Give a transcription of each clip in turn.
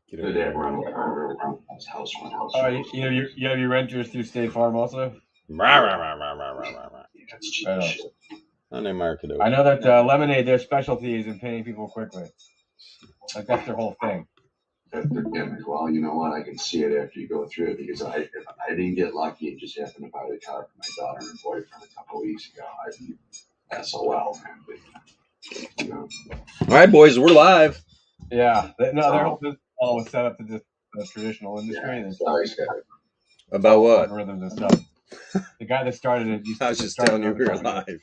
Get over there. Rental car, house. Oh, you have your renters through State Farm also? That's cheap shit. I know that Lemonade, their specialty is in paying people quickly. Like that's their whole thing. Well, you know what? I can see it after you go through it because I didn't get lucky and just happened to buy the car for my daughter and boyfriend a couple of weeks ago. I'd be SOL, man. But, you know. All right, boys, we're live. Yeah, their whole business model was set up to just the traditional industry. Yeah, sorry, Scott. About what? Algorithms and stuff. The guy that started it used to. I was just telling you we were live.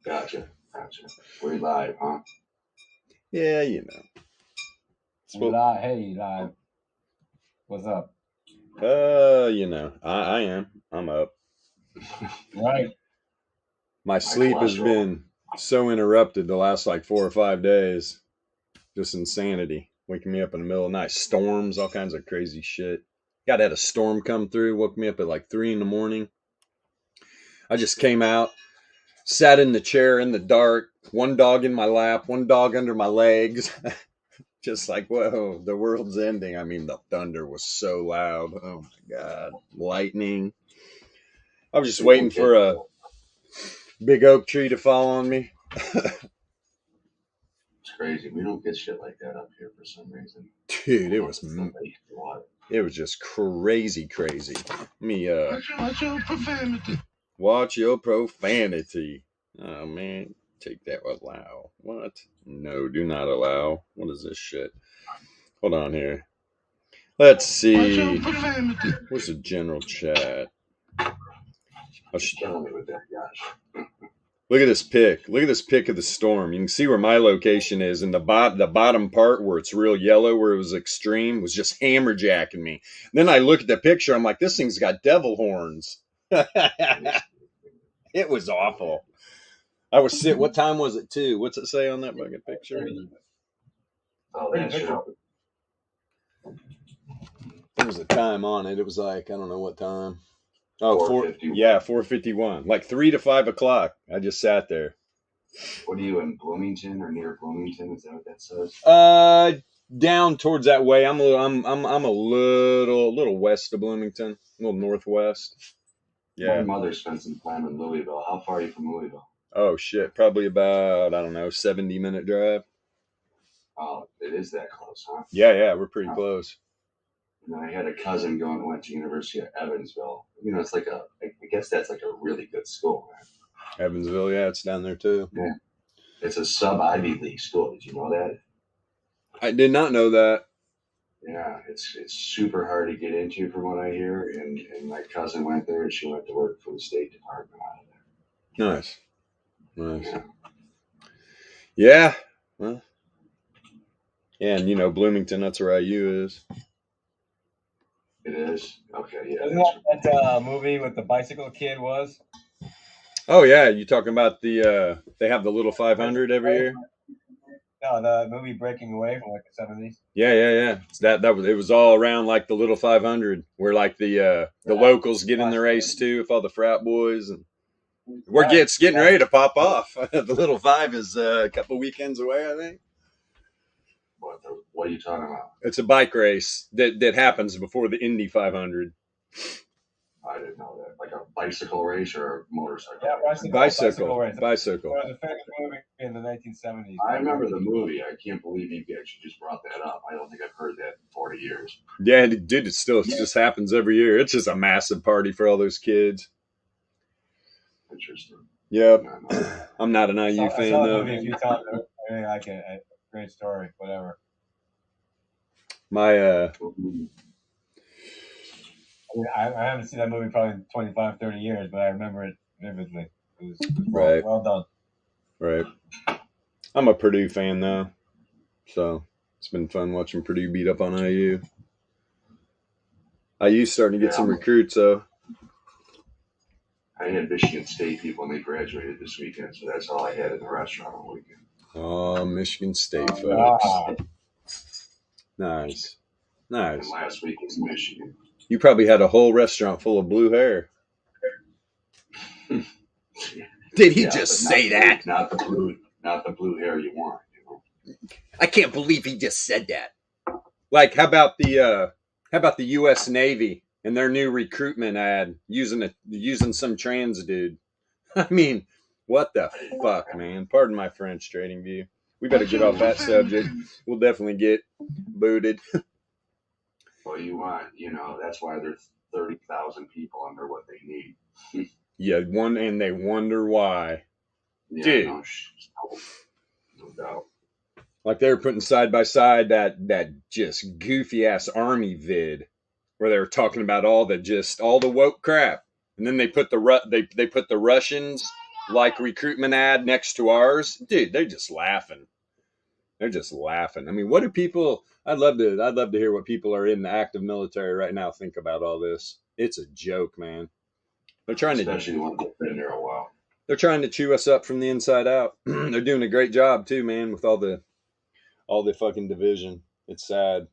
Gotcha. We're live, huh? Yeah, you know. Live. Hey, live. What's up? You know, I am. I'm up. Right. My sleep has been so interrupted the last like 4 or 5 days. Just insanity. Waking me up in the middle of the night. Storms, all kinds of crazy shit. Got had a storm come through. Woke me up at like 3 in the morning. I just came out, sat in the chair in the dark. One dog in my lap, one dog under my legs. Just like, whoa, the world's ending. I mean, the thunder was so loud. Oh my God. Lightning. I was just waiting for a big oak tree to fall on me. It's crazy. We don't get shit like that up here for some reason. Dude, it was just crazy. Let me watch your profanity. Watch your profanity. Oh man, take that. Allow. What? No, do not allow. What is this shit? Hold on here. Let's see. Where's the general chat? Look at this pic. Look at this pic of the storm. You can see where my location is, and the bottom part where it's real yellow, where it was extreme, was just hammerjacking me. And then I look at the picture. I'm like, this thing's got devil horns. It was awful. I was sick. What time was it too? What's it say on that fucking picture? Oh, that's true. There was a time on it. It was like, I don't know what time. Oh, 4:51. Like 3 to 5 o'clock. I just sat there. What are you in Bloomington or near Bloomington? Is that what that says? Down towards that way. I'm a little west of Bloomington, a little northwest. Yeah. My mother spent some time in Louisville. How far are you from Louisville? Oh shit, probably about 70-minute drive. Oh, it is that close, huh? Yeah, we're pretty close. And then I had a cousin went to University of Evansville. You know, it's like I guess that's like a really good school, man. Evansville, yeah, it's down there too. Yeah, it's a sub-Ivy League school. Did you know that? I did not know that. Yeah, it's super hard to get into from what I hear. And my cousin went there, and she went to work for the State Department out of there. Nice. Yeah. Well. Yeah, and you know Bloomington, that's where IU is. It is? Okay, yeah. Isn't that movie with the bicycle kid was? Oh yeah, you talking about the they have the little 500 every year? No, the movie Breaking Away from like the 70s. Yeah. It was all around like the little 500, where like the locals get in the race too, with all the frat boys, and it's getting ready to pop off. The little 5 is a couple weekends away, I think. What are you talking about? It's a bike race that happens before the Indy 500. I didn't know that. Like a bicycle race or a motorcycle? Yeah, bicycle race. It was a famous movie in the 1970s. I remember the movie. I can't believe you actually just brought that up. I don't think I've heard that in 40 years. Yeah, dude, it just happens every year. It's just a massive party for all those kids. Interesting. Yep. I'm not an IU fan, though. A few times. I mean, like a great story, whatever. My I haven't seen that movie probably in 25, 30 years, but I remember it vividly. It was right. Well done. Right. I'm a Purdue fan, though. So it's been fun watching Purdue beat up on IU. IU's starting to get some recruits, though. I had Michigan State people, and they graduated this weekend, so that's all I had in the restaurant all weekend. Oh, Michigan State, folks. Nice. And last week was Michigan. You probably had a whole restaurant full of blue hair. Did he just say that? Not the blue hair you want. You know? I can't believe he just said that. Like, how about the U.S. Navy and their new recruitment ad using some trans dude? I mean, what the fuck, man? Pardon my French, Trading View. We better get off that subject. We'll definitely get booted. Well, that's why there's 30,000 people under what they need. Yeah, and they wonder why. Yeah, dude. No doubt. Like they were putting side by side that just goofy ass army vid where they were talking about all the woke crap, and then they put the Russians like recruitment ad next to ours. Dude, they're just laughing. They're just laughing. I mean, what do people? I'd love to hear what people are in the active military right now think about all this. It's a joke, man. They're trying Especially the ones that've been there a while. They're trying to chew us up from the inside out. They're doing a great job too, man, with all the fucking division. It's sad.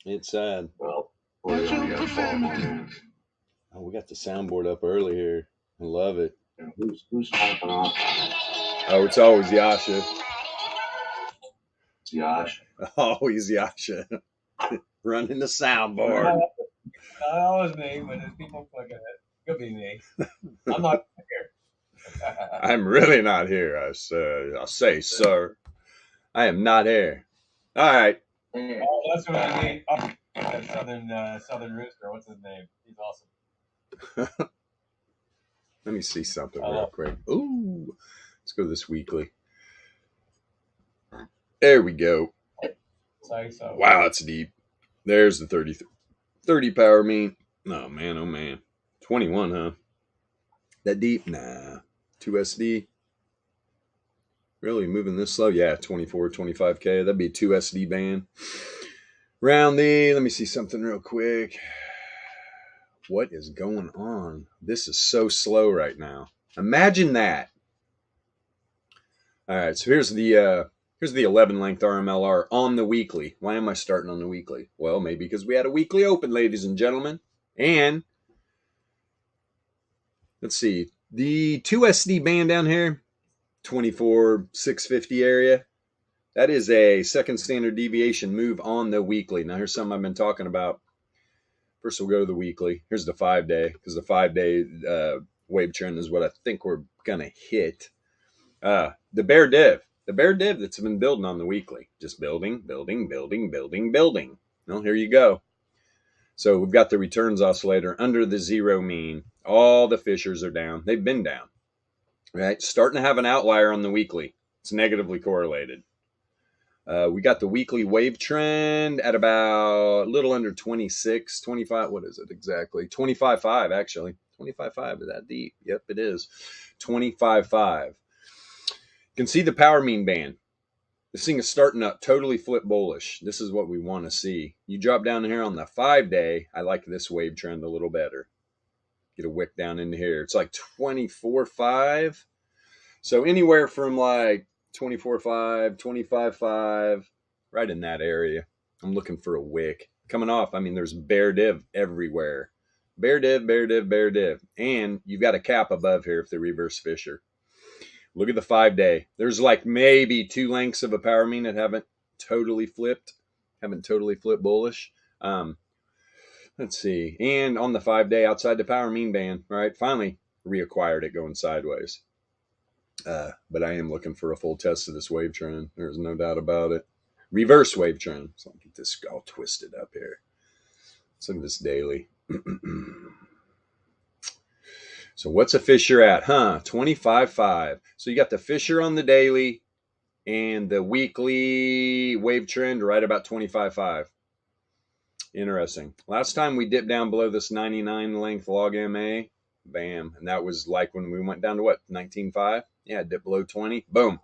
It's sad. Well, we got 12 more minutes. Oh, we got the soundboard up early here. I love it. And who's popping off? Oh, it's always Yasha. It's Yasha. Always Yasha. Running the soundboard. Not always me, but there's people clicking it. Could be me. I'm not here. I'm really not here. I say, sir. I am not here. All right. Oh, that's what I mean. Oh, that Southern Rooster. What's his name? He's awesome. Let me see something real quick. Ooh, let's go to this weekly. There we go. So. Wow, that's deep. There's the 30 power mean. Oh man. 21, huh? That deep? Nah. 2SD. Really moving this slow? Yeah, 24, 25K. That'd be a 2SD band. Round let me see something real quick. What is going on? This is so slow right now. Imagine that. All right, so here's the 11 length RMLR on the weekly. Why am I starting on the weekly? Well, maybe because we had a weekly open, ladies and gentlemen. And let's see, the 2SD band down here, 24,650 area. That is a second standard deviation move on the weekly. Now here's something I've been talking about. First, we'll go to the weekly. Here's the 5-day, because the 5-day wave trend is what I think we're going to hit. The bear div that's been building on the weekly. Just building. Well, here you go. So we've got the returns oscillator under the zero mean. All the fissures are down. They've been down. Right? Starting to have an outlier on the weekly. It's negatively correlated. We got the weekly wave trend at about a little under 26, 25. What is it exactly? 25.5, actually. 25.5. Is that deep? Yep, it is. 25.5. You can see the power mean band. This thing is starting up totally flip bullish. This is what we want to see. You drop down here on the 5-day. I like this wave trend a little better. Get a wick down into here. It's like 24.5. So anywhere from like 24.5, 25.5, right in that area. I'm looking for a wick. Coming off, I mean, there's bear div everywhere. Bear div. And you've got a cap above here if the reverse fissure. Look at the 5-day. There's like maybe 2 lengths of a power mean that haven't totally flipped bullish. Let's see. And on the 5-day outside the power mean band, right? Finally reacquired it going sideways. But I am looking for a full test of this wave trend. There's no doubt about it. Reverse wave trend. So I'll get this all twisted up here. Let's look at this daily. So what's a fissure at? 25.5. So you got the fissure on the daily and the weekly wave trend right about 25.5. Interesting. Last time we dipped down below this 99 length log MA, bam. And that was like when we went down to what? 19.5? Yeah, dipped below 20. Boom.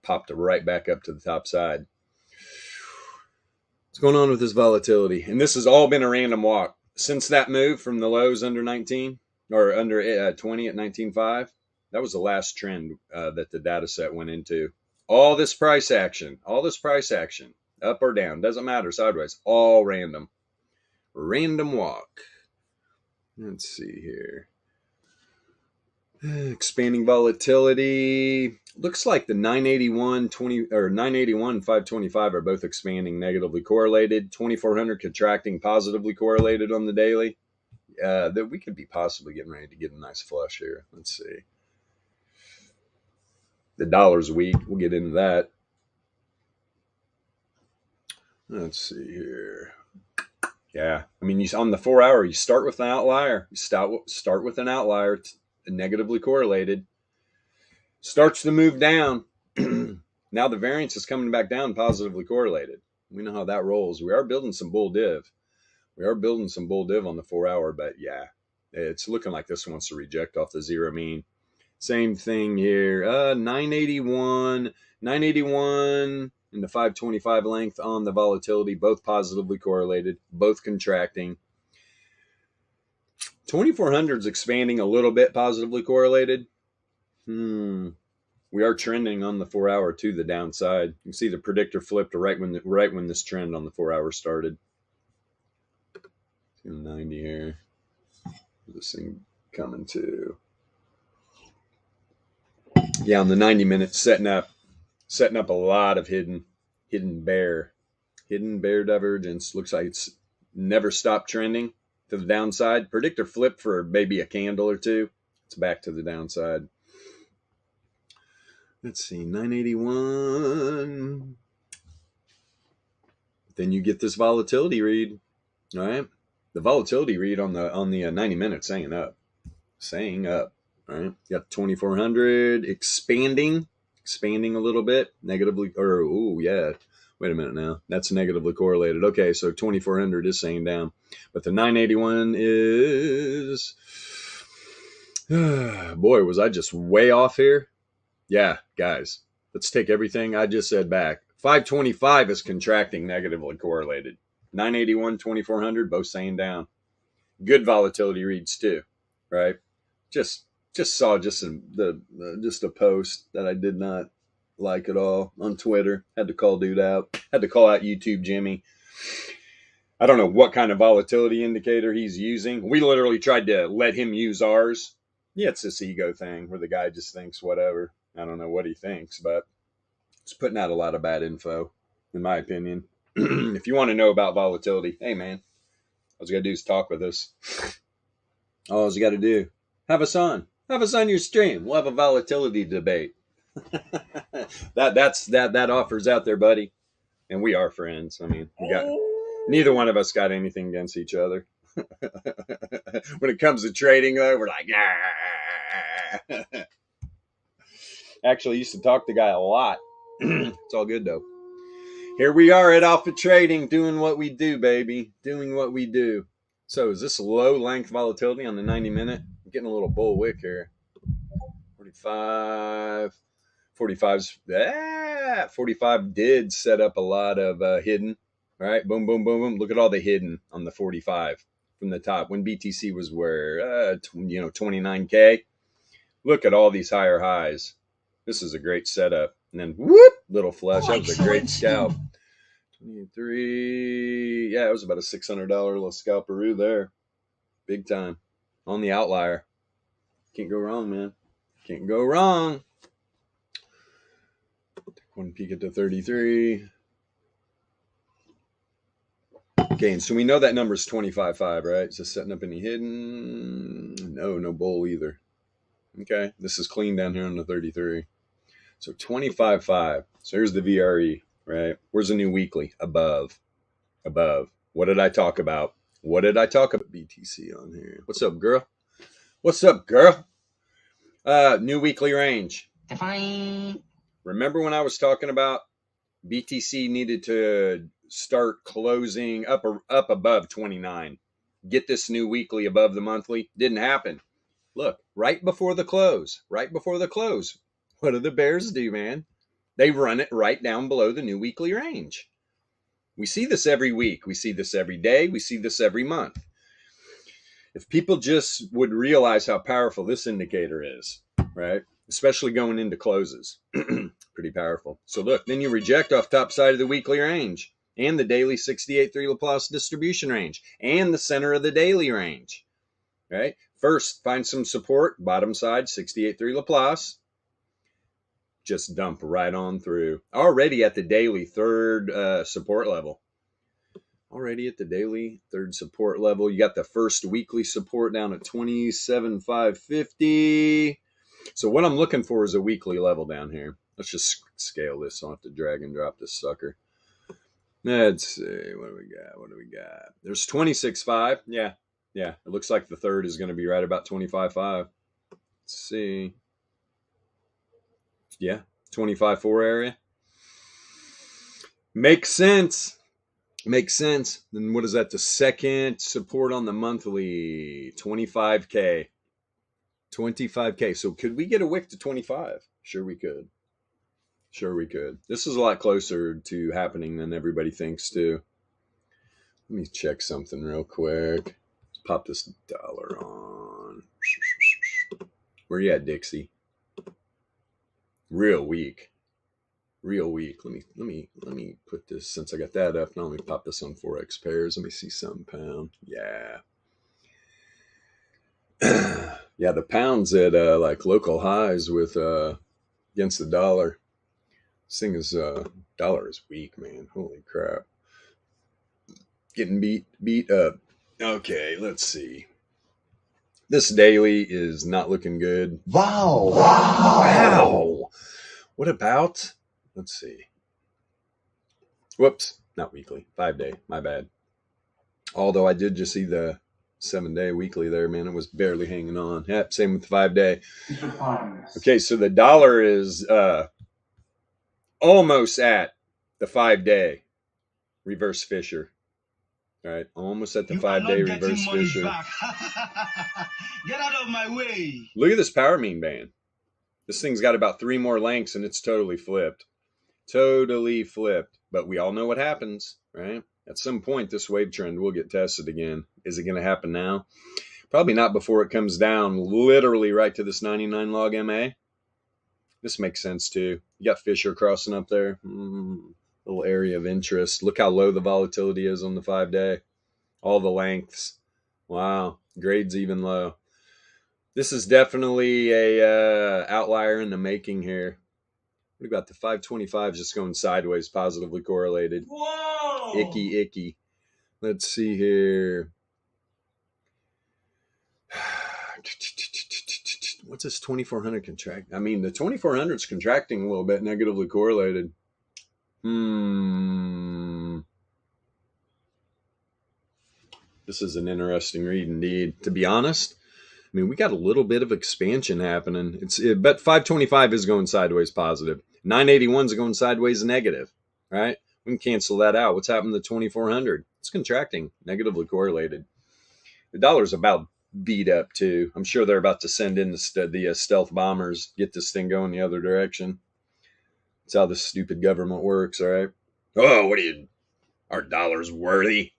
Popped it right back up to the top side. What's going on with this volatility? And this has all been a random walk. Since that move from the lows under 19 or under 20 at 19.5, that was the last trend that the data set went into. All this price action, up or down, doesn't matter, sideways, all random. Random walk. Let's see here. Expanding volatility. Looks like the 981 and 525 are both expanding negatively correlated. 2400 contracting positively correlated on the daily. That we could be possibly getting ready to get a nice flush here. Let's see. The dollar's weak. We'll get into that. Let's see here. Yeah, I mean, on the 4 hour, you start with an outlier. You start with an outlier, negatively correlated. Starts to move down. Now the variance is coming back down, positively correlated. We know how that rolls. We are building some bull div. On the 4 hour, but yeah, it's looking like this wants to reject off the zero mean. Same thing here. 981 and the 525 length on the volatility, both positively correlated, both contracting. 2400 is expanding a little bit, positively correlated. We are trending on the 4 hour to the downside. You can see the predictor flipped right when this trend on the 4 hour started. 290 here. This thing coming to. Yeah, on the 90 minutes, setting up a lot of hidden bear divergence. Looks like it's never stopped trending to the downside. Predictor flip for maybe a candle or two. It's back to the downside. Let's see, 981. Then you get this volatility read. All right, the volatility read on the 90 minutes saying up. All right, got 2400 expanding a little bit negatively, or wait a minute now, that's negatively correlated. Okay, so 2400 is saying down, but the 981 is boy, was I just way off here. Yeah, guys, let's take everything I just said back. 525 is contracting negatively correlated. 981, 2400 both saying down. Good volatility reads too, right? Just saw a post that I did not like at all on Twitter. Had to call dude out. Had to call out YouTube Jimmy. I don't know what kind of volatility indicator he's using. We literally tried to let him use ours. Yeah, it's this ego thing where the guy just thinks whatever. I don't know what he thinks, but it's putting out a lot of bad info, in my opinion. If you want to know about volatility, hey man, all you got to do is talk with us. All you got to do, have us on your stream. We'll have a volatility debate. that offers out there, buddy. And we are friends. I mean, neither one of us got anything against each other. When it comes to trading, though, we're like, yeah. Actually, used to talk to the guy a lot. It's all good, though. Here we are at Alpha Trading, doing what we do, baby. Doing what we do. So is this low length volatility on the 90 minute? I'm getting a little bull wick here. 45 did set up a lot of hidden. All right, boom, boom, boom, boom. Look at all the hidden on the 45 from the top when BTC was where 29K. Look at all these higher highs. This is a great setup. And then whoop, little flush. That was a great scalp. 23. Yeah, it was about a $600 little scalperoo there. Big time. On the outlier. Can't go wrong, man. Can't go wrong. Take one peek at the 33. Okay, and so we know that number's 25.5, right? Is this setting up any hidden? No bull either. Okay, this is clean down here on the 33. So 25.5. So here's the VRE, right? Where's the new weekly? Above. What did I talk about? BTC on here. What's up, girl? New weekly range. Remember when I was talking about BTC needed to start closing up above 29? Get this new weekly above the monthly? Didn't happen. Look, right before the close. What do the bears do, man? They run it right down below the new weekly range. We see this every week. We see this every day. We see this every month. If people just would realize how powerful this indicator is, right? Especially going into closes. Pretty powerful. So look, then you reject off top side of the weekly range and the daily 68.3 Laplace distribution range and the center of the daily range, right? First, find some support, bottom side, 68.3 Laplace. just dump right on through. Already at the daily third support level. Already at the daily third support level. You got the first weekly support down at 27,550. So what I'm looking for is a weekly level down here. Let's just scale this so I don't have to drag and drop this sucker. Let's see. What do we got? What do we got? There's 26.5. Yeah. Yeah. It looks like the third is going to be right about 25.5. Let's see. Yeah. 25.4 area. Makes sense. Makes sense. Then what is that? The second support on the monthly, 25K. 25K. So could we get a wick to 25? Sure we could. Sure we could. This is a lot closer to happening than everybody thinks too. Let me check something real quick. Let's pop this dollar on. Where you at, Dixie? Real weak. Real weak. Let me put this, since I got that up. Now let me pop this on Forex pairs. Let me see some pound. Yeah. Yeah, the pound's at like local highs with against the dollar. This thing is dollar is weak, man. Holy crap. Getting beat up. Okay, let's see. This daily is not looking good. Wow. Wow. What about, let's see. Whoops, not weekly. 5-day, my bad. Although I did just see the 7-day weekly there, man. It was barely hanging on. Yep, same with the 5-day. Okay, so the dollar is almost at the 5-day reverse Fisher. All right, almost at the 5-day reverse Fisher. Get out of my way. Look at this power mean band. This thing's got about 3 more lengths and it's totally flipped. Totally flipped. But we all know what happens, right? At some point, this wave trend will get tested again. Is it going to happen now? Probably not before it comes down literally right to this 99 log MA. This makes sense too. You got Fisher crossing up there. Little area of interest. Look how low the volatility is on the 5-day. All the lengths. Wow. Grades even low. This is definitely a outlier in the making here. What about the 525 just going sideways, positively correlated? Whoa! Icky. Let's see here. What's this 2400 contract? I mean, the 2400 is contracting a little bit, negatively correlated. This is an interesting read indeed. To be honest, I mean, we got a little bit of expansion happening. But 525 is going sideways positive. 981 is going sideways negative, right? We can cancel that out. What's happened to 2400? It's contracting, negatively correlated. The dollar's about beat up too. I'm sure they're about to send in the stealth bombers, get this thing going the other direction. That's how this stupid government works, all right? Oh, our dollar's worthy.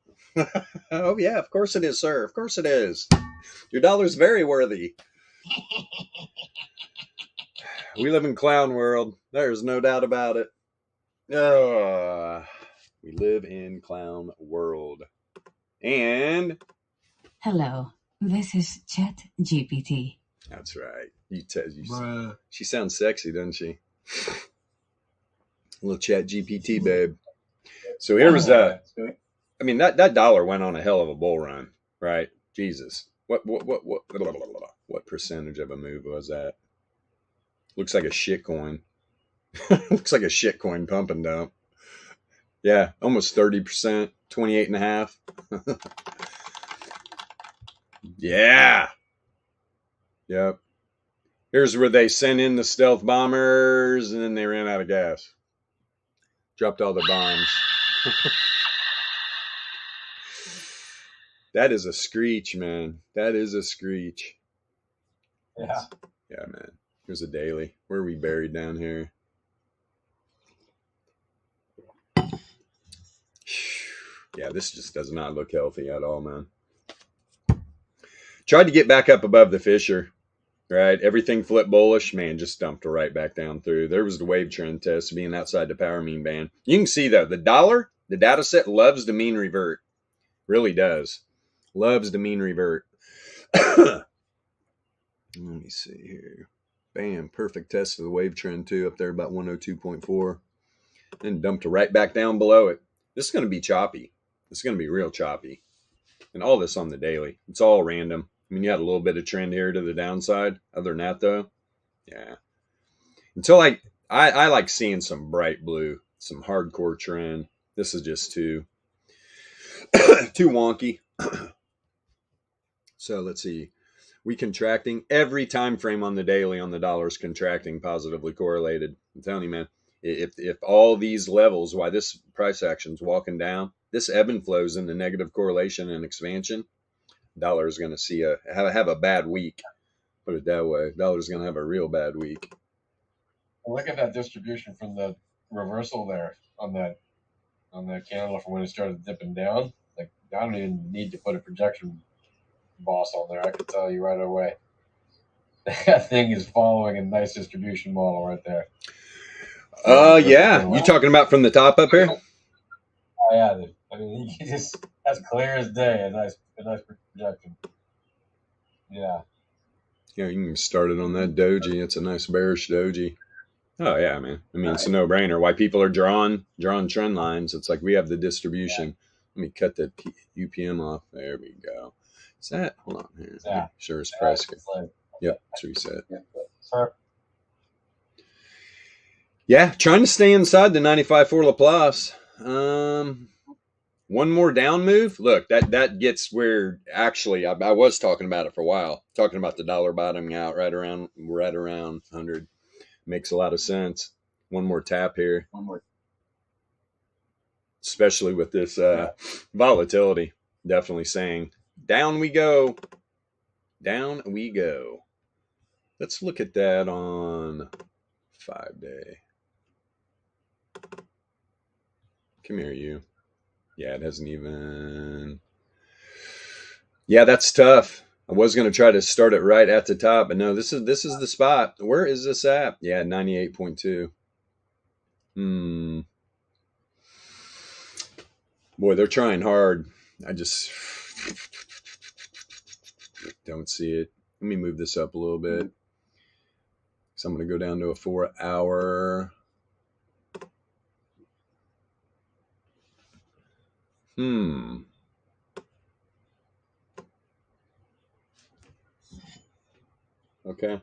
Oh, yeah, of course it is, sir. Of course it is. Your dollar's very worthy. We live in clown world. There's no doubt about it. We live in clown world. And hello, this is ChatGPT. That's right. She sounds sexy, doesn't she? A little ChatGPT, babe. So here was that. I mean, that dollar went on a hell of a bull run, right? Jesus. What percentage of a move was that? Looks like a shit coin. Looks like a shit coin pump and dump. Yeah, almost 30%, 28.5. Yeah. Yep. Here's where they sent in the stealth bombers and then they ran out of gas. Dropped all the bombs. That is a screech, man. That is a screech. Yeah. Yeah, man. Here's a daily. Where are we buried down here? Yeah, this just does not look healthy at all, man. Tried to get back up above the Fisher, right? Everything flipped bullish. Man, just dumped right back down through. There was the wave trend test being outside the power mean band. You can see, though, the dollar, the data set loves to mean revert. Really does. Loves to mean revert. Let me see here. Bam, perfect test of the wave trend too, up there about 102.4. Then dumped right back down below it. This is going to be choppy. This is going to be real choppy. And all this on the daily. It's all random. I mean, you had a little bit of trend here to the downside. Other than that, though, yeah. Until I like seeing some bright blue, some hardcore trend. This is just too too wonky. So let's see. We contracting every time frame on the daily on the dollar is contracting, positively correlated. I'm telling you, man. If all these levels, why this price action's walking down, this ebb and flows into negative correlation and expansion, dollar is going to see have a bad week. Put it that way. Dollar is going to have a real bad week. Look at that distribution from the reversal there on that candle from when it started dipping down. Like, I don't even need to put a projection boss on there. I can tell you right away. That thing is following a nice distribution model right there. Yeah. You talking about from the top up here? Oh, yeah. I mean, you just, that's clear as day. A nice projection. Yeah. Yeah, you can start it on that doji. It's a nice bearish doji. Oh yeah, man. I mean, it's a no-brainer. Why people are drawing trend lines. It's like we have the distribution. Yeah. Let me cut the UPM off. There we go. Is that? Hold on here. Yeah. Sure, it's price. Yep, it's reset. Yeah. Sure. Yeah, trying to stay inside the 95.4 Laplace. One more down move. Look, that gets where actually I was talking about it for a while. Talking about the dollar bottoming out right around 100. Makes a lot of sense. One more tap here. One more. Especially with this volatility. Definitely saying, down we go. Down we go. Let's look at that on 5-day. Come here, you. Yeah, it hasn't even... Yeah, that's tough. I was going to try to start it right at the top, but no, this is the spot. Where is this at? Yeah, 98.2. Boy, they're trying hard. I just don't see it. Let me move this up a little bit. So I'm going to go down to a 4-hour. Okay.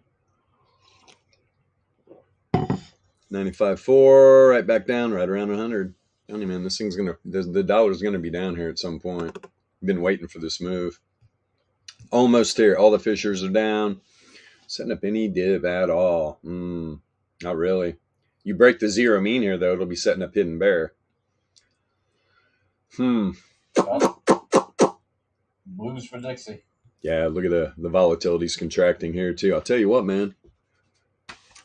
95.4, right back down, right around 100. Tell you, man, this thing's gonna, the dollar's gonna be down here at some point. Been waiting for this move. Almost here. All the fishers are down. Setting up any div at all. Not really. You break the zero mean here, though, it'll be setting up hidden bear. Blues for Dixie. Yeah, look at the volatility's contracting here, too. I'll tell you what, man.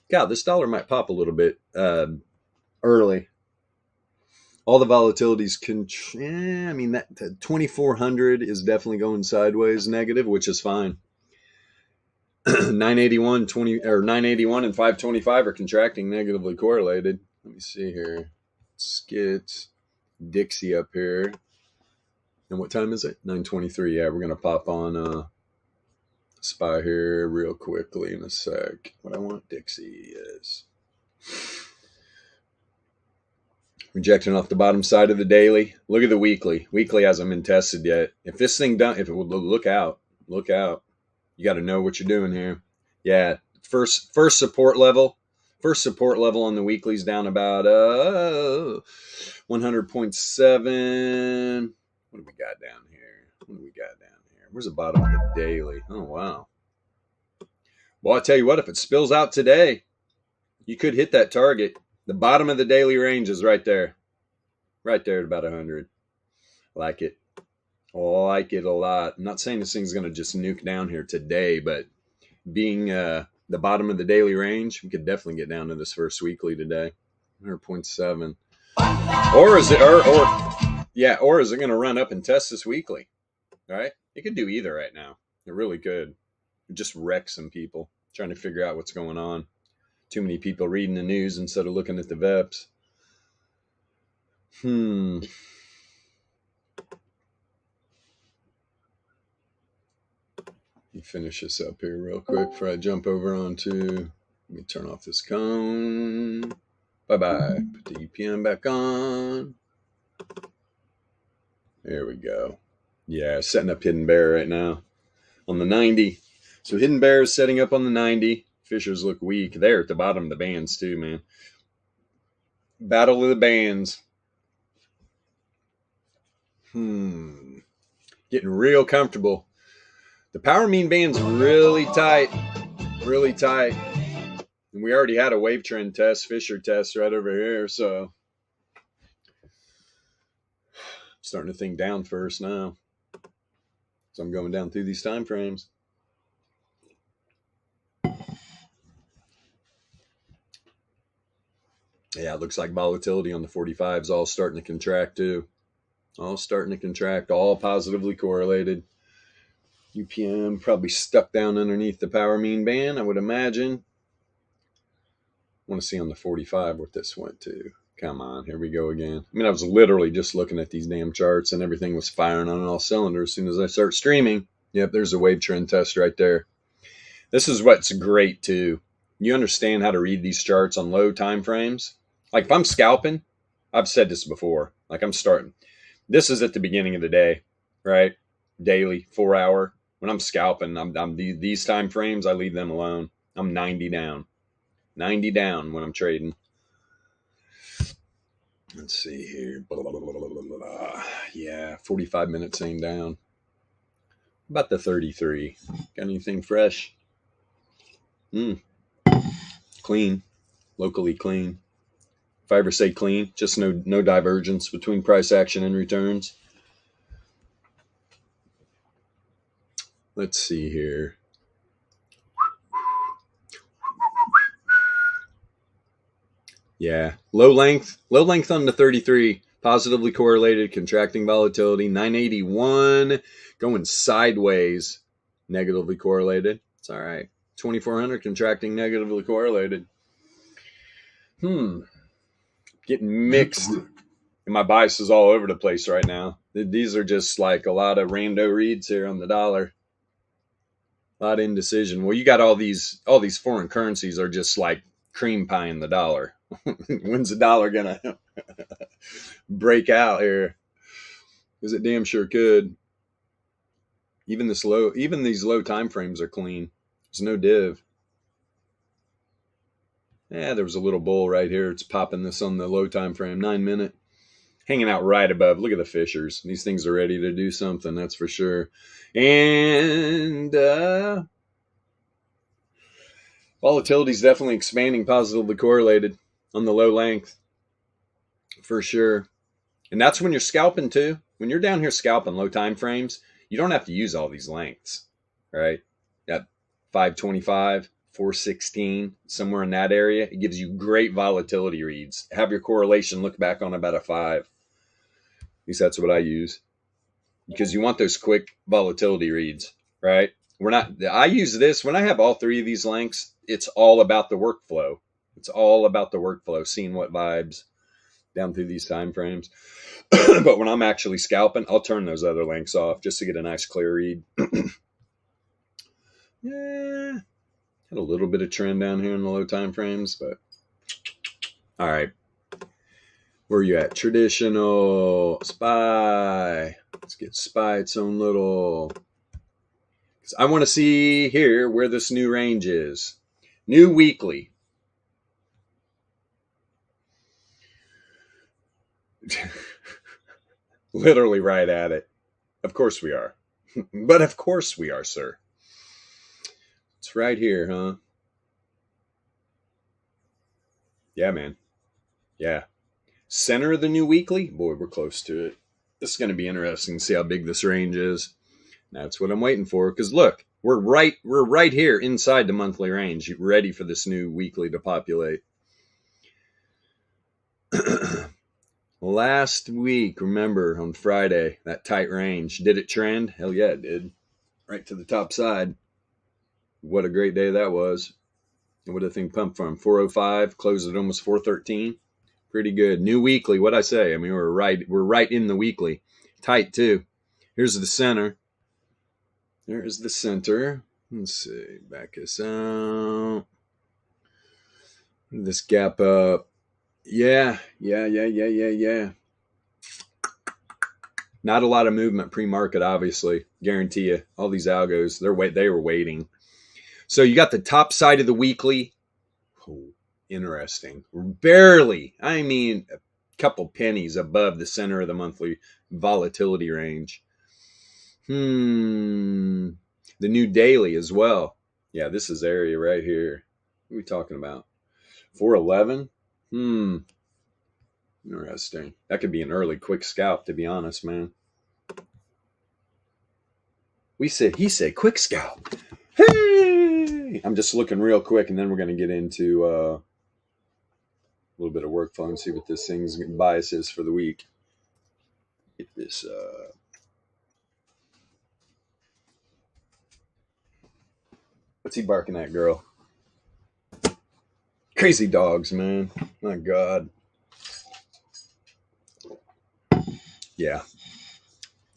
God, this dollar might pop a little bit early. All the volatilities I mean, that 2,400 is definitely going sideways negative, which is fine. 981 and 525 are contracting, negatively correlated. Let me see here. Let's get Dixie up here. And what time is it? 9:23. Yeah, we're gonna pop on SPY here real quickly in a sec. What I want Dixie is rejecting off the bottom side of the daily. Look at the weekly. Weekly hasn't been tested yet. If this thing done, if it would look out. You got to know what you're doing here. Yeah, first support level. First support level on the weekly's down about 100.7. What do we got down here? Where's the bottom of the daily? Oh, wow. Well, I'll tell you what, if it spills out today, you could hit that target. The bottom of the daily range is right there. Right there at about 100. Like it. Oh, I like it a lot. I'm not saying this thing's going to just nuke down here today, but being the bottom of the daily range, we could definitely get down to this first weekly today. 100.7. Or is it going to run up and test this weekly? Right? It could do either right now. It really could. It just wreck some people trying to figure out what's going on. Too many people reading the news instead of looking at the VEPS. Let me finish this up here real quick before I jump over onto Let me turn off this cone. Bye-bye. Put the EPM back on. There we go. Yeah, setting up Hidden Bear right now on the 90. So Hidden Bear is setting up on the 90. Fishers look weak. They're at the bottom of the bands too, man. Battle of the bands. Getting real comfortable. The power mean band's really tight. Really tight. And we already had a wave trend test, Fisher test right over here, so starting to think down first now. So I'm going down through these time frames. Yeah, it looks like volatility on the 45 is all starting to contract too. All starting to contract, all positively correlated. UPM probably stuck down underneath the power mean band, I would imagine. I want to see on the 45 what this went to. Come on, here we go again. I mean, I was literally just looking at these damn charts and everything was firing on all cylinders as soon as I start streaming. Yep, there's a wave trend test right there. This is what's great too. You understand how to read these charts on low time frames. Like if I'm scalping, I've said this before, like I'm starting. This is at the beginning of the day, right? Daily, 4 hour. When I'm scalping, I'm these time frames, I leave them alone. I'm 90 down. 90 down when I'm trading. Let's see here. Blah, blah, blah, blah, blah, blah. Yeah, 45 minutes ain't down. About the 33. Got anything fresh? Clean. Locally clean. If I ever say clean, just no divergence between price action and returns. Let's see here. Yeah, low length on the 33, positively correlated, contracting volatility, 981, going sideways, negatively correlated. It's all right. 2400 contracting, negatively correlated. Getting mixed. And my bias is all over the place right now. These are just like a lot of rando reads here on the dollar. A lot of indecision. Well, you got all these foreign currencies are just like cream pie in the dollar. When's the dollar gonna break out here? Because it damn sure could. Even these low time frames are clean. There's no div. Yeah, there was a little bull right here. It's popping this on the low time frame, 9 minute. Hanging out right above. Look at the Fishers. These things are ready to do something, that's for sure. And volatility is definitely expanding, positively correlated on the low length, for sure. And that's when you're scalping too. When you're down here scalping low time frames, you don't have to use all these lengths, right? At 525, 416, somewhere in that area, it gives you great volatility reads. Have your correlation look back on about a 5. At least that's what I use. Because you want those quick volatility reads, right? I use this, when I have all 3 of these lengths, it's all about the workflow. It's all about the workflow, seeing what vibes down through these time frames. But when I'm actually scalping, I'll turn those other lengths off just to get a nice clear read. Yeah, had a little bit of trend down here in the low time frames, but all right. Where are you at? Traditional SPY. Let's get SPY its own little. I want to see here where this new range is. New weekly. Literally right at it. Of course we are. But of course we are, sir. It's right here, huh? Yeah, man. Yeah. Center of the new weekly? Boy, we're close to it. This is going to be interesting to see how big this range is. That's what I'm waiting for. Because look, we're right here inside the monthly range, ready for this new weekly to populate. Last week, remember, on Friday, that tight range. Did it trend? Hell yeah, it did. Right to the top side. What a great day that was. What did the thing pump from? 405, closed at almost 413. Pretty good. New weekly, what'd I say? I mean, we're right in the weekly. Tight too. Here's the center. There is the center. Let's see. Back us out. This gap up. Yeah. Not a lot of movement pre-market, obviously. Guarantee you. All these algos, they were waiting. So you got the top side of the weekly. Oh, interesting. Barely. I mean, a couple pennies above the center of the monthly volatility range. The new daily as well. Yeah, this is area right here. What are we talking about? 411? Interesting. That could be an early quick scalp, to be honest, man. He said quick scalp. Hey! I'm just looking real quick, and then we're going to get into a little bit of workflow and see what this thing's bias is for the week. Get this. What's he barking at, girl? Crazy dogs, man. My God. Yeah,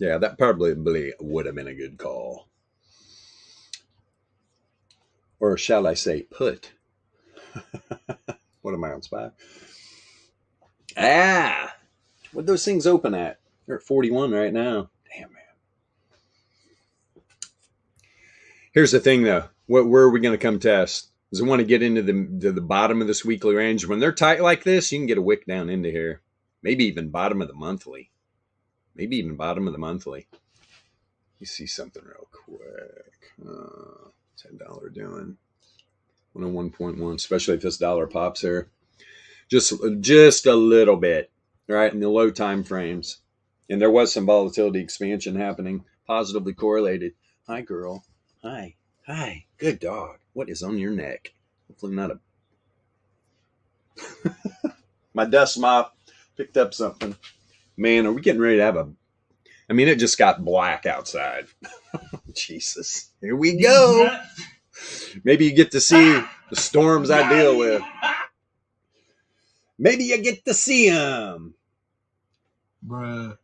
that probably would have been a good call. Or shall I say put? What am I on SPY? What those things open at? They're at 41 right now. Damn, man. Here's the thing, though. Where are we going to come test? Because I want to get into the bottom of this weekly range. When they're tight like this, you can get a wick down into here. Maybe even bottom of the monthly. Let me see something real quick. $10 doing 101.1, especially if this dollar pops here. Just a little bit, right, in the low time frames. And there was some volatility expansion happening, positively correlated. Hi, girl. Hi. Good dog. What is on your neck? Hopefully not a... My dust mop picked up something. Man, are we getting ready to have a... I mean, it just got black outside. Jesus. Here we go. Maybe you get to see the storms I deal with. Maybe you get to see them. Bruh.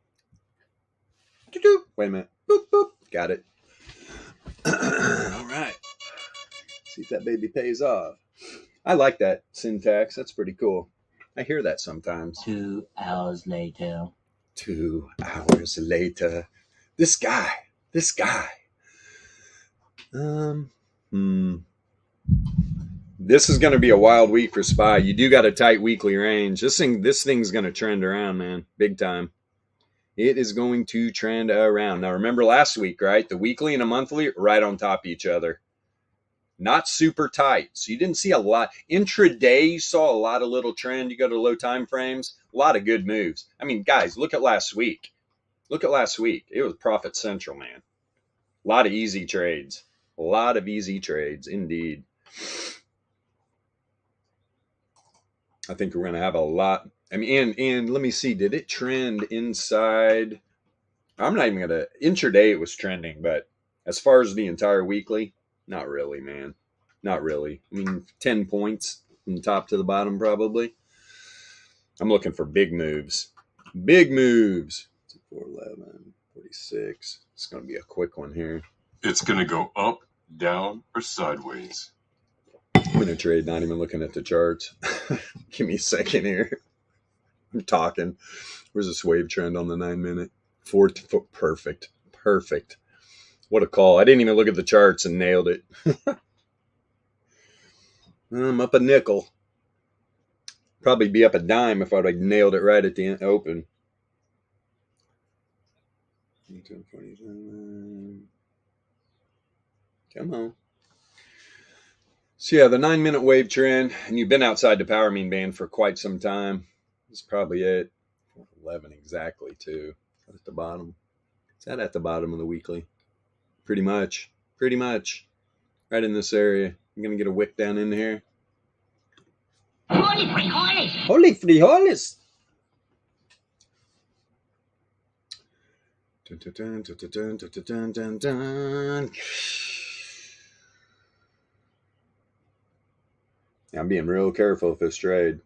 Wait a minute. Boop, boop. Got it. All right. See if that baby pays off. I like that syntax. That's pretty cool. I hear that sometimes. 2 hours later. 2 hours later. This guy. This is going to be a wild week for SPY. You do got a tight weekly range. This thing's going to trend around, man. Big time. It is going to trend around. Now, remember last week, right? The weekly and a monthly right on top of each other. Not super tight. So you didn't see a lot. Intraday, you saw a lot of little trend. You go to low time frames. A lot of good moves. I mean, guys, look at last week. It was profit central, man. A lot of easy trades. Indeed. I think we're going to have a lot. I mean, and let me see. Did it trend inside? I'm not even going to. Intraday it was trending, but as far as the entire weekly, not really, man. Not really. I mean, 10 points from the top to the bottom, probably. I'm looking for big moves. 411, 46. It's going to be a quick one here. It's going to go up, down, or sideways. I'm going to trade, not even looking at the charts. Give me a second here. I'm talking. Where's this wave trend on the 9-minute? 4 foot. Perfect. What a call. I didn't even look at the charts and nailed it. I'm up a nickel. Probably be up a dime if I'd have nailed it right at the open. Come on. So yeah, the 9-minute wave trend, and you've been outside the power mean band for quite some time. That's probably it. 11 exactly, too. At the bottom. Is that at the bottom of the weekly? Pretty much. Right in this area. I'm going to get a wick down in here. Holy frijoles! Holy frijoles! Dun, dun, dun, dun, dun, dun, dun, dun, dun. I'm being real careful with this trade.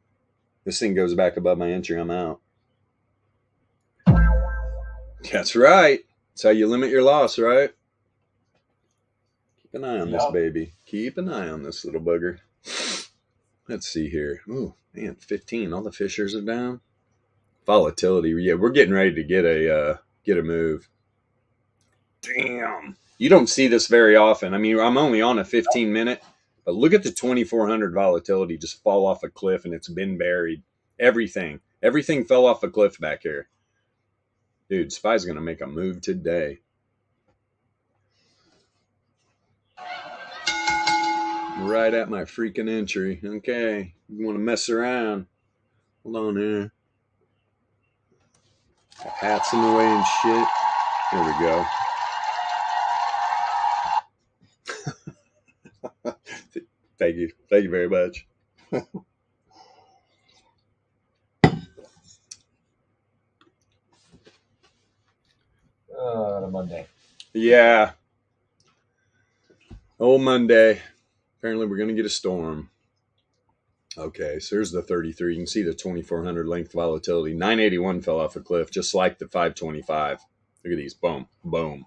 This thing goes back above my entry, I'm out. That's right. That's how you limit your loss, right? Keep an eye on this baby. Keep an eye on this little bugger. Let's see here. Oh, man, 15. All the fishers are down. Volatility. Yeah, we're getting ready to get a move. Damn. You don't see this very often. I mean, I'm only on a 15-minute, but look at the 2400 volatility just fall off a cliff, and it's been buried. Everything fell off a cliff back here. Dude, SPY's going to make a move today. Right at my freaking entry. Okay. You want to mess around. Hold on here. Got hats in the way and shit. There we go. Thank you. Thank you very much. On a Monday. Yeah. Old Monday. Apparently we're going to get a storm. Okay, so here's the 33. You can see the 2400 length volatility. 981 fell off a cliff, just like the 525. Look at these. Boom, boom.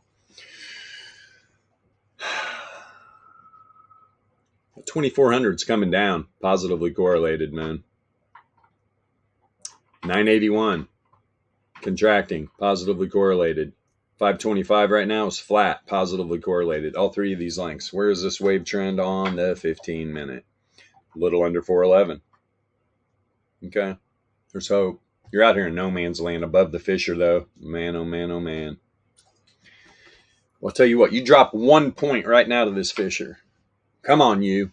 The 2400's coming down. Positively correlated, man. 981. Contracting. Positively correlated. 525 right now is flat. Positively correlated. All three of these lengths. Where is this wave trend on the 15-minute? A little under 411. Okay. There's hope. You're out here in no man's land above the fisher, though. Man, oh man, oh man. Well, I'll tell you what. You drop 1 point right now to this fisher. Come on, you.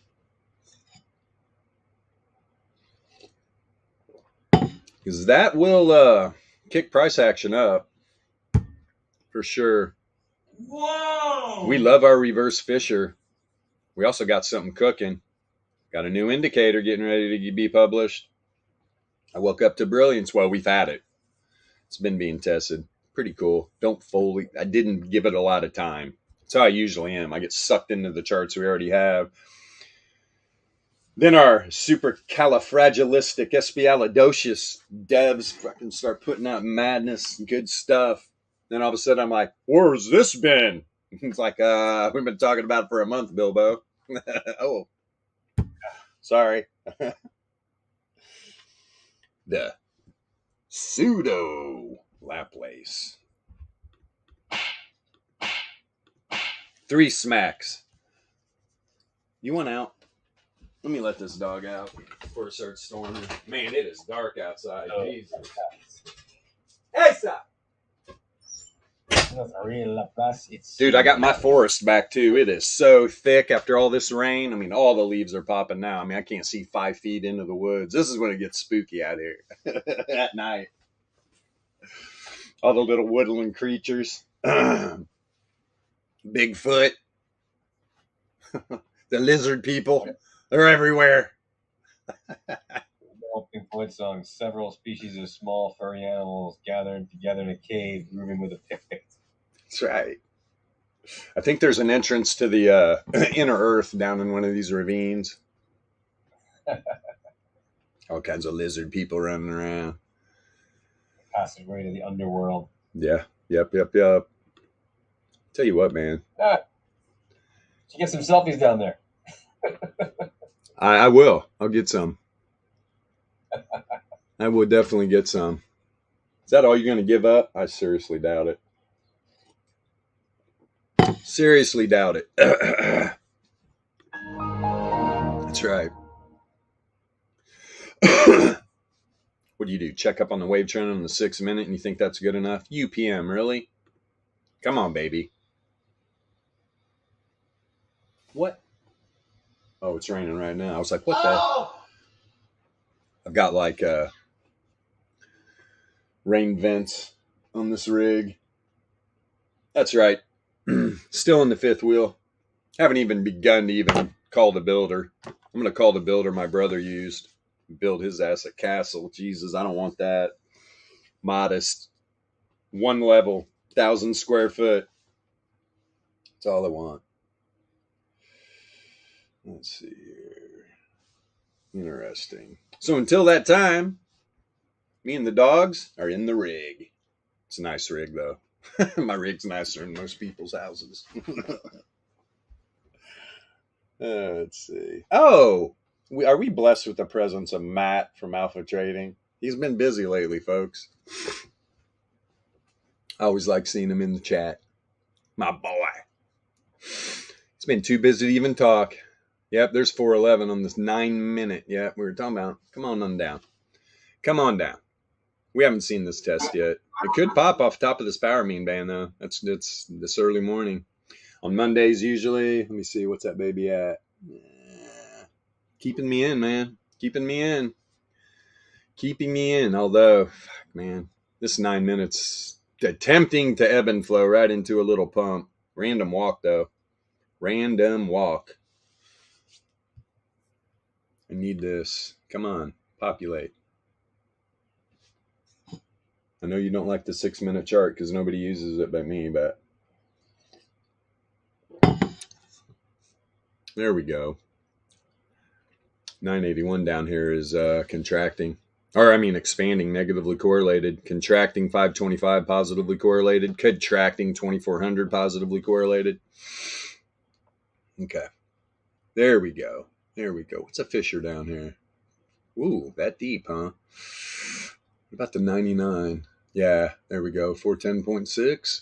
Because that will kick price action up. For sure. Whoa! We love our reverse fisher. We also got something cooking. Got a new indicator getting ready to be published. I woke up to brilliance. Well, we've had it. It's been being tested. Pretty cool. Don't fully. I didn't give it a lot of time. That's how I usually am. I get sucked into the charts we already have. Then our supercalifragilisticexpialidocious devs fucking start putting out madness, good stuff. Then all of a sudden I'm like, where's this been? It's like, we've been talking about it for a month, Bilbo. Oh, sorry. The pseudo Laplace. 3 smacks. You want out? Let me let this dog out before it starts storming. Man, it is dark outside. Oh. Jesus. Hey, stop! Dude, I got my forest back too. It is so thick after all this rain. I mean, all the leaves are popping now. I mean, I can't see 5 feet into the woods. This is when it gets spooky out here at night. All the little woodland creatures. Bigfoot. The lizard people. They're everywhere. Pink Floyd song. Several species of small furry animals gathered together in a cave, grooving with a picnic. That's right. I think there's an entrance to the inner earth down in one of these ravines. All kinds of lizard people running around. Passageway to the underworld. Yeah. Yep. Tell you what, man. You get some selfies down there. I will. I'll get some. I will definitely get some. Is that all you're going to give up? I seriously doubt it. Seriously doubt it. That's right. What do you do? Check up on the wave trend on the 6 minute and you think that's good enough? UPM, really? Come on, baby. What? Oh, it's raining right now. I was like, what the? I've got like rain vents on this rig. That's right. Still in the 5th wheel. Haven't even begun to even call the builder. I'm going to call the builder my brother used. Build his ass a castle. Jesus, I don't want that. Modest. 1 level. 1,000 square foot. That's all I want. Let's see here. Interesting. So until that time, me and the dogs are in the rig. It's a nice rig, though. My rig's nicer than most people's houses. Let's see. Oh, Are we blessed with the presence of Matt from Alpha Trading? He's been busy lately, folks. I always like seeing him in the chat. My boy. He's been too busy to even talk. Yep, there's 411 on this 9-minute. Yeah, we were talking about. Come on down. Come on down. We haven't seen this test yet. It could pop off top of this power mean band, though. It's this early morning. On Mondays, usually. Let me see. What's that baby at? Keeping me in, man. Keeping me in. Keeping me in. Although, fuck, man, this 9 minutes attempting to ebb and flow right into a little pump. Random walk, though. Random walk. I need this. Come on. Populate. I know you don't like the 6-minute chart because nobody uses it but me, but there we go. 981 down here is contracting. Or, I mean, expanding, negatively correlated. Contracting 525, positively correlated. Contracting 2400, positively correlated. Okay. There we go. There we go. What's a Fisher down here? Ooh, that deep, huh? What about the 99? Yeah, there we go. 410.6.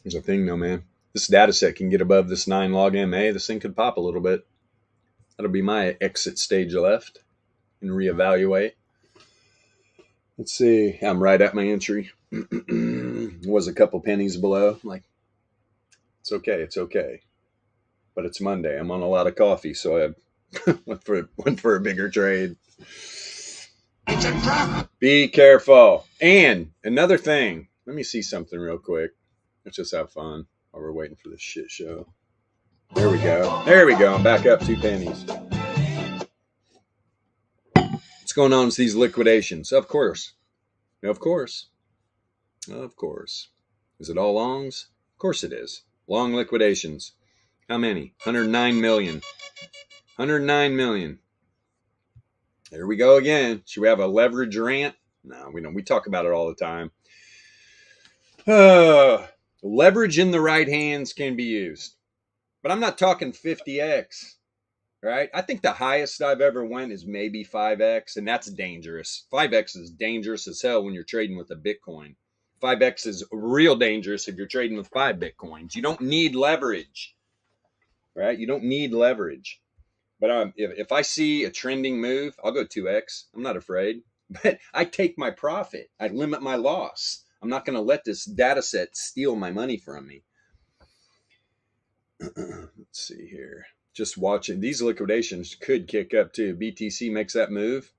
There's a thing, though, man. This data set can get above this 9 log MA. This thing could pop a little bit. That'll be my exit stage left and reevaluate. Let's see. I'm right at my entry. Was a couple pennies below. I'm like, it's okay. It's okay. But it's Monday. I'm on a lot of coffee, so I went for a bigger trade. It's a trap. Be careful. And another thing. Let me see something real quick. Let's just have fun while we're waiting for this shit show. There we go. There we go. I'm back up 2 pennies. What's going on with these liquidations? Of course. Of course. Of course. Is it all longs? Of course it is. Long liquidations. How many? 109 million. 109 million. There we go again. Should we have a leverage rant? No, we don't. We talk about it all the time. Leverage in the right hands can be used. But I'm not talking 50x, right? I think the highest I've ever went is maybe 5x, and that's dangerous. 5x is dangerous as hell when you're trading with a Bitcoin. 5x is real dangerous if you're trading with 5 Bitcoins. You don't need leverage, right? You don't need leverage. But if I see a trending move, I'll go 2x. I'm not afraid. But I take my profit. I limit my loss. I'm not going to let this data set steal my money from me. Let's see here. Just watching. These liquidations could kick up too. BTC makes that move.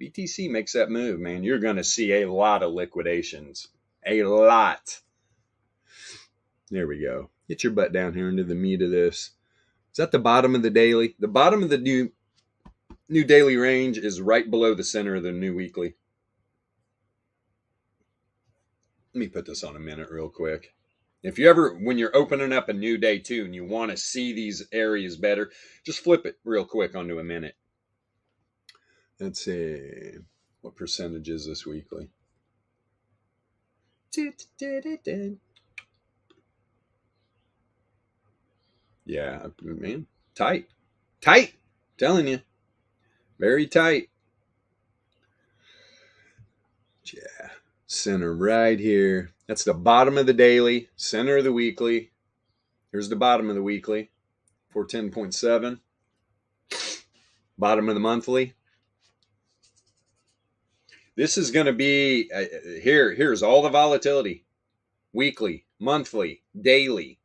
BTC makes that move, man. You're going to see a lot of liquidations. A lot. There we go. Get your butt down here into the meat of this. Is that the bottom of the daily? The bottom of the new daily range is right below the center of the new weekly. Let me put this on a minute real quick. If you ever, when you're opening up a new day too and you want to see these areas better, just flip it real quick onto a minute. Let's see. What percentage is this weekly? Yeah, man. Tight. Tight. Telling you. Very tight. Yeah. Center right here. That's the bottom of the daily. Center of the weekly. Here's the bottom of the weekly. 410.7. Bottom of the monthly. This is going to be, here's all the volatility. Weekly, monthly, daily.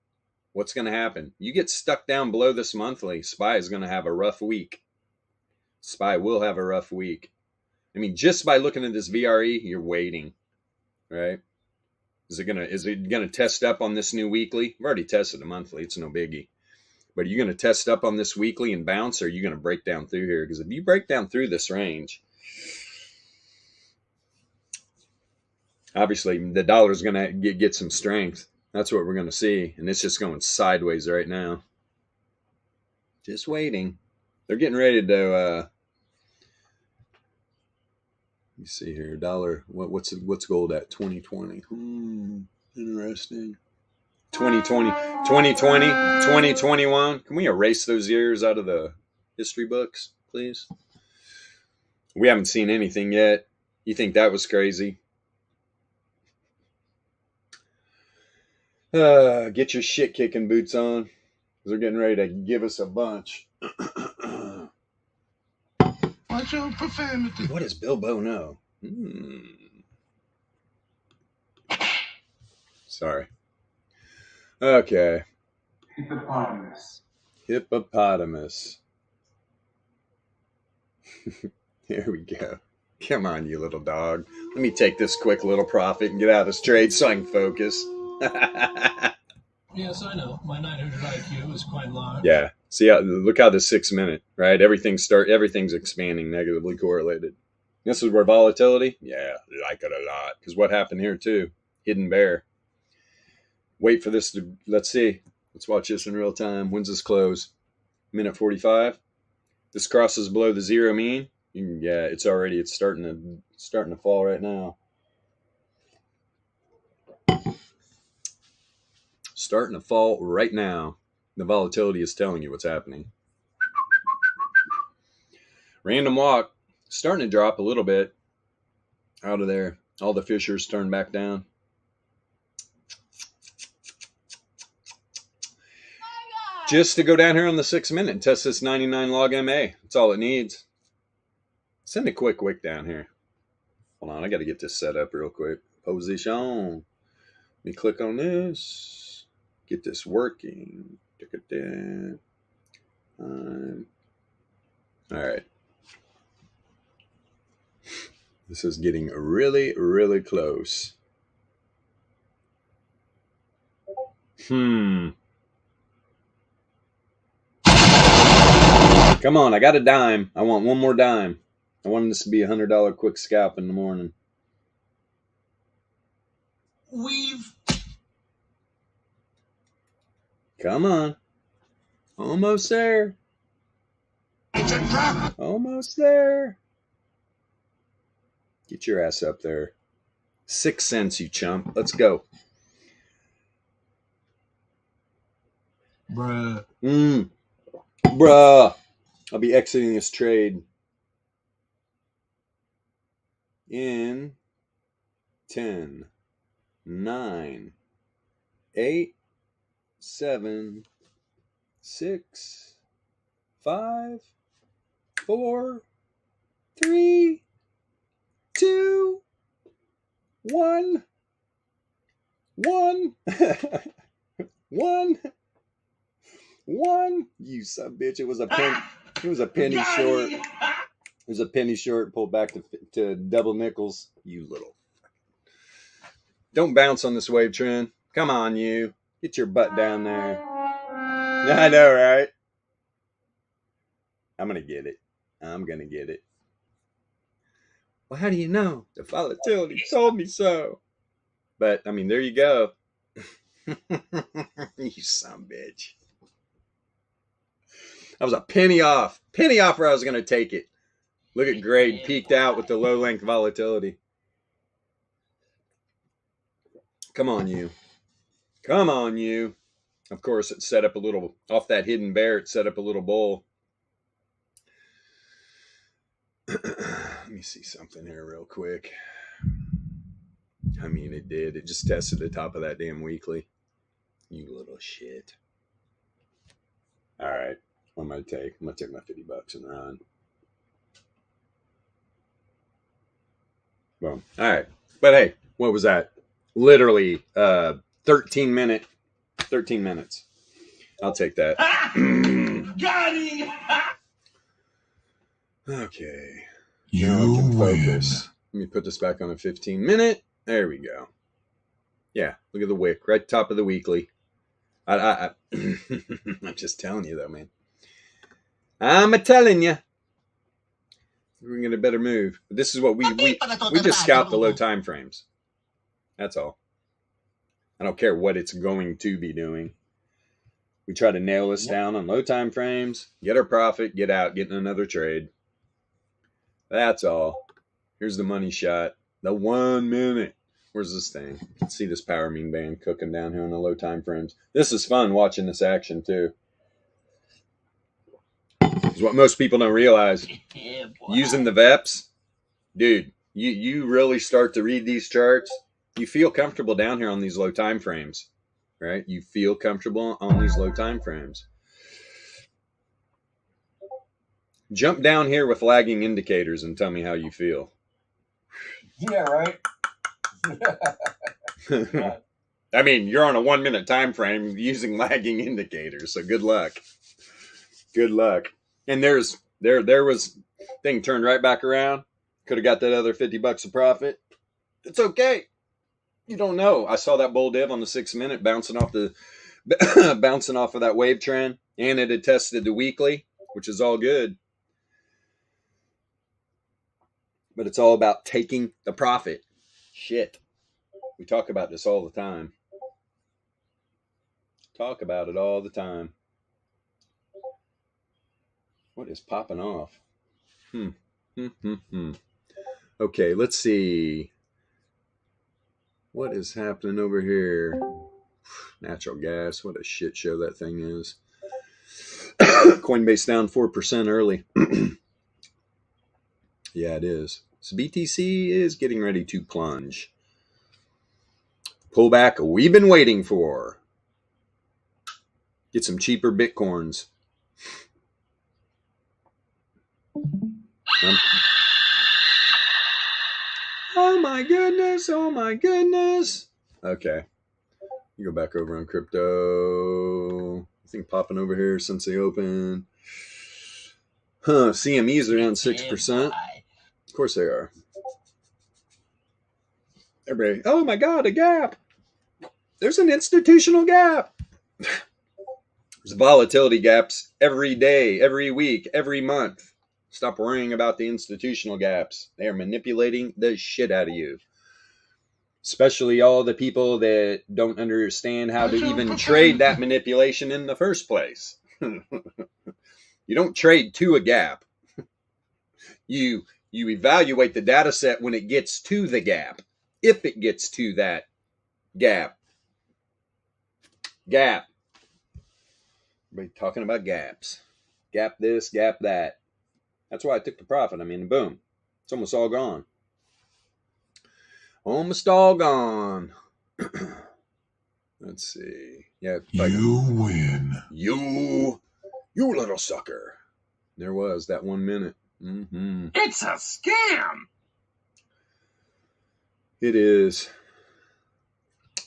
What's going to happen? You get stuck down below this monthly, SPY is going to have a rough week. SPY will have a rough week. I mean, just by looking at this VRE, you're waiting, right? Is it gonna test up on this new weekly? We've already tested a monthly. It's no biggie. But are you going to test up on this weekly and bounce, or are you going to break down through here? Because if you break down through this range, obviously the dollar's going to get some strength. That's what we're going to see. And it's just going sideways right now. Just waiting. They're getting ready to, let me see here. Dollar, what's gold at? 2020. Interesting. 2020, 2020, 2021. Can we erase those years out of the history books, please? We haven't seen anything yet. You think that was crazy? Get your shit kicking boots on, because they're getting ready to give us a bunch. Watch your profanity. What does Bilbo know? Sorry. Okay. Hippopotamus. Here we go. Come on, you little dog. Let me take this quick little profit and get out of this trade so I can focus. Yes, I know. My 900 IQ is quite large. Yeah. See how, look how the 6 minute, right? Everything's expanding, negatively correlated. This is where volatility, yeah, like it a lot. Because what happened here too? Hidden bear. Wait for this to, let's see. Let's watch this in real time. When's this close? Minute 45. This crosses below the zero mean. Yeah, it's starting to fall right now. Starting to fall right now. The volatility is telling you what's happening. Random walk, starting to drop a little bit out of there. All the fishers turned back down. Just to go down here on the 6 minute and test this 99 log MA. That's all it needs. Send a quick wick down here. Hold on, I got to get this set up real quick. Position. Let me click on this. Get this working. All right. This is getting really, really close. Come on, I got a dime. I want one more dime. I want this to be $100 quick scalp in the morning. Come on. Almost there. It's a trap. Almost there. Get your ass up there. 6 cents, you chump. Let's go. Bruh. Bruh. I'll be exiting this trade in 10, 9, 8, 7, 6, 5, 4, 3, 2, 1, 1, 1. You son bitch! It was a penny. It was a penny short. It was a penny short. Pulled back to double nickels. You little. Don't bounce on this wave trend. Come on, you. Get your butt down there. I know, right? I'm gonna get it. I'm gonna get it. Well, how do you know? The volatility told me so. But I mean, there you go. You son bitch. I was a penny off. Penny off where I was going to take it. Look at grade peaked out with the low length volatility. Come on, you. Come on, you. Of course, it set up a little, off that hidden bear, it set up a little bull. Let me see something here real quick. I mean, it did. It just tested the top of that damn weekly. You little shit. All right. What am I going to take? I'm going to take my $50 and run. Boom. All right. But hey, what was that? Literally 13 minutes. I'll take that. Got him. Okay. Now I can focus. Let me put this back on a 15 minute. There we go. Yeah. Look at the wick. Right top of the weekly. I'm just telling you though, man. I'm telling you. We're going to better move. But this is what we just scalp the low time frames. That's all. I don't care what it's going to be doing. We try to nail this down on low time frames, get our profit, get out, get in another trade. That's all. Here's the money shot. The 1 minute. Where's this thing? Let's see this power mean band cooking down here on the low time frames. This is fun watching this action too. It's what most people don't realize. Yeah, boy. Using the VEPS, dude, you really start to read these charts. You feel comfortable down here on these low time frames, right? You feel comfortable on these low time frames. Jump down here with lagging indicators and tell me how you feel. Yeah, right. I mean, you're on a 1 minute time frame using lagging indicators, so good luck. Good luck. And there was thing turned right back around. Could have got that other $50 of profit. It's okay. You don't know. I saw that bull div on the 6 minute bouncing off of that wave trend, and it had tested the weekly, which is all good. But it's all about taking the profit. Shit. We talk about this all the time. Talk about it all the time. What is popping off? Okay, let's see. What is happening over here? Natural gas. What a shit show that thing is. Coinbase down 4% early. Yeah, it is. So BTC is getting ready to plunge. Pullback we've been waiting for. Get some cheaper bitcoins. Oh my goodness. Oh my goodness. Okay. You go back over on crypto. I think popping over here since they opened. CMEs are down 6%. Of course they are. Everybody, oh my God, a gap. There's an institutional gap. There's volatility gaps every day, every week, every month. Stop worrying about the institutional gaps. They are manipulating the shit out of you. Especially all the people that don't understand how to even trade that manipulation in the first place. You don't trade to a gap. You evaluate the data set when it gets to the gap. If it gets to that gap. Gap. Everybody talking about gaps. Gap this, gap that. That's why I took the profit. I mean, boom. It's almost all gone. Almost all gone. Let's see. Yeah. You win. You little sucker. There was that 1 minute. It's a scam. It is.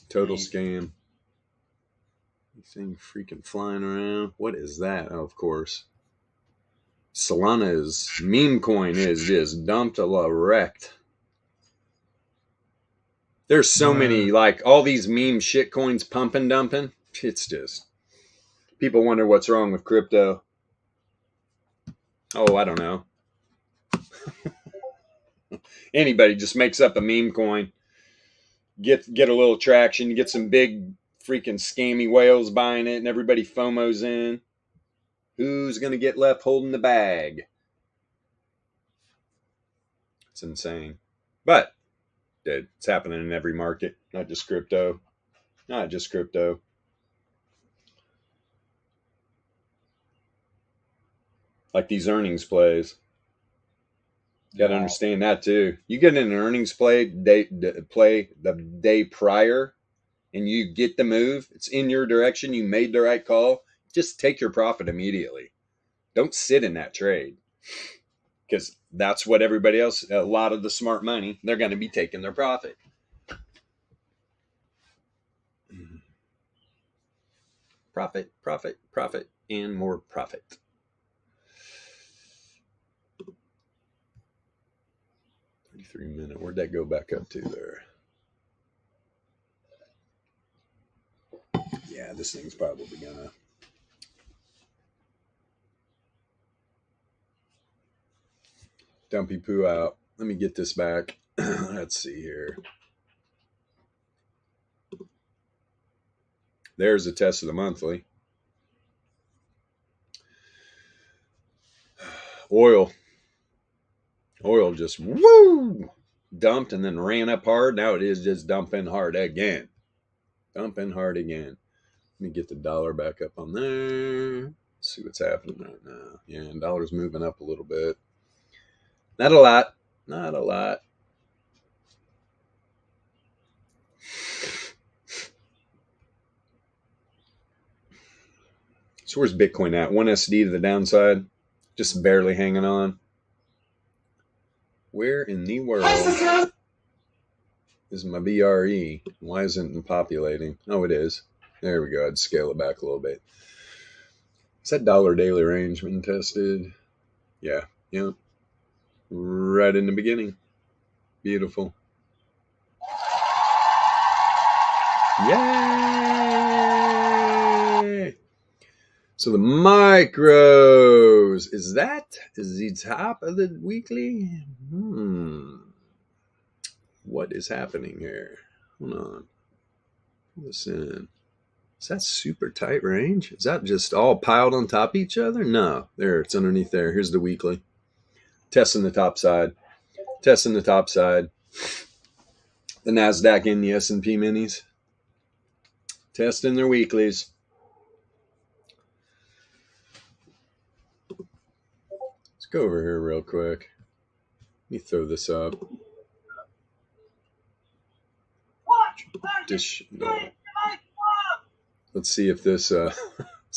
Total scam. Anything freaking flying around? What is that? Oh, of course. Solana's meme coin is just dumped a la wrecked. There's so many, like all these meme shit coins pumping, dumping. It's just, people wonder what's wrong with crypto. Oh, I don't know. Anybody just makes up a meme coin, get a little traction, you get some big freaking scammy whales buying it, and everybody FOMOs in. Who's going to get left holding the bag? It's insane. But it's happening in every market, not just crypto. Not just crypto. Like these earnings plays. You got to understand that too. You get in an earnings play the day prior and you get the move. It's in your direction. You made the right call. Just take your profit immediately. Don't sit in that trade. Because that's what everybody else, a lot of the smart money, they're going to be taking their profit. Profit, profit, profit, and more profit. $33 Where'd that go back up to there? Yeah, this thing's probably gonna. Dumpy poo out. Let me get this back. Let's see here. There's a test of the monthly. Oil just woo dumped and then ran up hard. Now it is just dumping hard again. Dumping hard again. Let me get the dollar back up on there. See what's happening right now. Yeah, dollar's moving up a little bit. Not a lot. Not a lot. So where's Bitcoin at? 1 SD to the downside. Just barely hanging on. Where in the world is my BRE? Why isn't it populating? Oh, it is. There we go. I'd scale it back a little bit. Is that dollar daily range been tested? Yeah. Yep. Right in the beginning. Beautiful. Yay! So the micros, is that the top of the weekly? What is happening here? Hold on. Listen. Is that super tight range? Is that just all piled on top of each other? No. There, it's underneath there. Here's the weekly. Testing the top side. Testing the top side. The NASDAQ and the S&P minis. Testing their weeklies. Let's go over here real quick. Let me throw this up. No. Let's see if this sounds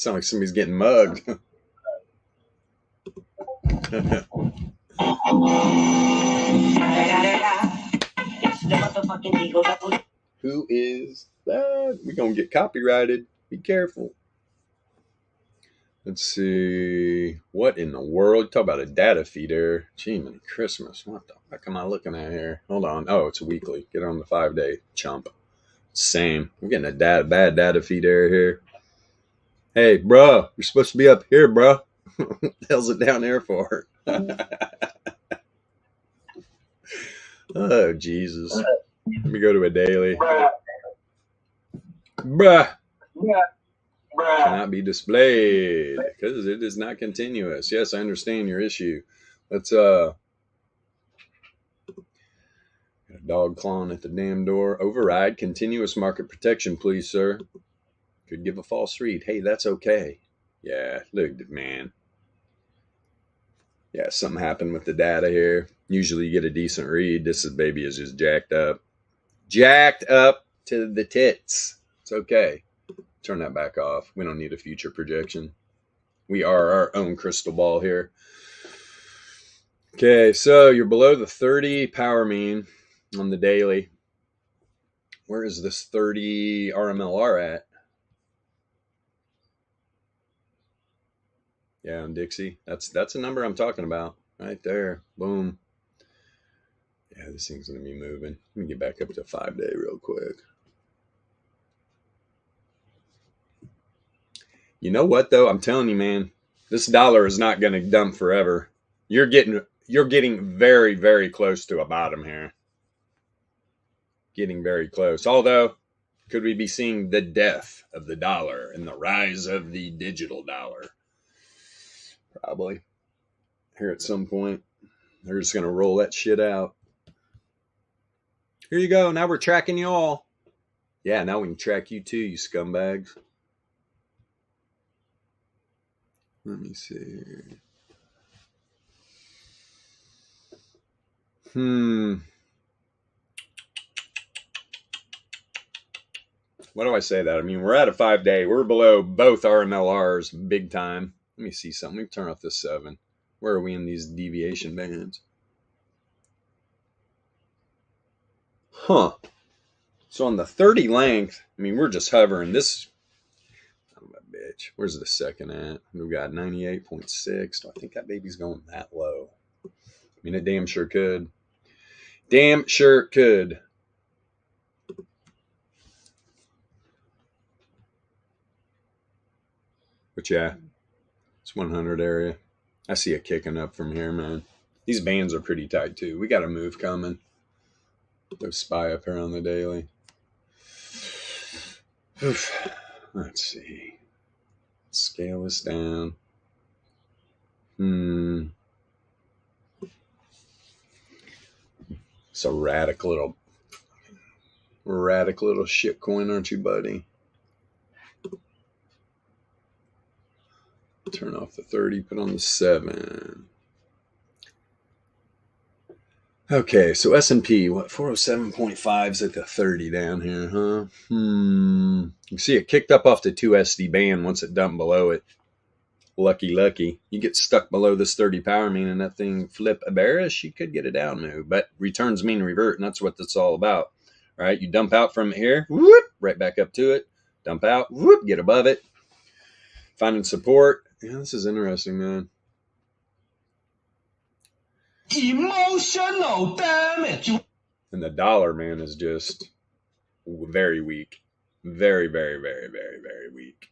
like somebody's getting mugged. Who is that? We're going to get copyrighted. Be careful. Let's see. What in the world? Talk about a data feeder. Gee, man, Christmas. What the fuck am I looking at here? Hold on. Oh, it's a weekly. Get on the 5-day chump. Same. We're getting a bad data feed error here. Hey, bro, you're supposed to be up here, bro. What the hell's it down there for? Oh, Jesus. Let me go to a daily. Bruh. Cannot be displayed because it is not continuous. Yes, I understand your issue. Let's got a dog clawing at the damn door. Override continuous market protection, please, sir. Could give a false read. Hey, that's okay. Yeah, look, man. Yeah, something happened with the data here. Usually you get a decent read. This baby is just jacked up. Jacked up to the tits. It's okay. Turn that back off. We don't need a future projection. We are our own crystal ball here. Okay, so you're below the 30 power mean on the daily. Where is this 30 RMLR at? Yeah, on Dixie. That's a number I'm talking about. Right there. Boom. Yeah, this thing's going to be moving. Let me get back up to 5-day real quick. You know what, though? I'm telling you, man, this dollar is not going to dump forever. You're getting very, very close to a bottom here. Getting very close. Although, could we be seeing the death of the dollar and the rise of the digital dollar? Probably. Here at some point. They're just going to roll that shit out. Here you go. Now we're tracking you all. Yeah, now we can track you too, you scumbags. Let me see. Why do I say that? I mean, we're at a 5-day. We're below both RMLRs big time. Let me see something. Let me turn off this 7. Where are we in these deviation bands? Huh. So on the 30 length, I mean, we're just hovering. This, oh my bitch. Where's the second at? We've got 98.6. Do I think that baby's going that low? I mean, it damn sure could. Damn sure could. But yeah, it's 100 area. I see it kicking up from here, man. These bands are pretty tight too. We got a move coming. Those SPY up here on the daily. Oof. Let's see. Scale this down. It's a radic little shit coin, aren't you, buddy? Turn off the 30, put on the 7. Okay, so S&P, what, 407.5's at the 30 down here, huh? You see it kicked up off the 2SD band once it dumped below it. Lucky. You get stuck below this 30 power mean and that thing flip a bearish, you could get a down move. But returns mean revert, and that's what that's all about. Right? You dump out from it here, whoop, right back up to it. Dump out, whoop, get above it. Finding support. Yeah, this is interesting, man. Emotional damage. And the dollar, man, is just very weak. Very, very, very, very, very weak.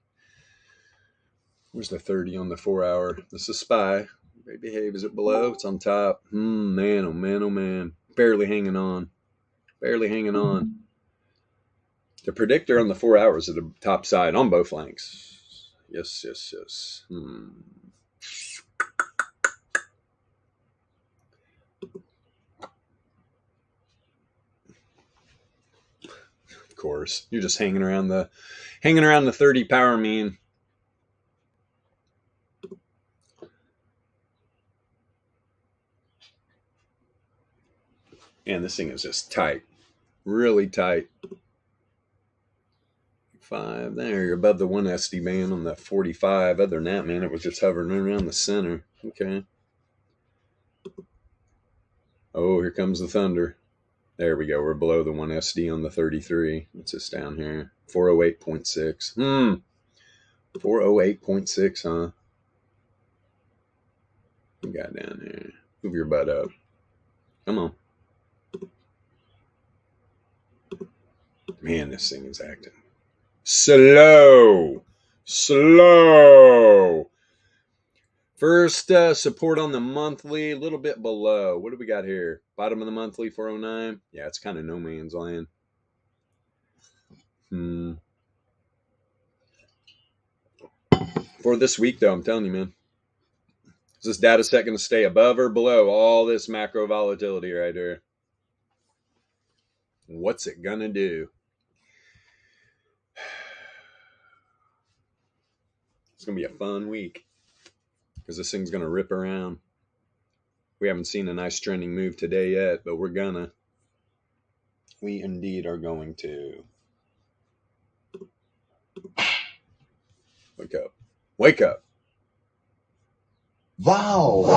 Where's the 30 on the 4 hour? This is SPY. They behave. Is it below? It's on top. Man, oh man, oh man. Barely hanging on. Barely hanging on. The predictor on the 4 hours at the top side on both flanks. Yes. Of course. You're just hanging around the 30 power mean. And this thing is just tight. Really tight. 5 there. You're above the 1 SD band on the 45. Other than that, man, it was just hovering around the center. Okay. Oh, here comes the thunder. There we go. We're below the 1 SD on the 33. What's this down here? 408.6. 408.6, huh? What we got down here? Move your butt up. Come on. Man, this thing is acting slow. First support on the monthly, a little bit below. What do we got here? Bottom of the monthly, 409. Yeah, it's kind of no man's land. For this week, though, I'm telling you, man. Is this data set going to stay above or below all this macro volatility right here? What's it going to do? It's going to be a fun week because this thing's going to rip around. We haven't seen a nice trending move today yet, but we're gonna. We indeed are going to. Wake up. Wake up. Wow.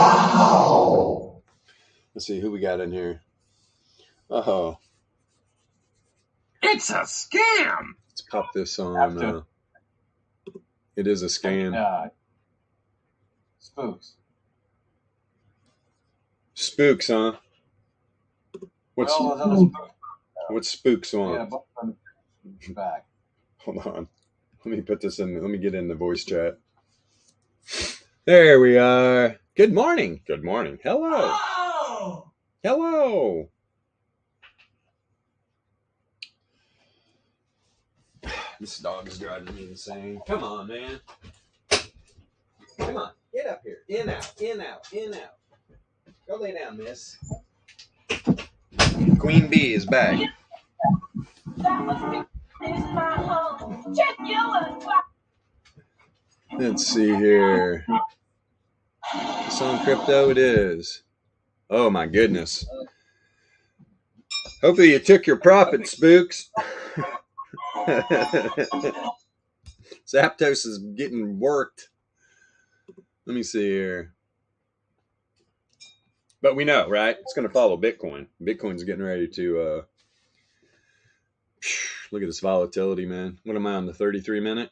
Let's see who we got in here. Oh. It's a scam. Let's pop this on. It is a scam. Spooks. Spooks, huh? What's spooks on? Yeah, both of them back. Hold on. Let me put this in. Let me get in the voice chat. There we are. Good morning. Good morning. Hello. Oh! Hello. This dog is driving me insane. Come on, man. Come on. Get up here. In, out, in, out, in, out. Go lay down, miss. Queen Bee is back. Let's see here. It's on crypto, it is. Oh my goodness. Hopefully you took your profit, spooks. Zapdos is getting worked. Let me see here. But we know, right? It's going to follow Bitcoin. Bitcoin's getting ready to look at this volatility, man. What am I on the 33 minute?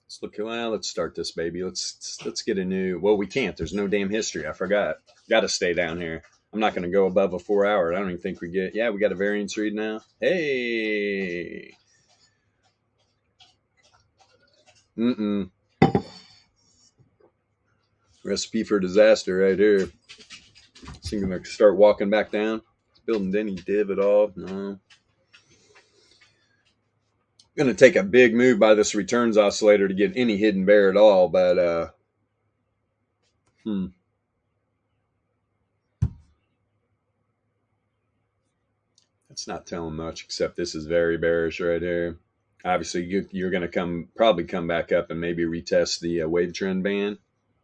Let's look. Well, let's start this baby. Let's get a new. Well, we can't. There's no damn history. I forgot. Got to stay down here. I'm not going to go above a 4 hour. I don't even think we get. Yeah, we got a variance read now. Hey. Recipe for disaster right here. Is he going to start walking back down? It's building any div at all? No. Going to take a big move by this returns oscillator to get any hidden bear at all, but It's not telling much, except this is very bearish right here. Obviously, you're going to probably come back up and maybe retest the wave trend band.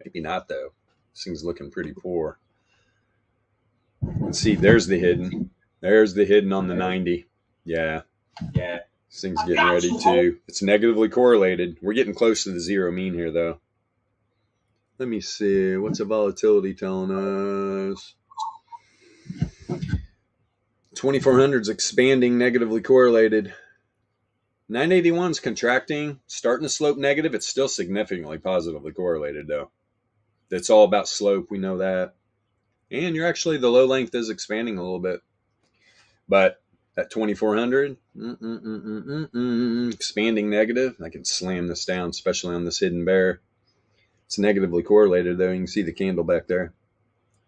Maybe not, though. This thing's looking pretty poor. Let's see. There's the hidden. There's the hidden on the 90. Yeah. This thing's getting ready to. It's negatively correlated. We're getting close to the zero mean here, though. Let me see. What's the volatility telling us? 2400's expanding, negatively correlated. 981's contracting, starting to slope negative. It's still significantly positively correlated, though. It's all about slope. We know that. And you're actually, the low length is expanding a little bit. But at 2400, expanding negative. I can slam this down, especially on this hidden bear. It's negatively correlated, though. You can see the candle back there.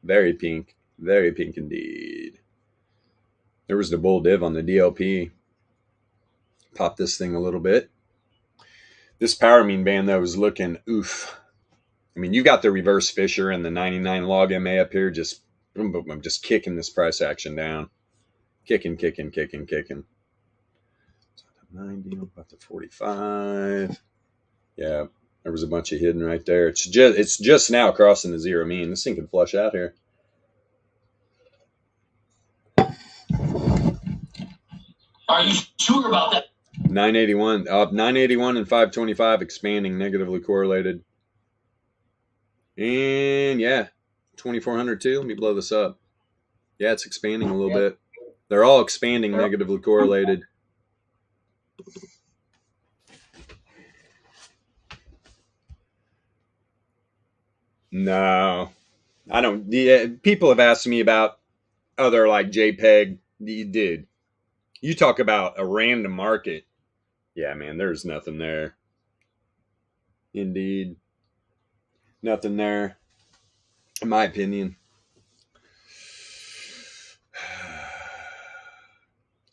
Very pink indeed. There was the bull div on the DLP. Pop this thing a little bit. This power mean band, though, is looking oof. I mean, you got the reverse Fisher and the 99 log MA up here, just boom, boom, boom, just kicking this price action down. Kicking. 90, about to 45. Yeah, there was a bunch of hidden right there. It's just now crossing the zero mean. This thing could flush out here. Are you sure about that? 981 up, 981 and 525 expanding, negatively correlated. And yeah, 2400 too. Let me blow this up. Yeah, it's expanding a little bit. They're all expanding, negatively correlated. No, I don't. People have asked me about other like JPEG. Dude, you talk about a random market. Yeah, man, there's nothing there. Indeed. Nothing there, in my opinion.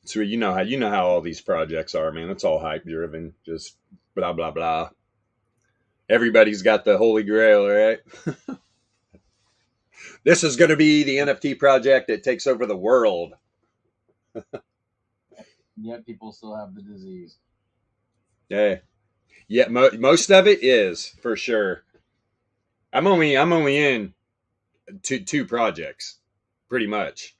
So you know how all these projects are, man. It's all hype driven, just blah blah blah. Everybody's got the holy grail, right? This is going to be the NFT project that takes over the world. Yet people still have the disease. Yeah, most of it is for sure. I'm only in two projects, pretty much,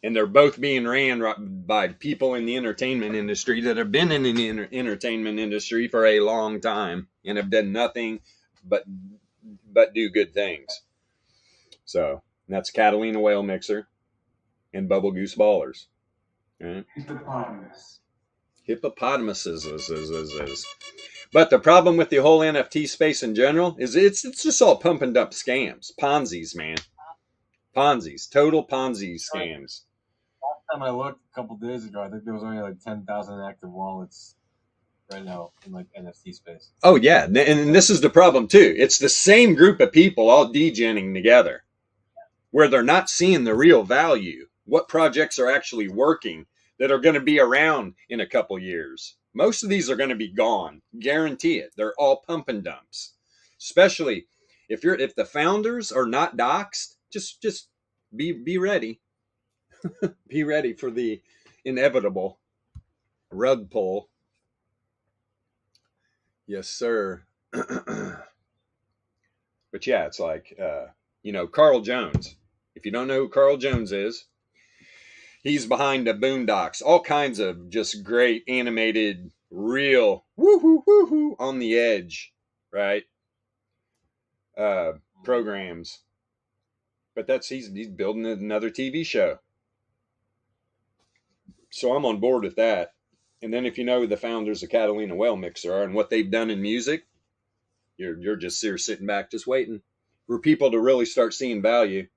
and they're both being ran by people in the entertainment industry that have been in the entertainment industry for a long time and have done nothing but do good things. So that's Catalina Whale Mixer and Bubble Goose Ballers. Right? Hippopotamuses. But the problem with the whole NFT space in general is it's just all pump and dump scams. Ponzi's, man. Ponzi's. Total Ponzi scams. Last time I looked a couple days ago, I think there was only like 10,000 active wallets right now in like NFT space. Oh, yeah. And this is the problem, too. It's the same group of people all degenning together where they're not seeing the real value. What projects are actually working that are going to be around in a couple years. Most of these are going to be gone. Guarantee it. They're all pump and dumps. Especially if the founders are not doxxed, just be ready. Be ready for the inevitable rug pull. Yes, sir. But yeah, it's like Carl Jones. If you don't know who Carl Jones is, he's behind the Boondocks, all kinds of just great animated, real woohoo on the edge, right? Programs. But he's building another TV show. So I'm on board with that. And then if you know who the founders of Catalina Whale Mixer are and what they've done in music, you're just sitting back just waiting for people to really start seeing value.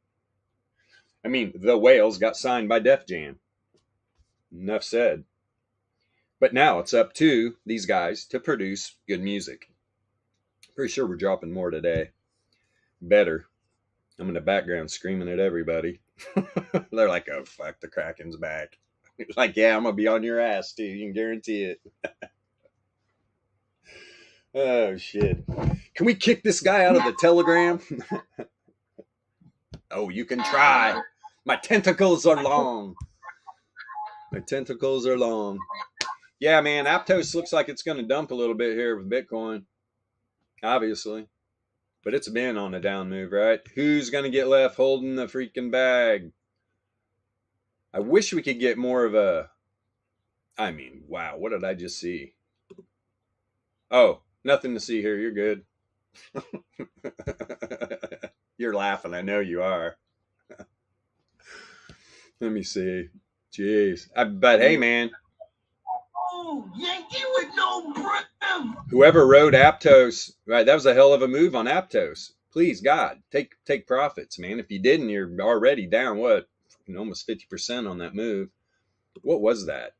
I mean, the Whales got signed by Def Jam. Enough said. But now it's up to these guys to produce good music. Pretty sure we're dropping more today. Better. I'm in the background screaming at everybody. They're like, oh, fuck, the Kraken's back. Like, yeah, I'm going to be on your ass, too. You can guarantee it. Oh, shit. Can we kick this guy out of the Telegram? Oh, you can try. My tentacles are long. My tentacles are long. Yeah, man, Aptos looks like it's going to dump a little bit here with Bitcoin, obviously. But it's been on a down move, right? Who's going to get left holding the freaking bag? I wish we could get more of a... I mean, wow, what did I just see? Oh, nothing to see here. You're good. You're laughing. I know you are. Let me see. Jeez. But hey, man. Oh, Yankee with no brim. Whoever rode Aptos, right? That was a hell of a move on Aptos. Please, God, take profits, man. If you didn't, you're already down, what? Almost 50% on that move. What was that?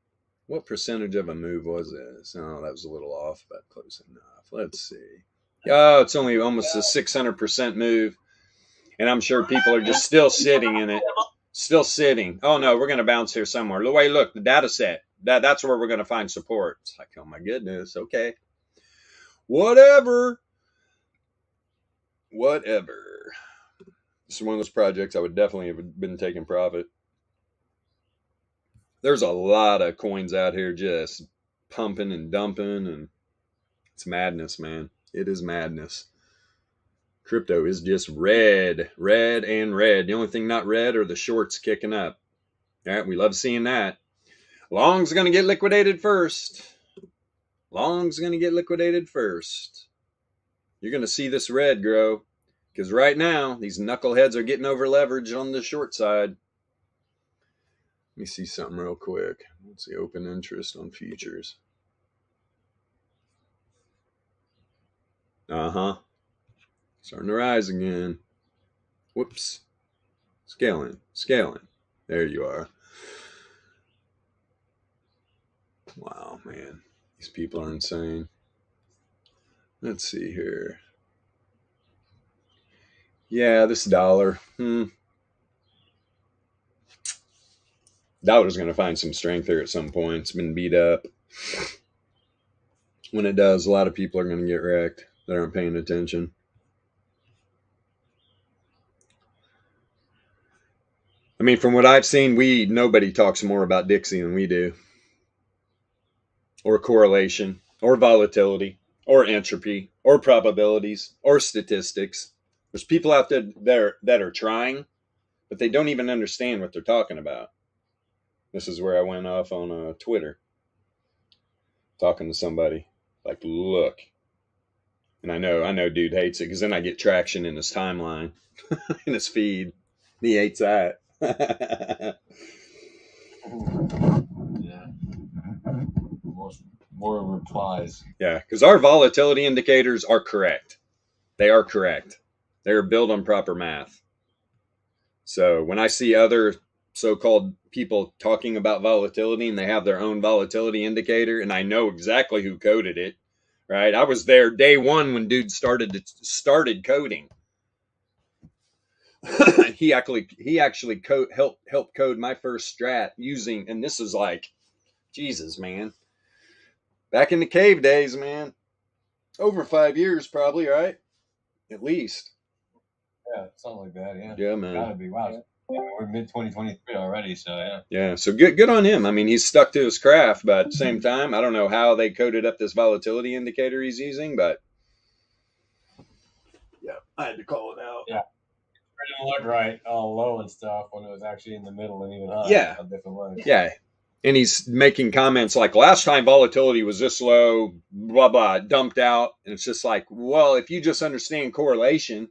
What percentage of a move was this? Oh, that was a little off, but close enough. Let's see. Oh, it's only almost a 600% move. And I'm sure people are just still sitting in it. Still sitting. Oh, no, we're going to bounce here somewhere. Look, the data set. That's where we're going to find support. It's like, oh, my goodness. Okay. Whatever. This is one of those projects I would definitely have been taking profit. There's a lot of coins out here just pumping and dumping, and it's madness, man. It is madness. Crypto is just red. The only thing not red are the shorts kicking up. All right, we love seeing that. Long's going to get liquidated first. You're going to see this red grow, because right now these knuckleheads are getting over leveraged on the short side. Let me see something real quick. Let's see, open interest on futures. Starting to rise again. Whoops. Scaling. There you are. Wow, man. These people are insane. Let's see here. Yeah, this dollar. Dollar's going to find some strength here at some point. It's been beat up. When it does, a lot of people are going to get wrecked that aren't paying attention. I mean, from what I've seen, nobody talks more about Dixie than we do. Or correlation, or volatility, or entropy, or probabilities, or statistics. There's people out there that are trying, but they don't even understand what they're talking about. This is where I went off on Twitter, talking to somebody. Like, look. And I know dude hates it, because then I get traction in his timeline, in his feed. He hates that. Yeah. More replies. Yeah, because our volatility indicators are correct. They are correct. They are built on proper math. So when I see other so-called people talking about volatility and they have their own volatility indicator, and I know exactly who coded it, right? I was there day one when dude started coding. he actually helped code my first strat using, and this is like, Jesus, man. Back in the cave days, man. Over 5 years, probably, right? At least. Yeah, something like that. Yeah. Yeah, man. Gotta be. Wow. We're mid 2023 already, so yeah. Yeah, so good on him. I mean, he's stuck to his craft, but at the same time, I don't know how they coded up this volatility indicator he's using, but yeah, I had to call it out. Yeah. It didn't look right, all low and stuff, when it was actually in the middle and even high. Yeah. A different way. Yeah. And he's making comments like, last time volatility was this low, blah, blah, dumped out. And it's just like, well, if you just understand correlation,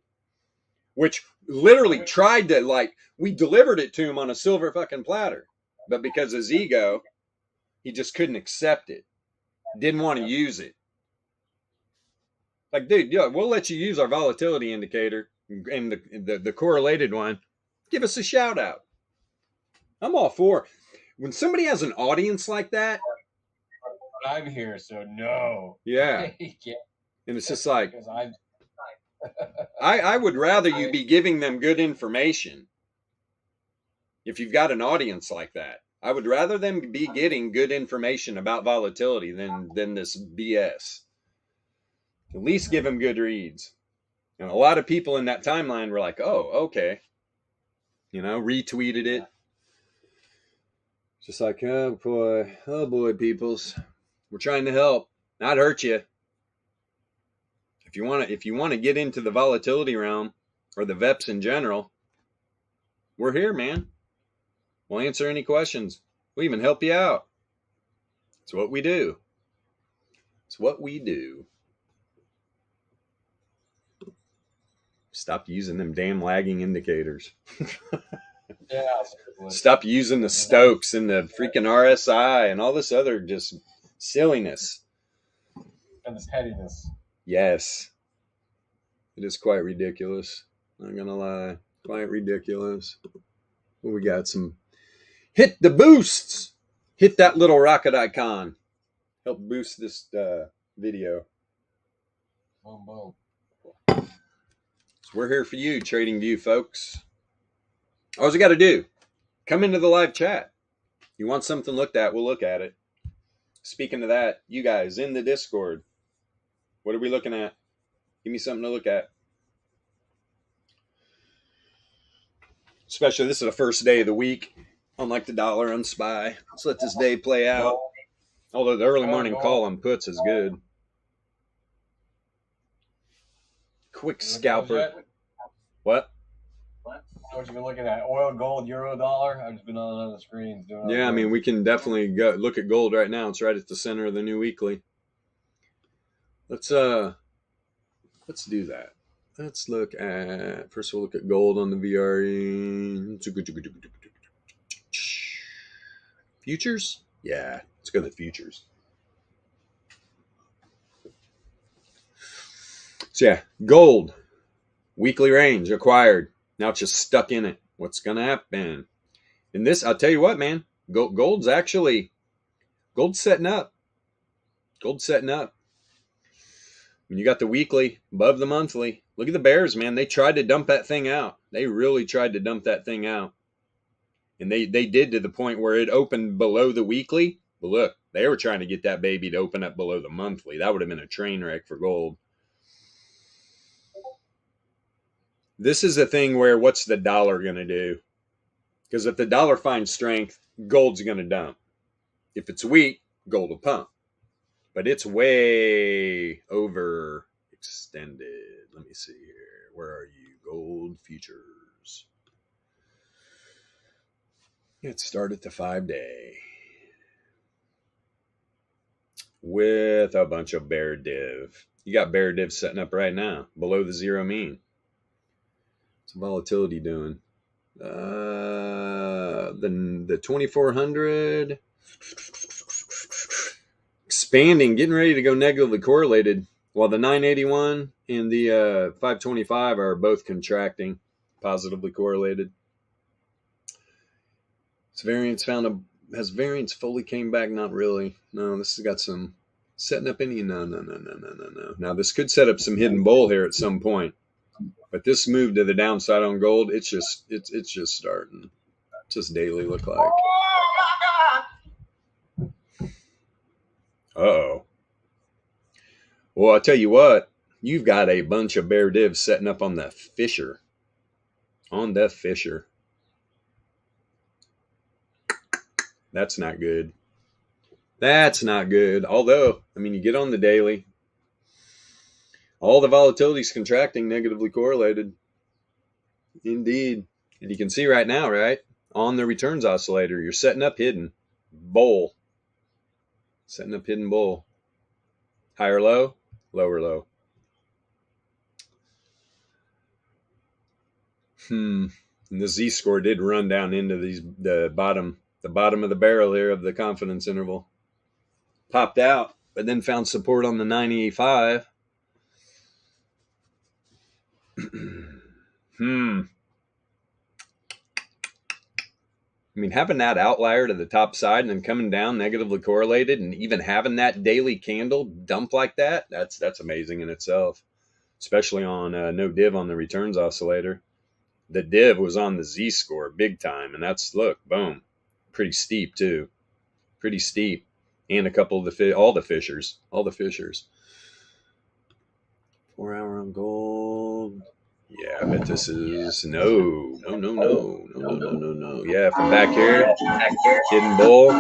which literally tried to, like, we delivered it to him on a silver fucking platter. But because of his ego, he just couldn't accept it. Didn't want to use it. Like, dude, yeah, we'll let you use our volatility indicator and the correlated one. Give us a shout out. I'm all for it. When somebody has an audience like that, But I'm here, so no. yeah, You can't, and it's just like, because I'm I would rather you be giving them good information. If you've got an audience like that, I would rather them be getting good information about volatility than this BS. At least give them good reads. And a lot of people in that timeline were like, oh, okay. You know, retweeted it. Just like, oh boy, peoples. We're trying to help, not hurt you. If you want to get into the volatility realm or the VEPS in general, we're here, man. We'll answer any questions. We'll even help you out. It's what we do. It's what we do. Stop using them damn lagging indicators. Yeah, seriously. Stop using the Stokes and the freaking RSI and all this other just silliness. And this headiness. Yes. It is quite ridiculous. Not gonna lie. Quite ridiculous. Well, we got some. Hit the boosts! Hit that little rocket icon. Help boost this video. Boom, boom. So we're here for you, TradingView folks. All you got to do, come into the live chat. You want something looked at, we'll look at it. Speaking of that, you guys in the Discord, what are we looking at? Give me something to look at. Especially, this is the first day of the week. Unlike the dollar on SPY. Let's let this day play out. Although the early morning call on puts is good. Quick scalper. What? What you been looking at? Oil, gold, euro, dollar? I've just been on other screens doing. Yeah, I mean, we can definitely go look at gold right now. It's right at the center of the new weekly. Let's do that. Let's look at, first we'll look at gold on the VRE. Futures? Yeah, let's go to the futures. So yeah, gold, weekly range acquired. Now it's just stuck in it. What's going to happen? And this, I'll tell you what, man, gold's setting up. Gold's setting up. When you got the weekly above the monthly, look at the bears, man. They tried to dump that thing out. They really tried to dump that thing out. And they did to the point where it opened below the weekly. But look, they were trying to get that baby to open up below the monthly. That would have been a train wreck for gold. This is a thing where what's the dollar going to do? Because if the dollar finds strength, gold's going to dump. If it's weak, gold will pump. But it's way overextended. Let me see here. Where are you? Gold futures. Let's start at the 5-day. With a bunch of bear div. You got bear div setting up right now. Below the zero mean. What's volatility doing? The 2400 expanding, getting ready to go negatively correlated, while the 981 and the 525 are both contracting, positively correlated. It's variance has variance fully came back? Not really. No, this has got some setting up any. No. Now this could set up some hidden bull here at some point. But this move to the downside on gold, it's just starting. Just daily look like. Uh-oh. Well, I'll tell you what, you've got a bunch of bear divs setting up on the Fisher. On the Fisher. That's not good. That's not good. Although, I mean, you get on the daily. All the volatility is contracting, negatively correlated. Indeed. And you can see right now, right? On the returns oscillator, you're setting up hidden. Bull. Setting up hidden bull. Higher low, lower low. And the Z-score did run down into the bottom of the barrel here of the confidence interval. Popped out, but then found support on the 985. I mean, having that outlier to the top side and then coming down negatively correlated and even having that daily candle dump like that, that's amazing in itself, especially on no div on the returns oscillator. The div was on the Z-score big time, and that's, look, boom, pretty steep too. Pretty steep. And a couple of all the fishers. 4 hour on gold. Yeah, I bet this is no. Yeah, from back here, hidden bull.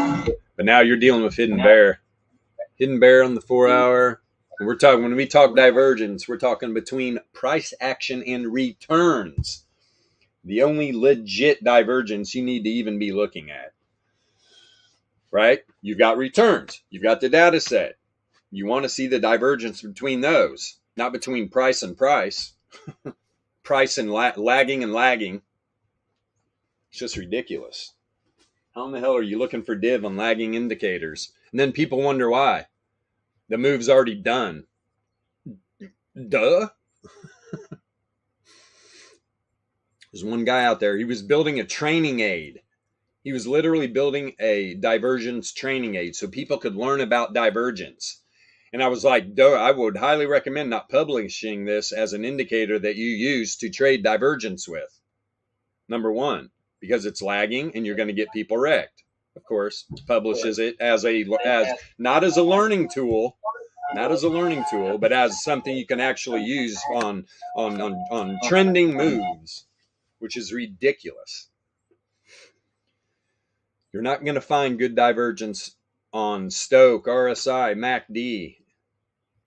But now you're dealing with hidden bear. Hidden bear on the 4-hour. And we're talking, when we talk divergence, we're talking between price action and returns. The only legit divergence you need to even be looking at. Right? You've got returns. You've got the data set. You want to see the divergence between those, not between price and price. Price and lagging and lagging. It's just ridiculous. How in the hell are you looking for div on lagging indicators? And then people wonder why. The move's already done. Duh. There's one guy out there. He was building a training aid. He was literally building a divergence training aid so people could learn about divergence. And I was like, duh, I would highly recommend not publishing this as an indicator that you use to trade divergence with. Number one, because it's lagging and you're going to get people wrecked. Of course, publishes it as not as a learning tool, but as something you can actually use on trending moves, which is ridiculous. You're not going to find good divergence on Stoke, RSI, MACD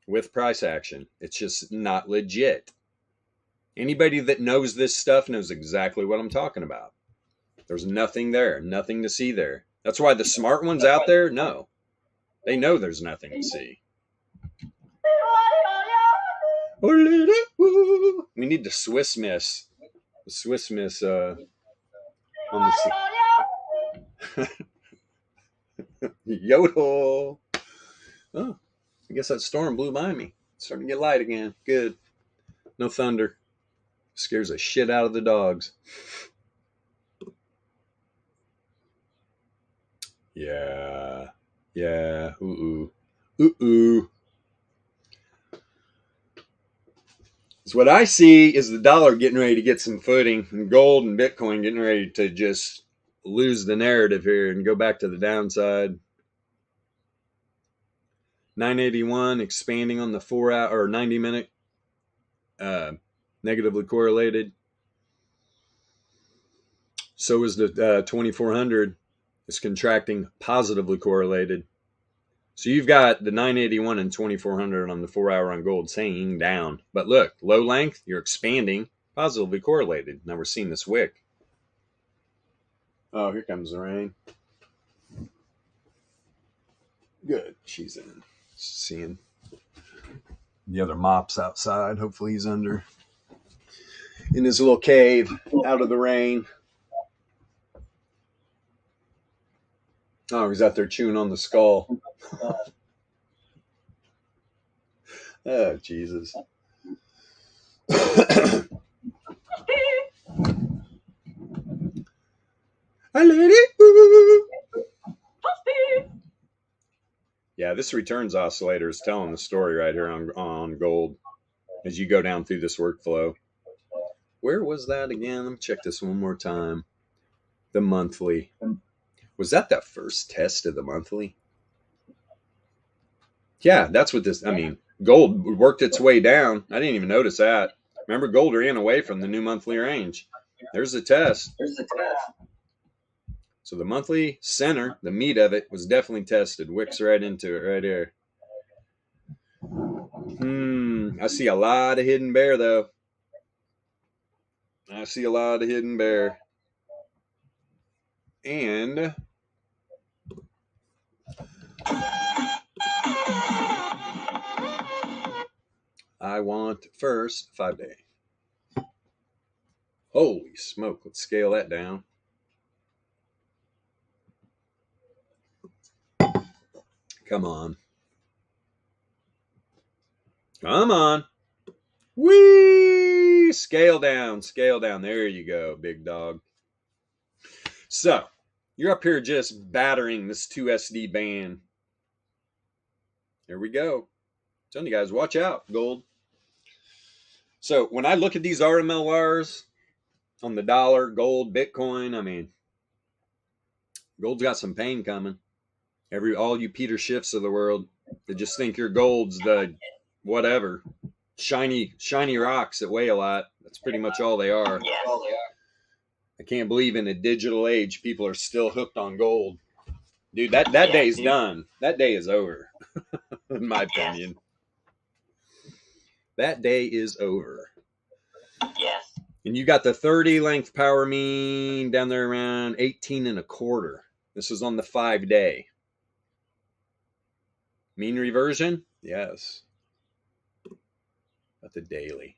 with price action. It's just not legit. Anybody that knows this stuff knows exactly what I'm talking about. There's nothing there, nothing to see there. That's why the smart ones out there, no. They know there's nothing to see. We need the Swiss Miss. The Swiss Miss on the Yodel. Oh, I guess that storm blew by me. It's starting to get light again. Good. No thunder. Scares the shit out of the dogs. Yeah. Ooh. So what I see is the dollar getting ready to get some footing, and gold and Bitcoin getting ready to just lose the narrative here and go back to the downside. 981 expanding on the 4-hour or 90-minute, negatively correlated. So is the 2400 is contracting, positively correlated. So you've got the 981 and 2400 on the 4-hour on gold saying down. But look, low length, you're expanding, positively correlated. Now we're seeing this wick. Oh, here comes the rain. Good. She's in. Seeing the other mops outside. Hopefully he's under in his little cave out of the rain. Oh, he's out there chewing on the skull. Oh, Jesus. Hi, lady. Yeah, this returns oscillator is telling the story right here on gold as you go down through this workflow. Where was that again? Let me check this one more time. The monthly. Was that the first test of the monthly? Yeah, that's what this, I mean, gold worked its way down. I didn't even notice that. Remember, gold ran away from the new monthly range. There's the test. So the monthly center, the meat of it, was definitely tested. Wicks right into it right here. I see a lot of hidden bear, though. I see a lot of hidden bear. And I want first 5-day. Holy smoke. Let's scale that down. Come on. Come on. Whee! Scale down. Scale down. There you go, big dog. So, you're up here just battering this 2SD band. Here we go. I'm telling you guys, watch out, gold. So, when I look at these RMLRs on the dollar, gold, Bitcoin, I mean, gold's got some pain coming. All you Peter Schiffs of the world that just think your gold's the whatever. Shiny rocks that weigh a lot. That's pretty much all they are. I can't believe in a digital age people are still hooked on gold. Dude, that day's done. That day is over, in my opinion. That day is over. Yes. And you got the 30 length power mean down there around 18 and a quarter. This is on the 5-day. Mean reversion? Yes. At the daily.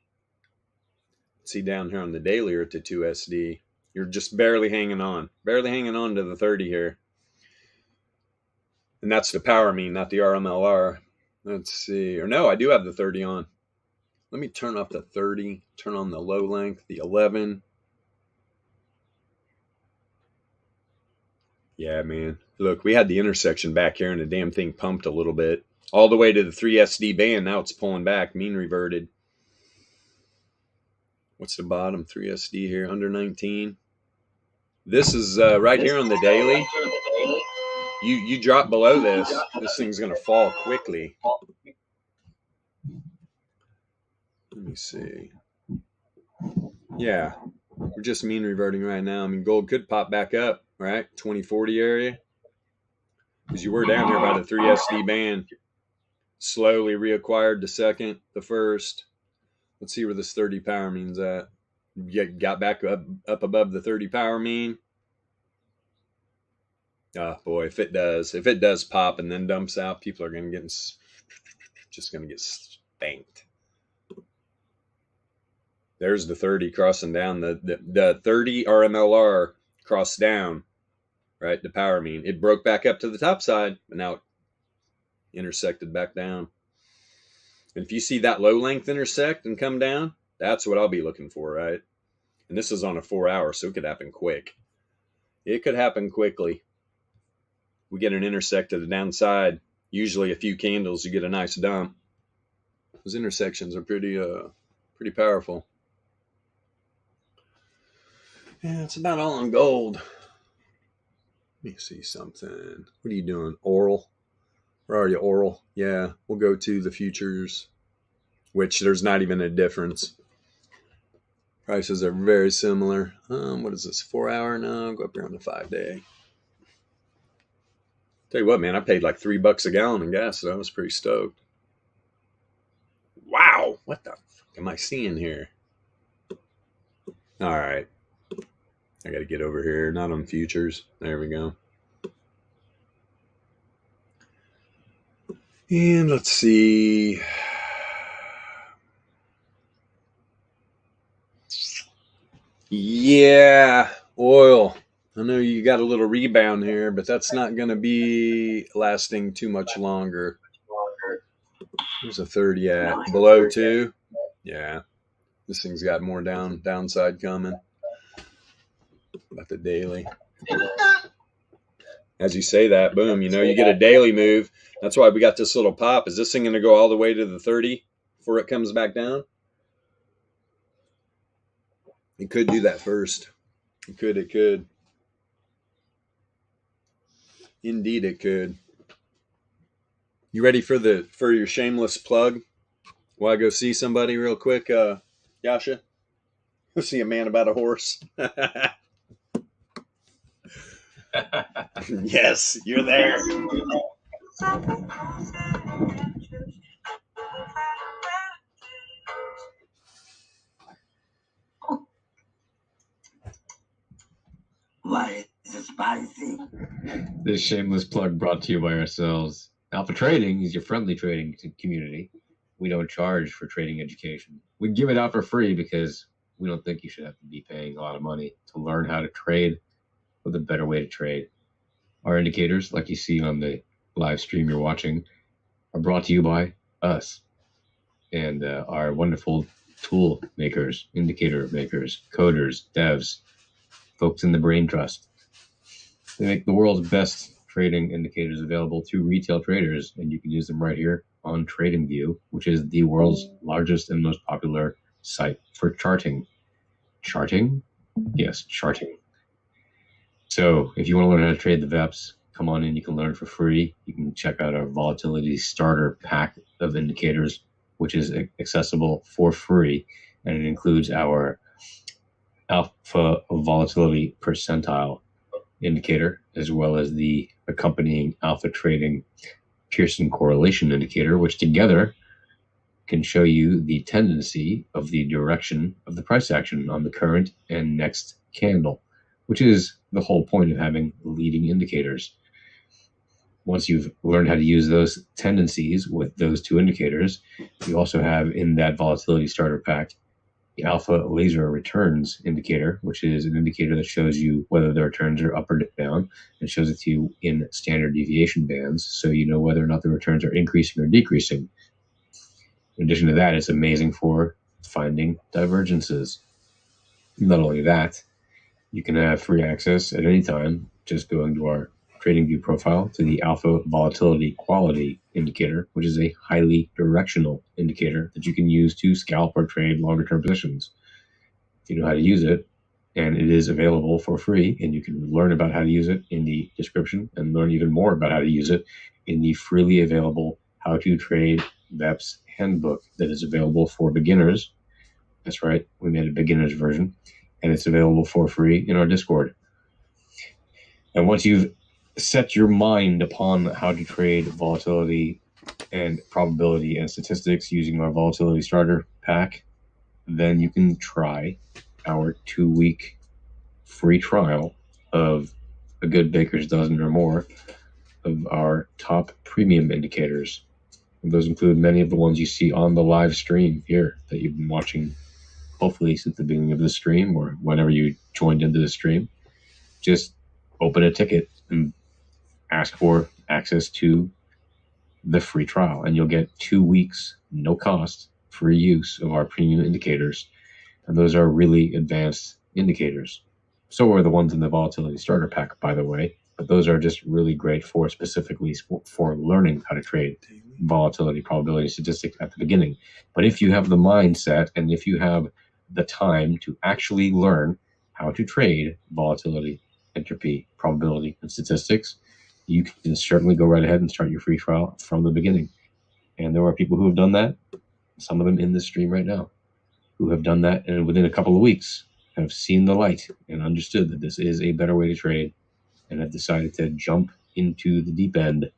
See down here on the daily or at the 2SD. You're just barely hanging on. Barely hanging on to the 30 here. And that's the power mean, not the RMLR. Let's see. Or no, I do have the 30 on. Let me turn off the 30. Turn on the low length, the 11. Yeah, man. Look, we had the intersection back here and the damn thing pumped a little bit. All the way to the 3SD band. Now it's pulling back. Mean reverted. What's the bottom? 3SD here. Under 19. This is right here on the daily. You drop below this. This thing's going to fall quickly. Let me see. Yeah. We're just mean reverting right now. I mean, gold could pop back up, right? 2040 area. Because you were down here by the 3SD band. Slowly reacquired the second, the first. Let's see where this 30 power mean's at. You got back up above the 30 power mean. Oh boy, if it does pop and then dumps out, people are going to get spanked. There's the 30 crossing down. The 30 RMLR crossed down, right? The power mean. It broke back up to the top side, but now it intersected back down. And if you see that low length intersect and come down, that's what I'll be looking for, right? And this is on a 4 hour, so it could happen quick. It could happen quickly. We get an intersect to the downside. Usually a few candles, you get a nice dump. Those intersections are pretty powerful. Yeah, it's about all on gold. Let me see something. What are you doing? Oral? Where are you, oral? Yeah, we'll go to the futures, which there's not even a difference. Prices are very similar. What is this, 4 hour? No, go up here on the 5-day. Tell you what, man, I paid like $3 a gallon in gas, so I was pretty stoked. Wow, what the fuck am I seeing here? All right. I got to get over here, not on futures. There we go. And let's see. Yeah, oil. I know you got a little rebound here, but that's not going to be lasting too much longer. There's a 30 at below 2. Yeah, this thing's got more downside coming. About the daily. As you say that, boom, you get a daily move. That's why we got this little pop. Is this thing going to go all the way to the 30 before it comes back down? It could do that first. It could. Indeed it could. You ready for your shameless plug? While I go see somebody real quick, Yasha? Go see a man about a horse. Yes, you're there. Why is it spicy? This shameless plug brought to you by ourselves. Alpha Trading is your friendly trading community. We don't charge for trading education. We give it out for free because we don't think you should have to be paying a lot of money to learn how to trade with a better way to trade. Our indicators, like you see on the live stream you're watching, are brought to you by us and our wonderful tool makers, indicator makers, coders, devs, folks in the brain trust. They make the world's best trading indicators available to retail traders, and you can use them right here on TradingView, which is the world's largest and most popular site for charting. Charting? Yes, charting. So if you want to learn how to trade the VEPS, come on in. You can learn for free. You can check out our Volatility starter pack of indicators, which is accessible for free. and it includes our alpha volatility percentile indicator, as well as the accompanying alpha trading Pearson correlation indicator, which together can show you the tendency of the direction of the price action on the current and next candle, which is the whole point of having leading indicators. Once you've learned how to use those tendencies with those two indicators, you also have in that volatility starter pack the alpha laser returns indicator, which is an indicator that shows you whether the returns are up or down, and shows it to you in standard deviation bands, so you know whether or not the returns are increasing or decreasing. In addition to that, it's amazing for finding divergences. Not only that, you can have free access at any time, just going to our TradingView profile to the alpha volatility quality indicator, which is a highly directional indicator that you can use to scalp or trade longer term positions. If you know how to use it, and it is available for free, and you can learn about how to use it in the description and learn even more about how to use it in the freely available How to Trade VEPS handbook that is available for beginners. That's right, we made a beginner's version, and it's available for free in our Discord. And once you've set your mind upon how to trade volatility and probability and statistics using our volatility starter pack, then you can try our 2-week free trial of a good baker's dozen or more of our top premium indicators. And those include many of the ones you see on the live stream here that you've been watching, hopefully since the beginning of the stream or whenever you joined into the stream. Just open a ticket and ask for access to the free trial, and you'll get 2 weeks, no cost, free use of our premium indicators. And those are really advanced indicators. So are the ones in the volatility starter pack, by the way, but those are just really great for specifically for learning how to trade volatility, probability, statistics at the beginning. But if you have the mindset and if you have the time to actually learn how to trade volatility, entropy, probability, and statistics, you can certainly go right ahead and start your free trial from the beginning. And there are people who have done that, some of them in this stream right now, who have done that, and within a couple of weeks have seen the light and understood that this is a better way to trade, and have decided to jump into the deep end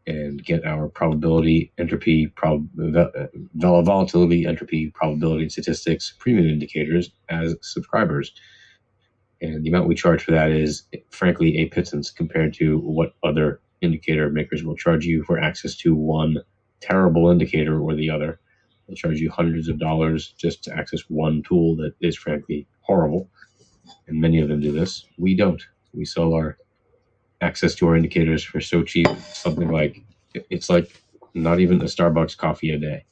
and get our probability, entropy, volatility, entropy, probability, and statistics premium indicators as subscribers. And the amount we charge for that is, frankly, a pittance compared to what other indicator makers will charge you for access to one terrible indicator or the other. They'll charge you hundreds of dollars just to access one tool that is, frankly, horrible. And many of them do this. We don't. We sell our access to our indicators for so cheap, something like, it's like not even a Starbucks coffee a day.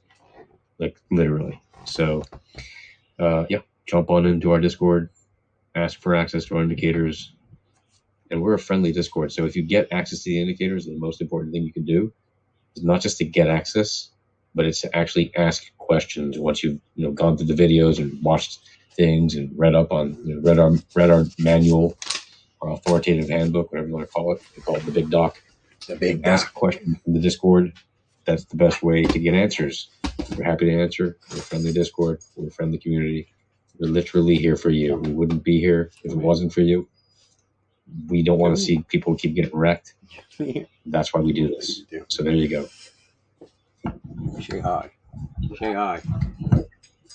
Like, literally. So, yeah, jump on into our Discord. Ask for access to our indicators, and we're a friendly Discord. So if you get access to the indicators, the most important thing you can do is not just to get access, but it's to actually ask questions once you've gone through the videos and watched things and read up on read our manual or authoritative handbook, whatever you want to call it. We call it the Big Doc. The big Ask doc. a question in the Discord. That's the best way to get answers. We're happy to answer. We're a friendly Discord. We're a friendly community. We're literally here for you. We wouldn't be here if it wasn't for you. We don't want to see people keep getting wrecked. That's why we do this. So there you go. Say hi. Say hi.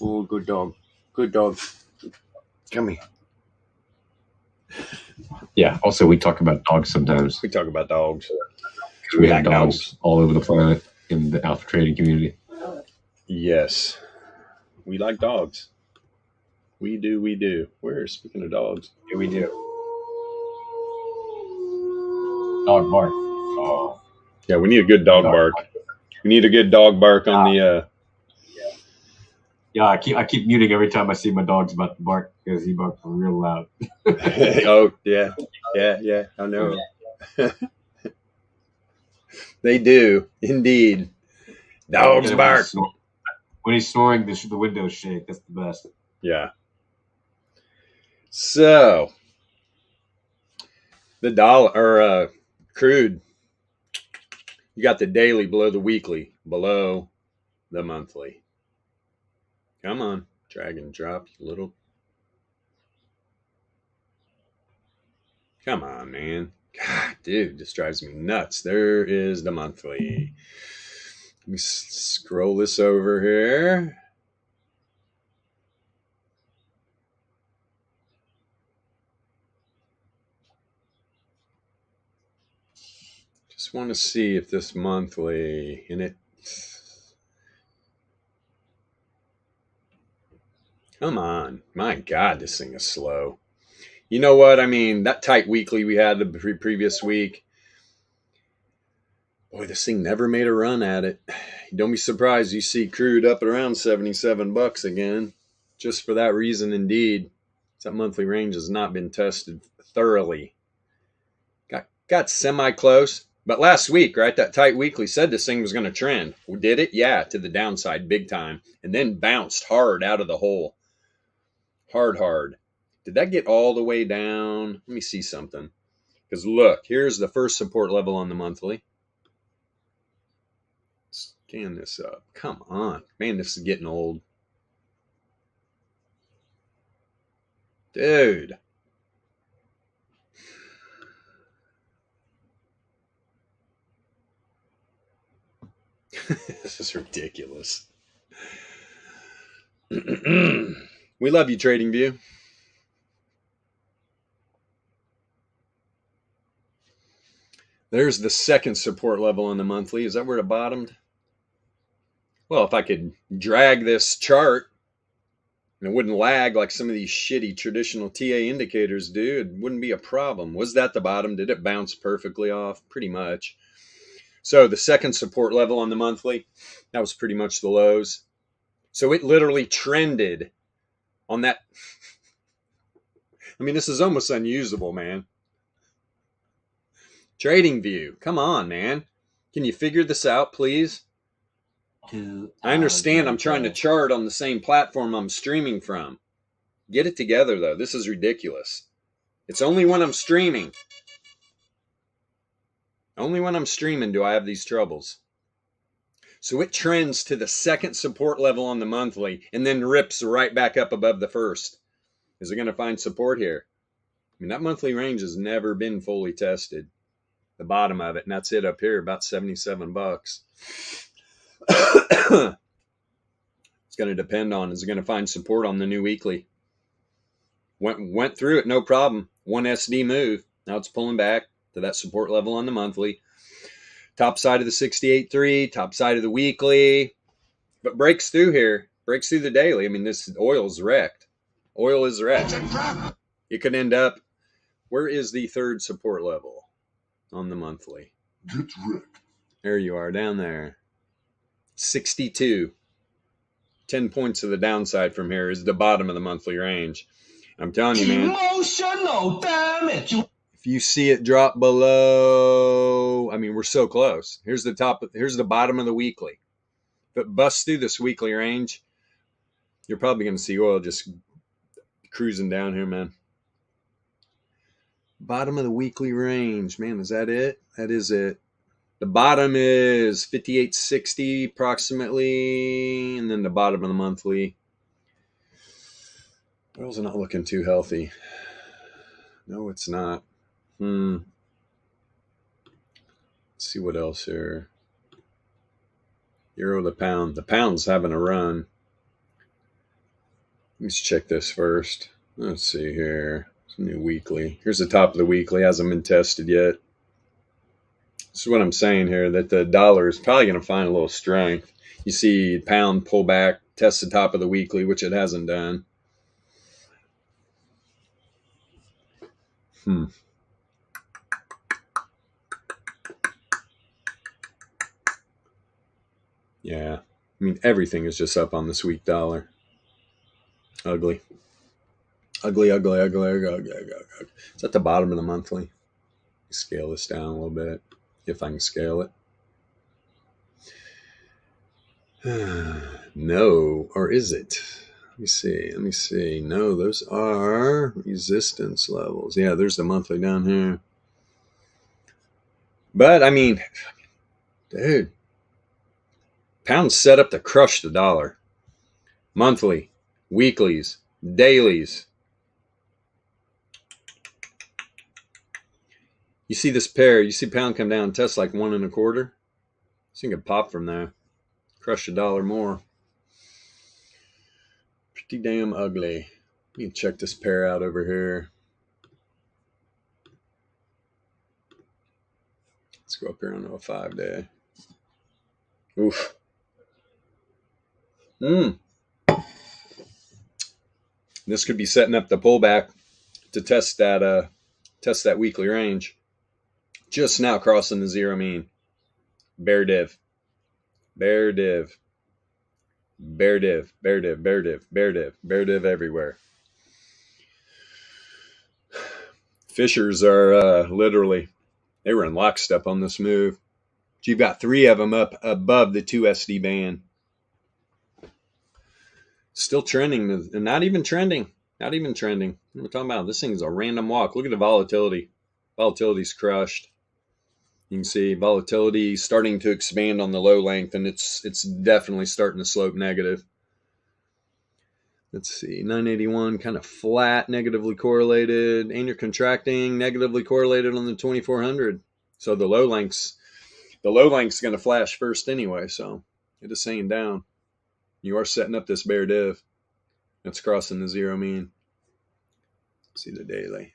Oh, good dog. Good dog. Come here. Yeah. Also, we talk about dogs sometimes. We talk about dogs. We have dogs all over the planet in the alpha trading community. Yes. We like dogs. We do. We're speaking of dogs. Yeah, we do. Dog bark. Oh. Yeah, we need a good dog bark. We need a good dog bark on the. Yeah, I keep muting every time I see my dog's about to bark because he barks real loud. Oh yeah. I know. They do indeed. Dogs bark. When he's snoring, the windows shake. That's the best. Yeah. So the dollar or crude, you got the daily below the weekly, below the monthly. Come on. Drag and drop, you little. Come on, man. God, dude, this drives me nuts. There is the monthly. Let me scroll this over here. Just want to see if this monthly, and it. Come on. My God, this thing is slow. You know what? I mean, that tight weekly we had the previous week. Boy, this thing never made a run at it. Don't be surprised you see crude up at around $77 again. Just for that reason, indeed. That monthly range has not been tested thoroughly. Got semi-close. But last week, right, that tight weekly said this thing was going to trend. Did it? Yeah, to the downside big time. And then bounced hard out of the hole. Hard. Did that get all the way down? Let me see something. Because look, here's the first support level on the monthly. Scan this up. Come on. Man, this is getting old. Dude. This is ridiculous. We love you, TradingView. There's the second support level on the monthly. Is that where it bottomed? Well, if I could drag this chart and it wouldn't lag like some of these shitty traditional TA indicators do, it wouldn't be a problem. Was that the bottom? Did it bounce perfectly off? Pretty much. So the second support level on the monthly, that was pretty much the lows. So it literally trended on that. I mean, this is almost unusable, man. TradingView, come on, man. Can you figure this out, please? I understand I'm trying to chart on the same platform I'm streaming from. Get it together, though. This is ridiculous. It's only when I'm streaming. Only when I'm streaming do I have these troubles. So it trends to the second support level on the monthly and then rips right back up above the first. Is it going to find support here? I mean, that monthly range has never been fully tested. The bottom of it, and that's it up here, about $77. It's going to depend on, is it going to find support on the new weekly? Went through it, no problem. One SD move. Now it's pulling back to that support level on the monthly. Top side of the 68.3, top side of the weekly. But breaks through here, breaks through the daily. I mean, this oil is wrecked. Oil is wrecked. It could end up, where is the third support level on the monthly? Get wrecked. There you are, down there. 62. 10 points to the downside from here is the bottom of the monthly range. I'm telling you, man. Emotional damage. If you see it drop below, I mean, we're so close. Here's the top. Here's the bottom of the weekly. If it busts through this weekly range, you're probably going to see oil just cruising down here, man. Bottom of the weekly range, man. Is that it? That is it. The bottom is 58.60 approximately, and then the bottom of the monthly. Oil's not looking too healthy. No, it's not. Let's see what else here. Euro to pound. The pound's having a run. Let's check this first. Let's see here. Some new weekly. Here's the top of the weekly. Hasn't been tested yet. This is what I'm saying here, that the dollar is probably going to find a little strength. You see pound pull back, test the top of the weekly, which it hasn't done. Yeah. I mean, everything is just up on this weak dollar. Ugly. Ugly. It's at the bottom of the monthly. Scale this down a little bit, if I can scale it. No, or is it? Let me see. No, those are resistance levels. Yeah, there's the monthly down here. But, I mean, dude, pound's set up to crush the dollar. Monthly, weeklies, dailies. You see this pair, you see pound come down, test like 1 1/4. This thing could pop from there. Crush $1 more. Pretty damn ugly. You can check this pair out over here. Let's go up here on a 5-day. Oof. This could be setting up the pullback to test that weekly range. Just now crossing the zero mean. Bear div. Bear div. Bear div. Bear div. Bear div. Bear div. Bear div everywhere. Fishers are literally, they were in lockstep on this move. You've got 3 of them up above the 2 SD band. Still trending, and not even trending. Not even trending. What we're talking about, this thing's a random walk. Look at the volatility. Volatility's crushed. You can see volatility starting to expand on the low length, and it's definitely starting to slope negative. Let's see, 981 kind of flat, negatively correlated, and you're contracting, negatively correlated on the 2400. So the low length's going to flash first anyway, so it is saying down. You are setting up this bear div. It's crossing the zero mean. Let's see the daily.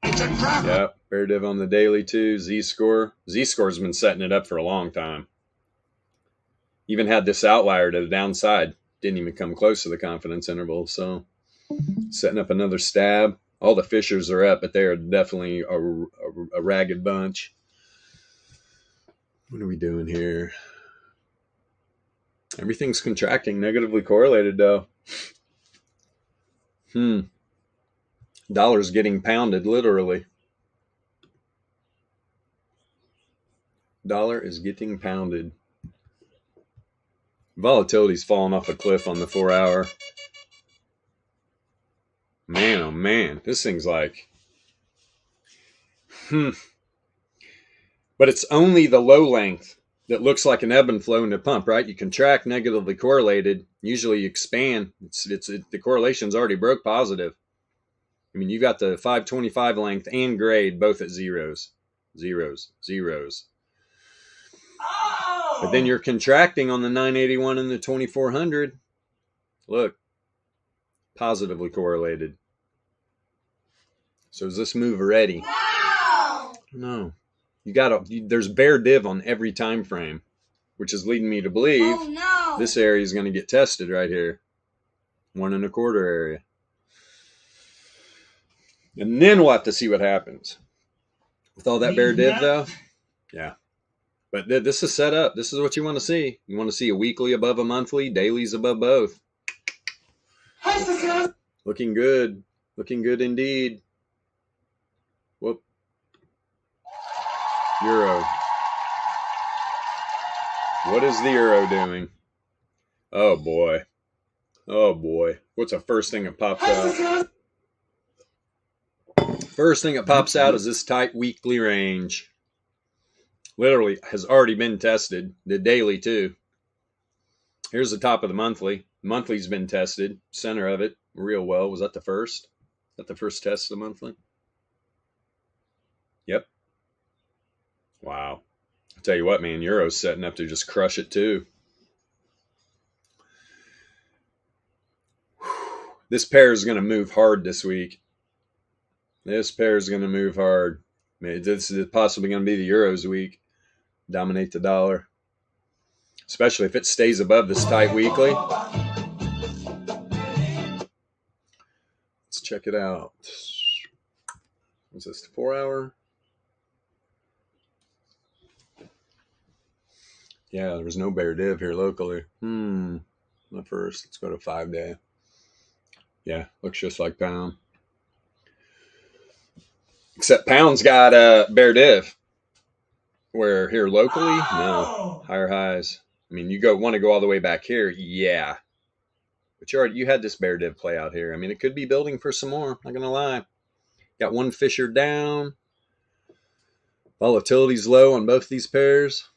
Yep, bear div on the daily too. Z-score. Z-score's been setting it up for a long time. Even had this outlier to the downside. Didn't even come close to the confidence interval. So setting up another stab. All the fishers are up, but they are definitely a ragged bunch. What are we doing here? Everything's contracting, negatively correlated though. Dollar's getting pounded, literally. Dollar is getting pounded. Volatility's falling off a cliff on the 4-hour. Man, oh man, this thing's like, But it's only the low length that looks like an ebb and flow in the pump, right? You contract, negatively correlated. Usually you expand. The correlation's already broke positive. I mean, you got the 525 length and grade both at zeros. Zeros. But then you're contracting on the 981 and the 2400. Look, positively correlated. So is this move ready? No. There's bear div on every time frame, which is leading me to believe this area is going to get tested right here. 1 1/4 area. And then we'll have to see what happens. With all that bear div though, yeah. But this is set up. This is what you want to see. You want to see a weekly above a monthly, dailies above both. Looking good. Looking good indeed. Whoop. Euro. What is the euro doing? Oh boy. Oh boy. What's the first thing that pops out? First thing that pops out is this tight weekly range. Literally has already been tested. The daily too. Here's the top of the monthly. Monthly's been tested. Center of it real well. Was that the first? Is that the first test of the monthly? Yep. Wow. I'll tell you what, man, Euro's setting up to just crush it too. This pair is going to move hard this week. This pair is going to move hard. This is possibly going to be the Euro's week. Dominate the dollar. Especially if it stays above this tight weekly. Let's check it out. What's this, 4-hour? Yeah, there was no bear div here locally. Not first. Let's go to 5-day. Yeah, looks just like pound. Except pound's got a bear div. Where here locally, no. Higher highs. I mean, you want to go all the way back here, yeah. But you had this bear div play out here. I mean, it could be building for some more. Not gonna lie. Got one fisher down. Volatility's low on both these pairs.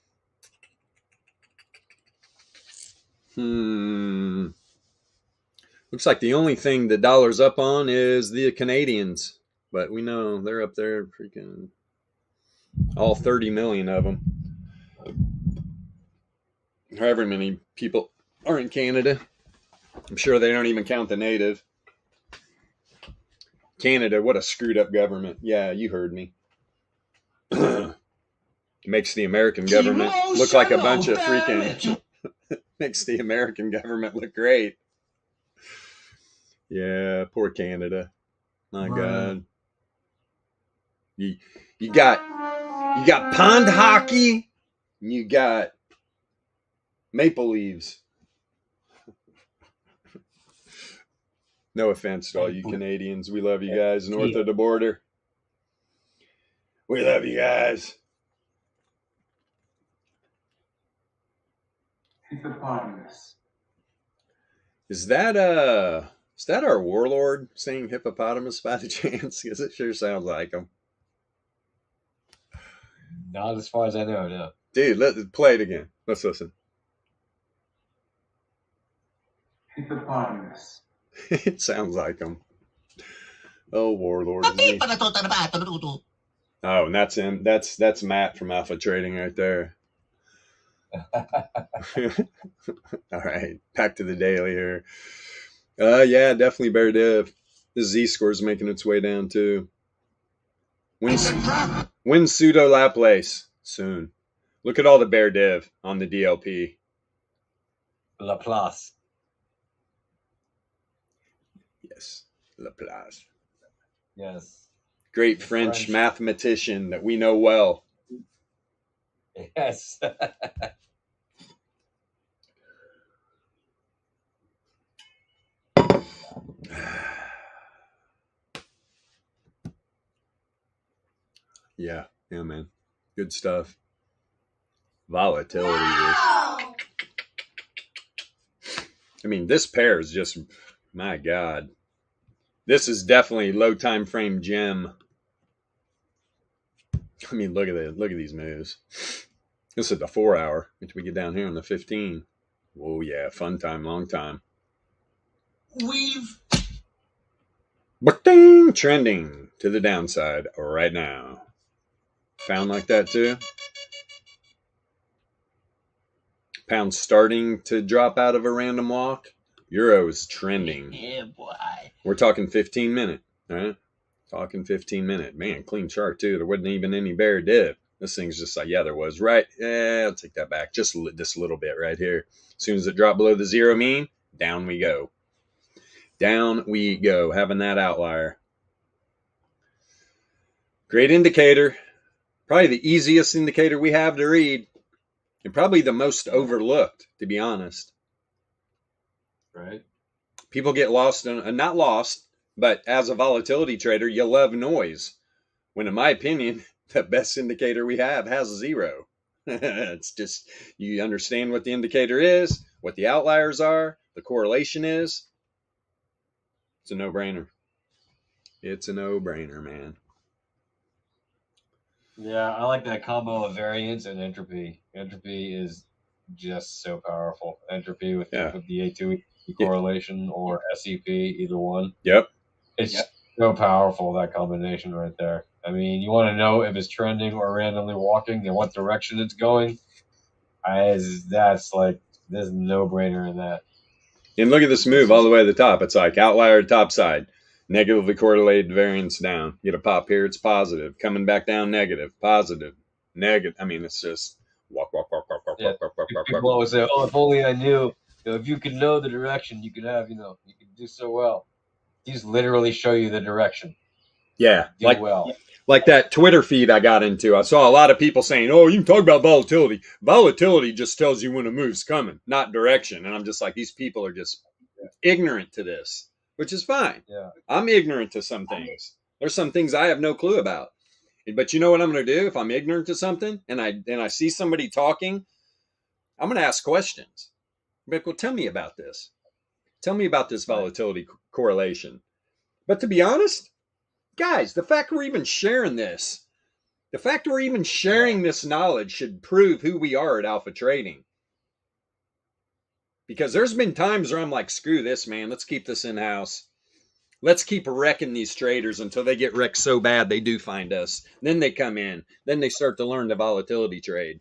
Looks like the only thing the dollar's up on is the Canadians, but we know they're up there freaking all 30 million of them. However many people are in Canada. I'm sure they don't even count the native. Canada, what a screwed up government. Yeah, you heard me. Makes the American government look like a bunch of freaking... Makes the American government look great. Yeah, poor Canada. My God. You got pond hockey, and you got maple leaves. No offense to all you Canadians. We love you guys north of the border. We love you guys. Hippopotamus. Is that our warlord saying hippopotamus by the chance? Because it sure sounds like him. Not as far as I know, no. Dude, let's play it again. Let's listen. Hippopotamus. It sounds like him. Oh, warlord. Oh, and that's him. That's Matt from Alpha Trading right there. All right, back to the daily here. Yeah, definitely bear div. The Z-score is making its way down too. Win pseudo Laplace soon. Look at all the bear div on the DLP. Laplace. Yes, Laplace. Yes. Great French mathematician that we know well. Yes. Yeah, man. Good stuff. Volatility. I mean, this pair is just, my God. This is definitely low time frame gem. I mean, look at these moves. This is the 4 hour. Until we get down here on the 15. Oh yeah, fun time, long time. Ba-ding! Trending to the downside right now. Pound like that too. Pound starting to drop out of a random walk. Euro is trending. Yeah, boy. We're talking 15 minute, right? Talking 15 minute. Man, clean chart too. There wasn't even any bear div. This thing's just like, yeah, there was, right? Yeah, I'll take that back. Just this little bit right here. As soon as it dropped below the zero mean, down we go. Down we go, having that outlier. Great indicator. Probably the easiest indicator we have to read. And probably the most overlooked, to be honest. Right. People get lost, not lost, but as a volatility trader, you love noise. When in my opinion, the best indicator we have has zero. It's just, you understand what the indicator is, what the outliers are, the correlation is. It's a no-brainer. It's a no-brainer, man. Yeah, I like that combo of variance and entropy. Entropy is just so powerful. Entropy with the A2 correlation or SEP, either one. Yep. It's so powerful, that combination right there. I mean, you want to know if it's trending or randomly walking and what direction it's going. That's like, there's a no-brainer in that. And look at this move all the way to the top. It's like outlier top side. Negatively correlated variance down. Get a pop here, it's positive. Coming back down, negative, positive, negative. I mean, it's just walk. People always say, oh, if only I knew. If you could know the direction, you could have, you could do so well. These literally show you the direction. Yeah, like that Twitter feed I got into. I saw a lot of people saying, oh, you can talk about volatility. Volatility just tells you when a move's coming, not direction. And I'm just like, these people are just ignorant to this, which is fine. Yeah. I'm ignorant to some things. There's some things I have no clue about. But you know what I'm going to do if I'm ignorant to something and I see somebody talking? I'm going to ask questions. I'm like, well, tell me about this. Tell me about this volatility correlation. But to be honest, guys, the fact we're even sharing this, this knowledge should prove who we are at Alpha Trading. Because there's been times where I'm like, screw this, man. Let's keep this in house. Let's keep wrecking these traders until they get wrecked so bad they do find us. Then they come in. Then they start to learn the volatility trade.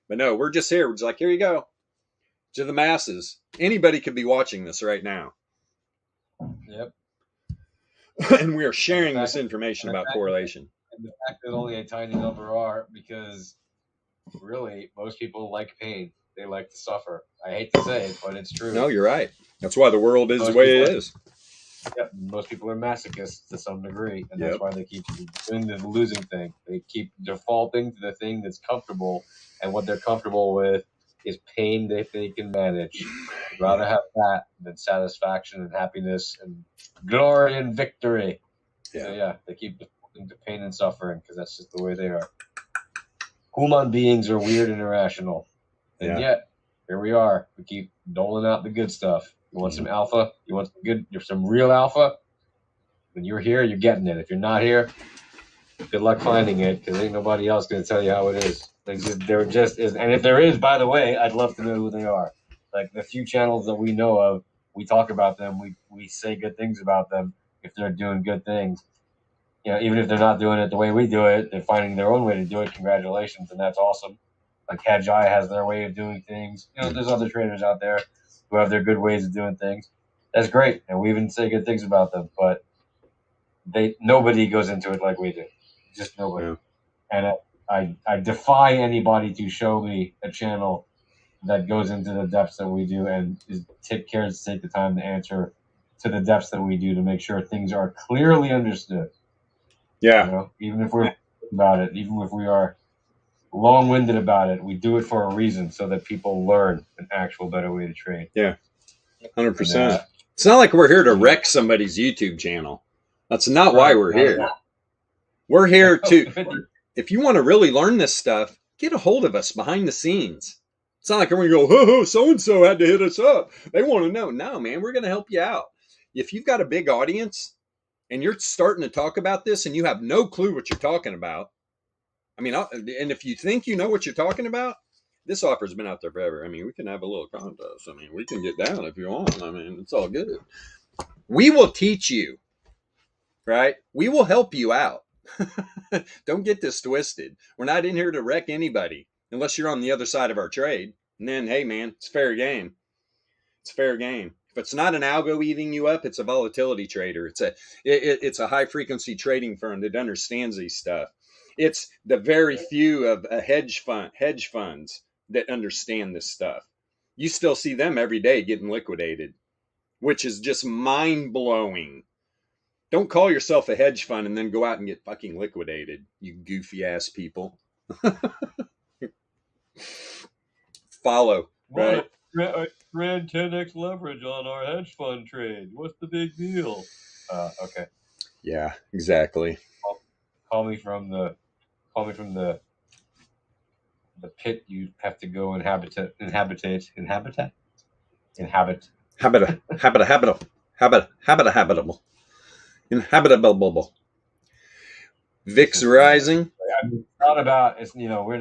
But no, we're just here. We're just like, here you go. To the masses. Anybody could be watching this right now. Yep. And we are sharing this information about correlation. And the fact that only a tiny number are, because really most people like pain. They like to suffer. I hate to say it, but it's true. No, you're right. That's why the world is the way it is. Yep, most people are masochists to some degree, and that's why they keep doing the losing thing. They keep defaulting to the thing that's comfortable, and what they're comfortable with is pain that they can manage. I'd rather have that than satisfaction and happiness and glory and victory. Yeah. So yeah, they keep defaulting to pain and suffering because that's just the way they are. Human beings are weird and irrational, and yet here we are. We keep doling out the good stuff. You want some alpha? You want some real alpha? When you're here, you're getting it. If you're not here, good luck finding it, because ain't nobody else going to tell you how it is. There just is. And if there is, by the way, I'd love to know who they are. Like the few channels that we know of, we talk about them. We say good things about them if they're doing good things. You know, even if they're not doing it the way we do it, they're finding their own way to do it. Congratulations, and that's awesome. Like Hedgeye has their way of doing things. You know, there's other traders out there who have their good ways of doing things. That's great, and we even say good things about them. But nobody goes into it like we do, just nobody. Yeah. And I defy anybody to show me a channel that goes into the depths that we do and cares to take the time to answer to the depths that we do to make sure things are clearly understood. Yeah. You know, even if we're about it, even if we are long-winded about it, we do it for a reason so that people learn an actual better way to trade. Yeah, 100%. It's not like we're here to wreck somebody's YouTube channel. That's not why we're here. We're here to, if you want to really learn this stuff, get a hold of us behind the scenes. It's not like we're going to go, so-and-so had to hit us up. They want to know. No, man, we're going to help you out. If you've got a big audience and you're starting to talk about this and you have no clue what you're talking about, I mean, and if you think you know what you're talking about, this offer's been out there forever. I mean, we can have a little contest. I mean, we can get down if you want. I mean, it's all good. We will teach you, right? We will help you out. Don't get this twisted. We're not in here to wreck anybody unless you're on the other side of our trade. And then, hey, man, it's fair game. It's fair game. If it's not an algo eating you up, it's a volatility trader. It's a high frequency trading firm that understands these stuff. It's the very few of hedge funds that understand this stuff. You still see them every day getting liquidated, which is just mind blowing. Don't call yourself a hedge fund and then go out and get fucking liquidated, you goofy ass people. Follow, right? Ran 10x leverage on our hedge fund trade. What's the big deal? Okay. Yeah, exactly. Call me from the pit you have to go inhabit. Inhabitable. VIX rising. I mean, it's not about, it's, you know, we're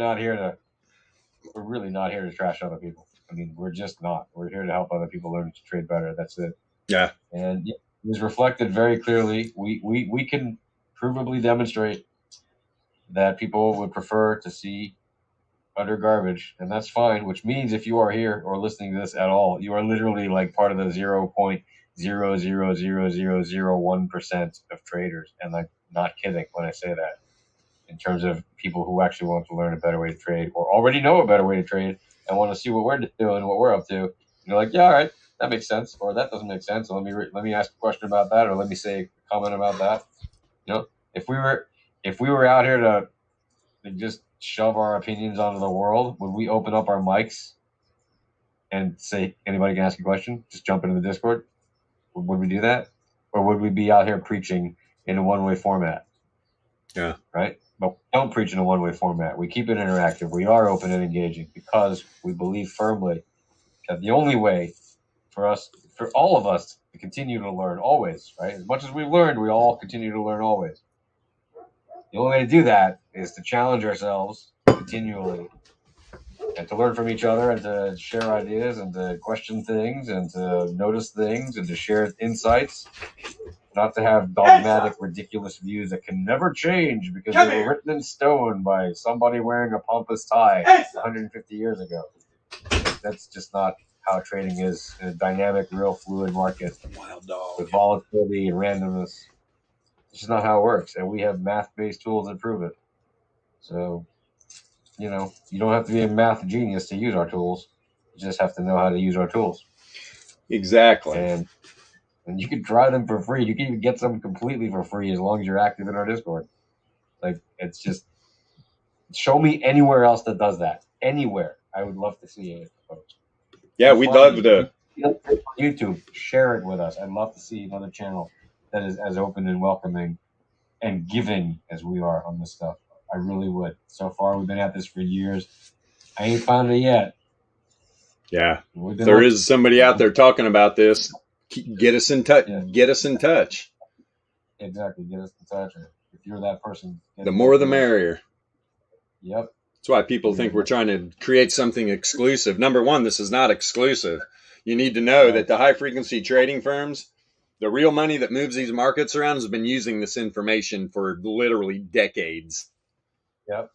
really not here to trash other people. I mean, we're just not. We're here to help other people learn to trade better. That's it. Yeah. And it was reflected very clearly. We can provably demonstrate that people would prefer to see utter garbage, and that's fine, which means if you are here or listening to this at all, you are literally like part of the 0.0000001% of traders. And I'm not kidding when I say that, in terms of people who actually want to learn a better way to trade or already know a better way to trade and want to see what we're doing, what we're up to. And you're like, yeah, all right, that makes sense, or that doesn't make sense. So let me ask a question about that, or let me say a comment about that. You know, if we were out here to just shove our opinions onto the world, would we open up our mics and say anybody can ask a question? Just jump into the Discord. Would we do that, or would we be out here preaching in a one-way format? Yeah. Right. But we don't preach in a one-way format. We keep it interactive. We are open and engaging because we believe firmly that the only way for all of us to continue to learn always, right? As much as we've learned, we all continue to learn always. The only way to do that is to challenge ourselves continually and to learn from each other and to share ideas and to question things and to notice things and to share insights, not to have dogmatic, ridiculous views that can never change because they were written in stone by somebody wearing a pompous tie 150 years ago. That's just not how trading is in a dynamic, real fluid market with volatility and randomness. It's just not how it works, and we have math-based tools that prove it. So, you know, you don't have to be a math genius to use our tools. You just have to know how to use our tools. Exactly. And you can try them for free. You can even get some completely for free as long as you're active in our Discord. Like, it's just, show me anywhere else that does that. Anywhere. I would love to see it. Yeah, we'd love to. YouTube, share it with us. I'd love to see another channel that is as open and welcoming and giving as we are on this stuff. I really would. So far, we've been at this for years. I ain't found it yet. Yeah, if there is somebody out there talking about this, get us in touch. Yeah. Get us in touch. Exactly. Get us in touch. If you're that person, the more the merrier. Yep. That's why people think we're trying to create something exclusive. Number one, this is not exclusive. You need to know that the high frequency trading firms, the real money that moves these markets around, has been using this information for literally decades. Yep.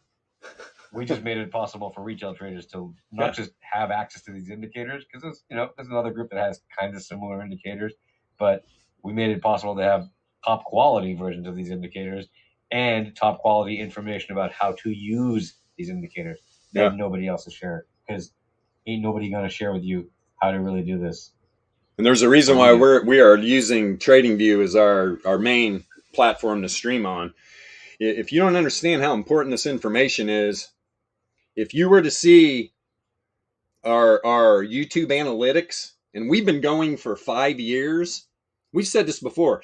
We just made it possible for retail traders to not just have access to these indicators, because there's another group that has kind of similar indicators, but we made it possible to have top quality versions of these indicators and top quality information about how to use these indicators that nobody else is sharing, because ain't nobody going to share with you how to really do this. And there's a reason why we are using TradingView as our main platform to stream on. If you don't understand how important this information is, if you were to see our YouTube analytics, and we've been going for 5 years, we've said this before,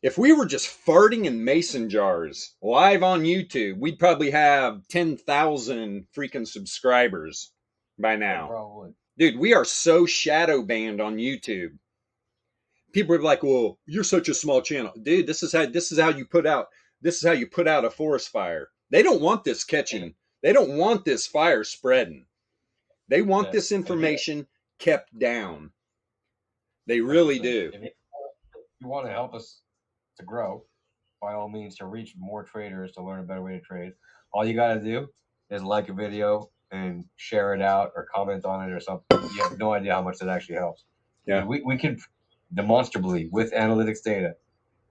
if we were just farting in mason jars live on YouTube, we'd probably have 10,000 freaking subscribers by now. Probably. Dude, we are so shadow banned on YouTube. People are like, "Well, you're such a small channel." Dude, this is how you put out a forest fire. They don't want this catching. They don't want this fire spreading. They want this information kept down. They really do. If you want to help us to grow, by all means, to reach more traders, to learn a better way to trade, all you got to do is like a video and share it out or comment on it or something. You have no idea how much that actually helps. Yeah. We can demonstrably, with analytics data,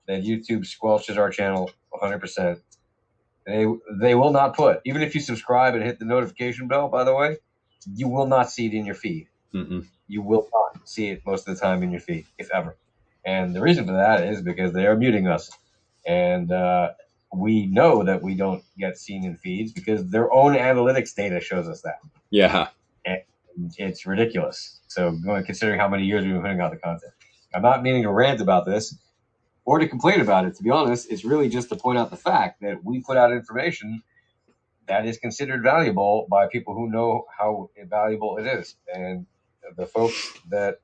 that YouTube squelches our channel 100%. They will not put, even if you subscribe and hit the notification bell, by the way, you will not see it in your feed. Mm-mm. You will not see it most of the time in your feed, if ever. And the reason for that is because they are muting us. And we know that we don't get seen in feeds because their own analytics data shows us that. Yeah. And it's ridiculous. So considering how many years we've been putting out the content. I'm not meaning to rant about this or to complain about it. To be honest, it's really just to point out the fact that we put out information that is considered valuable by people who know how valuable it is. And the folks that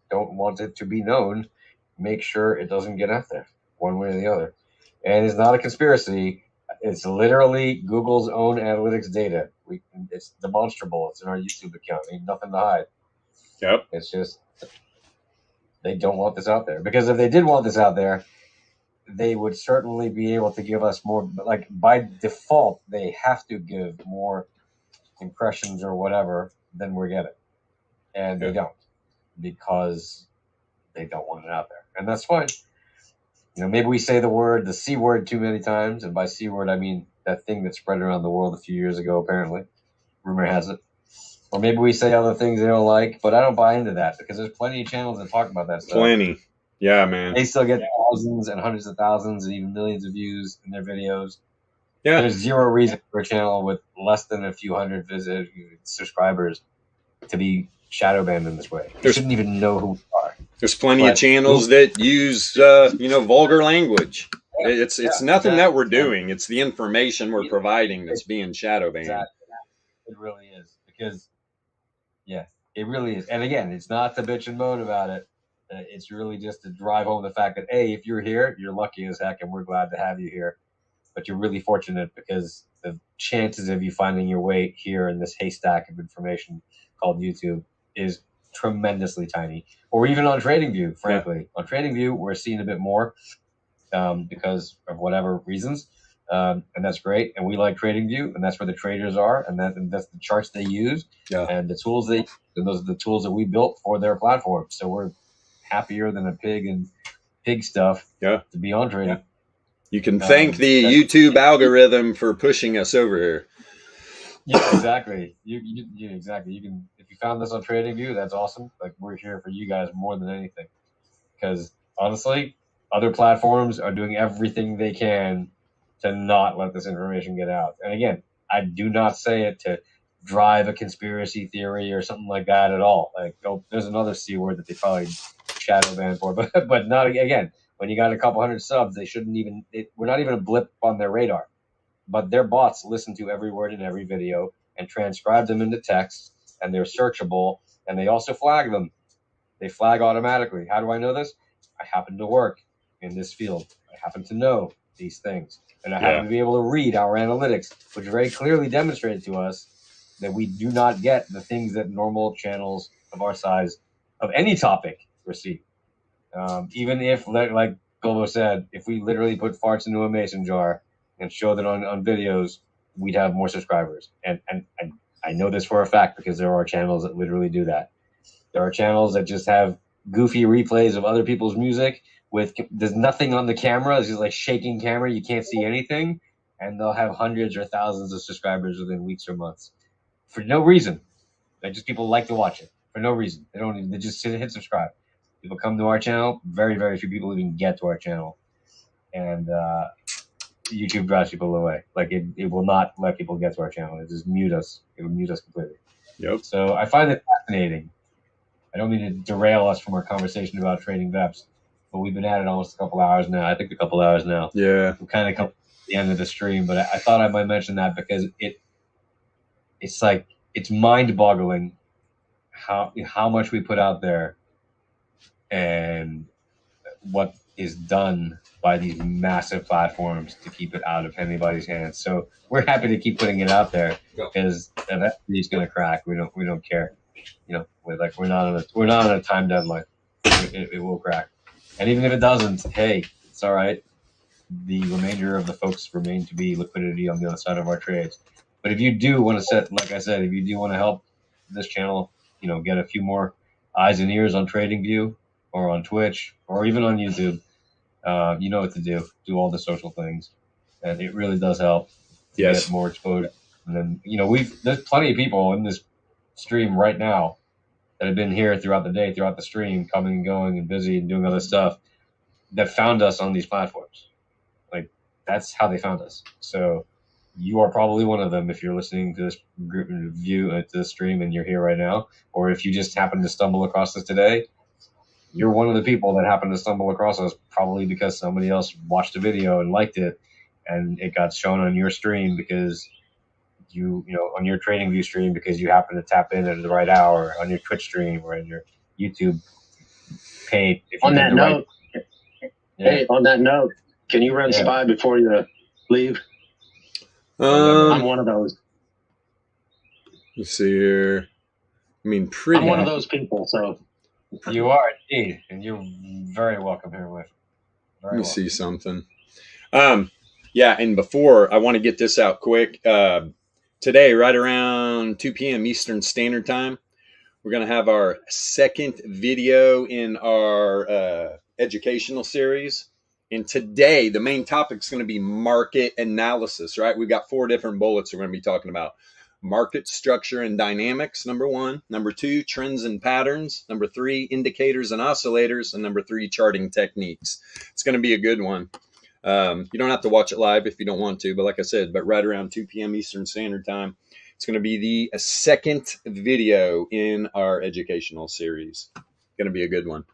don't want it to be known make sure it doesn't get out there one way or the other. And it's not a conspiracy. It's literally Google's own analytics data. It's demonstrable. It's in our YouTube account. Ain't nothing to hide. Yep. It's just they don't want this out there. Because if they did want this out there, they would certainly be able to give us more. Like, by default, they have to give more impressions or whatever than we're getting. And they don't, because they don't want it out there. And that's fine. Maybe we say the C word too many times. And by C word, I mean that thing that spread around the world a few years ago, apparently. Rumor has it. Or maybe we say other things they don't like, but I don't buy into that because there's plenty of channels that talk about that stuff. Plenty. Yeah, man. They still get thousands and hundreds of thousands and even millions of views in their videos. Yeah. There's zero reason for a channel with less than a few hundred subscribers to be shadow banned in this way. They shouldn't even know who we are. There's plenty of channels that use, vulgar language. It's nothing that we're doing. It's the information we're providing that's being shadow banned. Exactly. It really is. Because, it really is. And again, it's not to bitch and moan about it. It's really just to drive home the fact that, hey, if you're here, you're lucky as heck, and we're glad to have you here. but you're really fortunate because the chances of you finding your way here in this haystack of information called YouTube is tremendously tiny. Or even on TradingView, frankly. On TradingView, we're seeing a bit more because of whatever reasons. And that's great. And we like TradingView, and that's where the traders are, and that's the charts they use, and the tools and those are the tools that we built for their platform. So we're happier than a pig and pig stuff to be on trading. Yeah. You can thank the YouTube algorithm for pushing us over here. Yeah, exactly. Exactly. You can, if you found this on TradingView, that's awesome. Like, we're here for you guys more than anything, because honestly, other platforms are doing everything they can to not let this information get out. And again, I do not say it to drive a conspiracy theory or something like that at all. Like, oh, there's another C word that they probably shadow ban for, but not again. When you got a couple hundred subs, they shouldn't even. We're not even a blip on their radar. But their bots listen to every word in every video and transcribe them into text, and they're searchable, and they also flag them. They flag automatically. How do I know this? I happen to work in this field. I happen to know these things. And I happen to be able to read our analytics, which very clearly demonstrated to us that we do not get the things that normal channels of our size of any topic receive. Even if, like Bilbo said, if we literally put farts into a mason jar and show that on videos, we'd have more subscribers. And I know this for a fact because there are channels that literally do that. There are channels that just have goofy replays of other people's music there's nothing on the camera. It's just like shaking camera. You can't see anything. And they'll have hundreds or thousands of subscribers within weeks or months for no reason. Just people like to watch it for no reason. They just hit subscribe. People come to our channel. Very, very few people even get to our channel. And YouTube drives people away. Like, it will not let people get to our channel. It just mute us. It will mute us completely. Yep. So I find it fascinating. I don't mean to derail us from our conversation about trading VEPS, but we've been at it almost a couple hours now. I think a couple hours now. Yeah. We're kind of come to the end of the stream, but I thought I might mention that because it's like, it's mind-boggling how much we put out there and what is done by these massive platforms to keep it out of anybody's hands. So we're happy to keep putting it out there because eventually it's going to crack. We don't care. We're not on a time deadline. It will crack, and even if it doesn't, hey, it's all right. The remainder of the folks remain to be liquidity on the other side of our trades. But if you do want to like I said, if you do want to help this channel, get a few more eyes and ears on TradingView or on Twitch or even on YouTube, you know what to do. Do all the social things, and it really does help to get more exposure. And then there's plenty of people in this stream right now that have been here throughout the day, throughout the stream, coming and going and busy and doing other stuff that found us on these platforms. Like, that's how they found us. So you are probably one of them if you're listening to this group view to the stream and you're here right now, or if you just happen to stumble across this today, you're one of the people that happened to stumble across us probably because somebody else watched a video and liked it, and it got shown on your stream because on your TradingView stream because you happen to tap in at the right hour, on your Twitch stream or on your YouTube page. On that note, hey, on that note, can you run SPY before you leave? I'm one of those. Let's see here. I mean, I'm one of those people, so. You are indeed, and you're very welcome here, my friend. Let me see something. And before, I want to get this out quick. Today, right around 2 p.m. Eastern Standard Time, we're going to have our second video in our educational series. And today, the main topic is going to be market analysis, right? We've got 4 different bullets we're going to be talking about. Market structure and dynamics, number 1. Number 2, trends and patterns. Number 3, indicators and oscillators. And number 3, charting techniques. It's going to be a good one. You don't have to watch it live if you don't want to, but like I said, right around 2 p.m. Eastern Standard Time, it's going to be the second video in our educational series. Going to be a good one.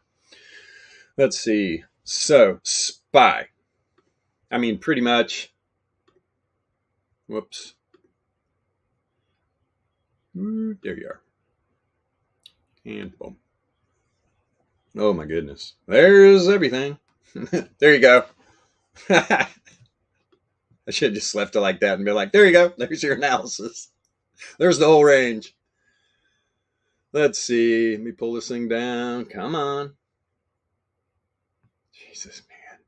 Let's see. So, SPY. I mean, pretty much. Whoops. There you are. And boom. Oh my goodness. There's everything. There you go. I should have just left it like that and be like, there you go. There's your analysis. There's the whole range. Let's see. Let me pull this thing down. Come on. Jesus, man.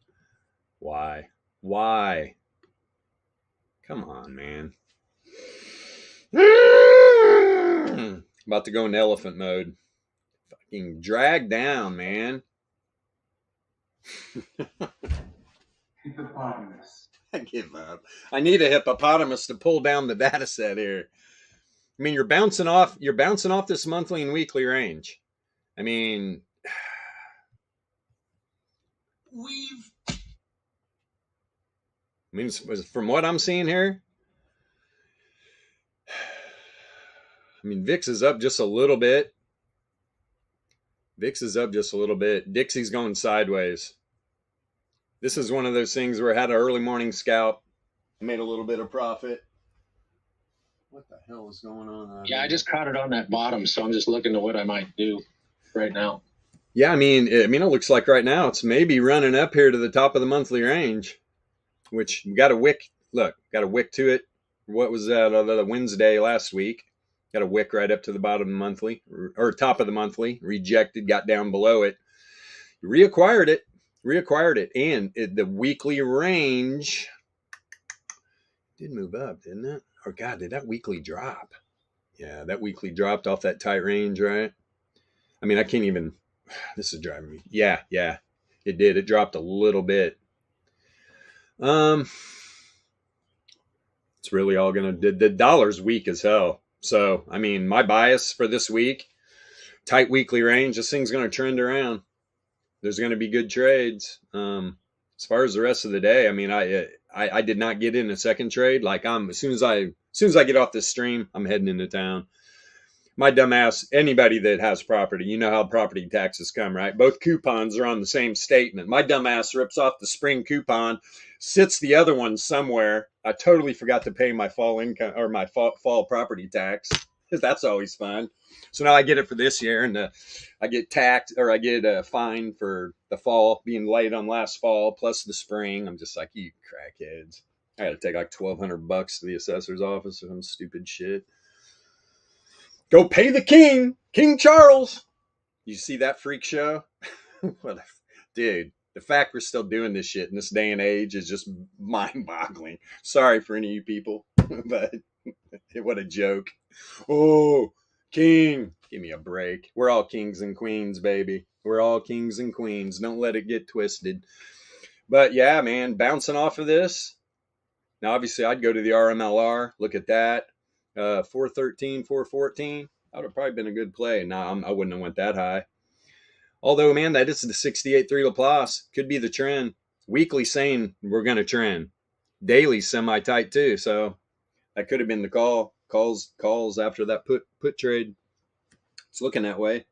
Why? Why? Come on, man. About to go in elephant mode. Fucking drag down, man. Hippopotamus. I give up. I need a hippopotamus to pull down the data set here. I mean, you're bouncing off this monthly and weekly range. I mean, from what I'm seeing here, I mean, VIX is up just a little bit. Dixie's going sideways. This is one of those things where I had an early morning scalp. I made a little bit of profit. What the hell is going on? Yeah, I just caught it on that bottom, so I'm just looking to what I might do right now. Yeah, I mean, it looks like right now it's maybe running up here to the top of the monthly range, which we got a wick. Look, got a wick to it. What was that? The Wednesday last week. Got a wick right up to the bottom of the monthly, or top of the monthly. Rejected, got down below it. Reacquired it, and the weekly range did move up, didn't it? Or God, did that weekly drop? Yeah, that weekly dropped off that tight range, right? I mean, I can't even. This is driving me. Yeah, it did. It dropped a little bit. It's really all gonna. The dollar's weak as hell. So, I mean, my bias for this week, tight weekly range. This thing's gonna trend around. There's gonna be good trades. As far as the rest of the day, I mean, I did not get in a second trade. Like as soon as I get off this stream, I'm heading into town. My dumbass, anybody that has property, you know how property taxes come, right? Both coupons are on the same statement. My dumbass rips off the spring coupon, sits the other one somewhere. I totally forgot to pay my fall income or my fall property tax. That's always fun. So now I get it for this year, and I get taxed, or I get a fine for the fall being late on last fall plus the spring. I'm just like, you crackheads. I got to take like $1,200 to the assessor's office or some stupid shit. Go pay the king, King Charles. You see that freak show? Dude, the fact we're still doing this shit in this day and age is just mind-boggling. Sorry for any of you people, but what a joke. Oh, king. Give me a break. We're all kings and queens, baby. We're all kings and queens. Don't let it get twisted. But yeah, man, bouncing off of this. Now, obviously, I'd go to the RMLR, look at that. 413, 414. That would have probably been a good play. No, I wouldn't have went that high. Although, man, that is the 68.3 Laplace. Could be the trend. Weekly saying we're going to trend. Daily semi-tight too. So that could have been the call. Calls after that put trade. It's looking that way.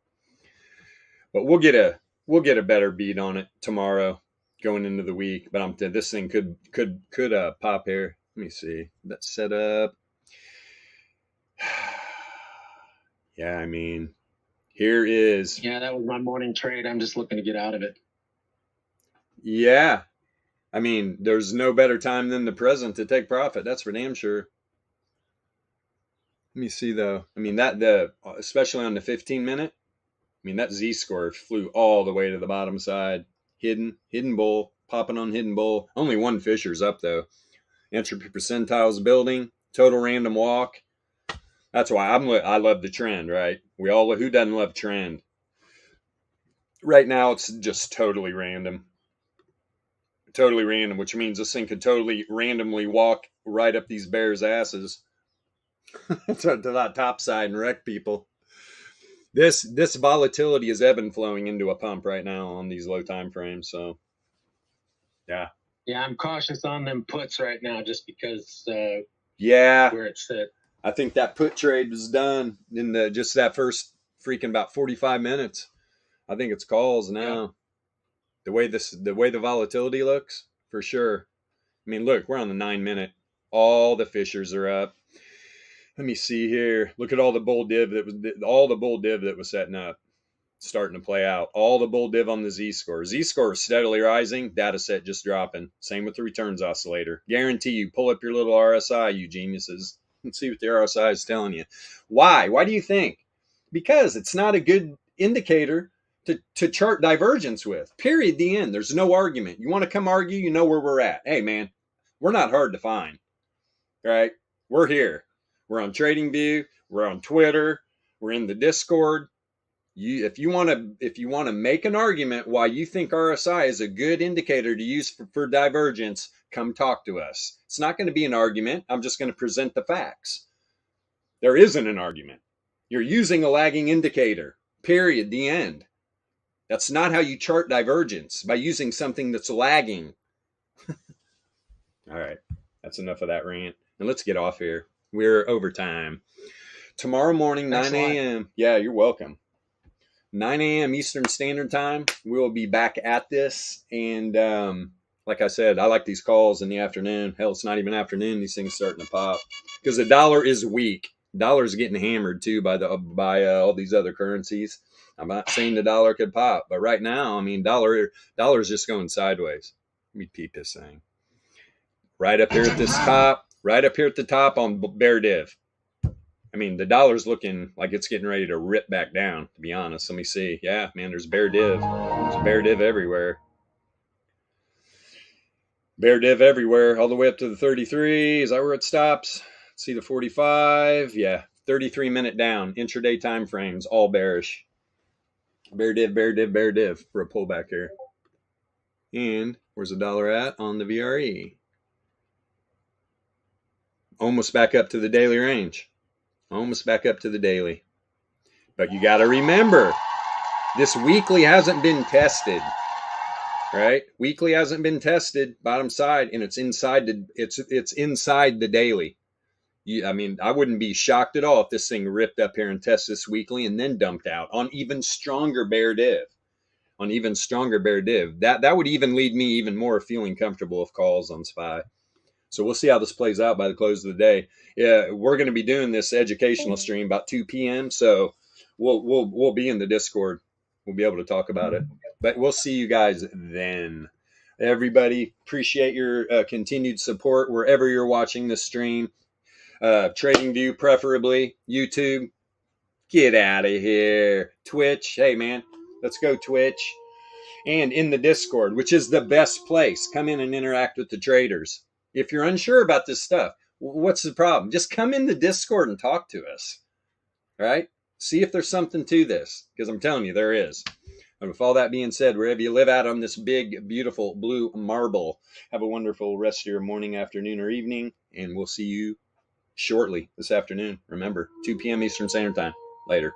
But we'll get a better beat on it tomorrow going into the week. But this thing could pop here. Let me see. That's set up. Yeah, I mean, here is. Yeah, that was my morning trade. I'm just looking to get out of it. Yeah. I mean, there's no better time than the present to take profit. That's for damn sure. Let me see, though. I mean, especially on the 15-minute, I mean, that Z-score flew all the way to the bottom side. Hidden bull, popping on hidden bull. Only one Fisher's up, though. Entropy percentiles building. Total random walk. That's why I love the trend, right? Who doesn't love trend? Right now, it's just totally random. Totally random, which means this thing could totally randomly walk right up these bears' asses to that top side and wreck people. This volatility is ebb and flowing into a pump right now on these low time frames. So, yeah. Yeah, I'm cautious on them puts right now just because where it's set. I think that put trade was done in just that first freaking about 45 minutes. I think it's calls now. Yeah. The way the volatility looks, for sure. I mean, look, we're on the 9-minute. All the Fishers are up. Let me see here. Look at all the bull div that was setting up. starting to play out. All the bull div on the Z-score. Z-score is steadily rising. Data set just dropping. Same with the returns oscillator. Guarantee you, pull up your little RSI, you geniuses, and see what the RSI is telling you. Why? Why do you think? Because it's not a good indicator to chart divergence with. Period. The end. There's no argument. You want to come argue, you know where we're at. Hey, man, we're not hard to find. Right? We're here. We're on TradingView. We're on Twitter. We're in the Discord. If you want to make an argument why you think RSI is a good indicator to use for divergence, come talk to us. It's not going to be an argument. I'm just going to present the facts. There isn't an argument. You're using a lagging indicator. Period. The end. That's not how you chart divergence, by using something that's lagging. All right. That's enough of that rant. And let's get off here. We're over time. Tomorrow morning, 9 a.m. Yeah, you're welcome. 9 a.m. Eastern Standard Time. We'll be back at this. And like I said, I like these calls in the afternoon. Hell, it's not even afternoon. These things starting to pop. Because the dollar is weak. Dollar is getting hammered, too, by all these other currencies. I'm not saying the dollar could pop. But right now, I mean, dollar is just going sideways. Let me peep this thing. Right up here at this top. Right up here at the top on bear div. I mean, the dollar's looking like it's getting ready to rip back down, to be honest. Let me see. Yeah, man, there's bear div. There's bear div everywhere. Bear div everywhere, all the way up to the 33. Is that where it stops? Let's see the 45. Yeah, 33-minute down. Intraday time frames, all bearish. Bear div, bear div, bear div for a pullback here. And where's the dollar at on the VRE? Almost back up to the daily range. Almost back up to the daily. But you got to remember, this weekly hasn't been tested, right? Weekly hasn't been tested, bottom side, and it's inside the daily. I mean, I wouldn't be shocked at all if this thing ripped up here and tested this weekly and then dumped out on even stronger bear div. That would even lead me even more feeling comfortable with calls on SPY. So we'll see how this plays out by the close of the day. Yeah, we're going to be doing this educational stream about 2 p.m. So we'll be in the Discord. We'll be able to talk about it. But we'll see you guys then. Everybody, appreciate your continued support wherever you're watching this stream. TradingView, preferably. YouTube, get out of here. Twitch, hey man, let's go Twitch. And in the Discord, which is the best place. Come in and interact with the traders. If you're unsure about this stuff, what's the problem? Just come in the Discord and talk to us, right? See if there's something to this, because I'm telling you, there is. And with all that being said, wherever you live out on this big, beautiful blue marble, have a wonderful rest of your morning, afternoon, or evening, and we'll see you shortly this afternoon. Remember, 2 p.m. Eastern Standard Time. Later.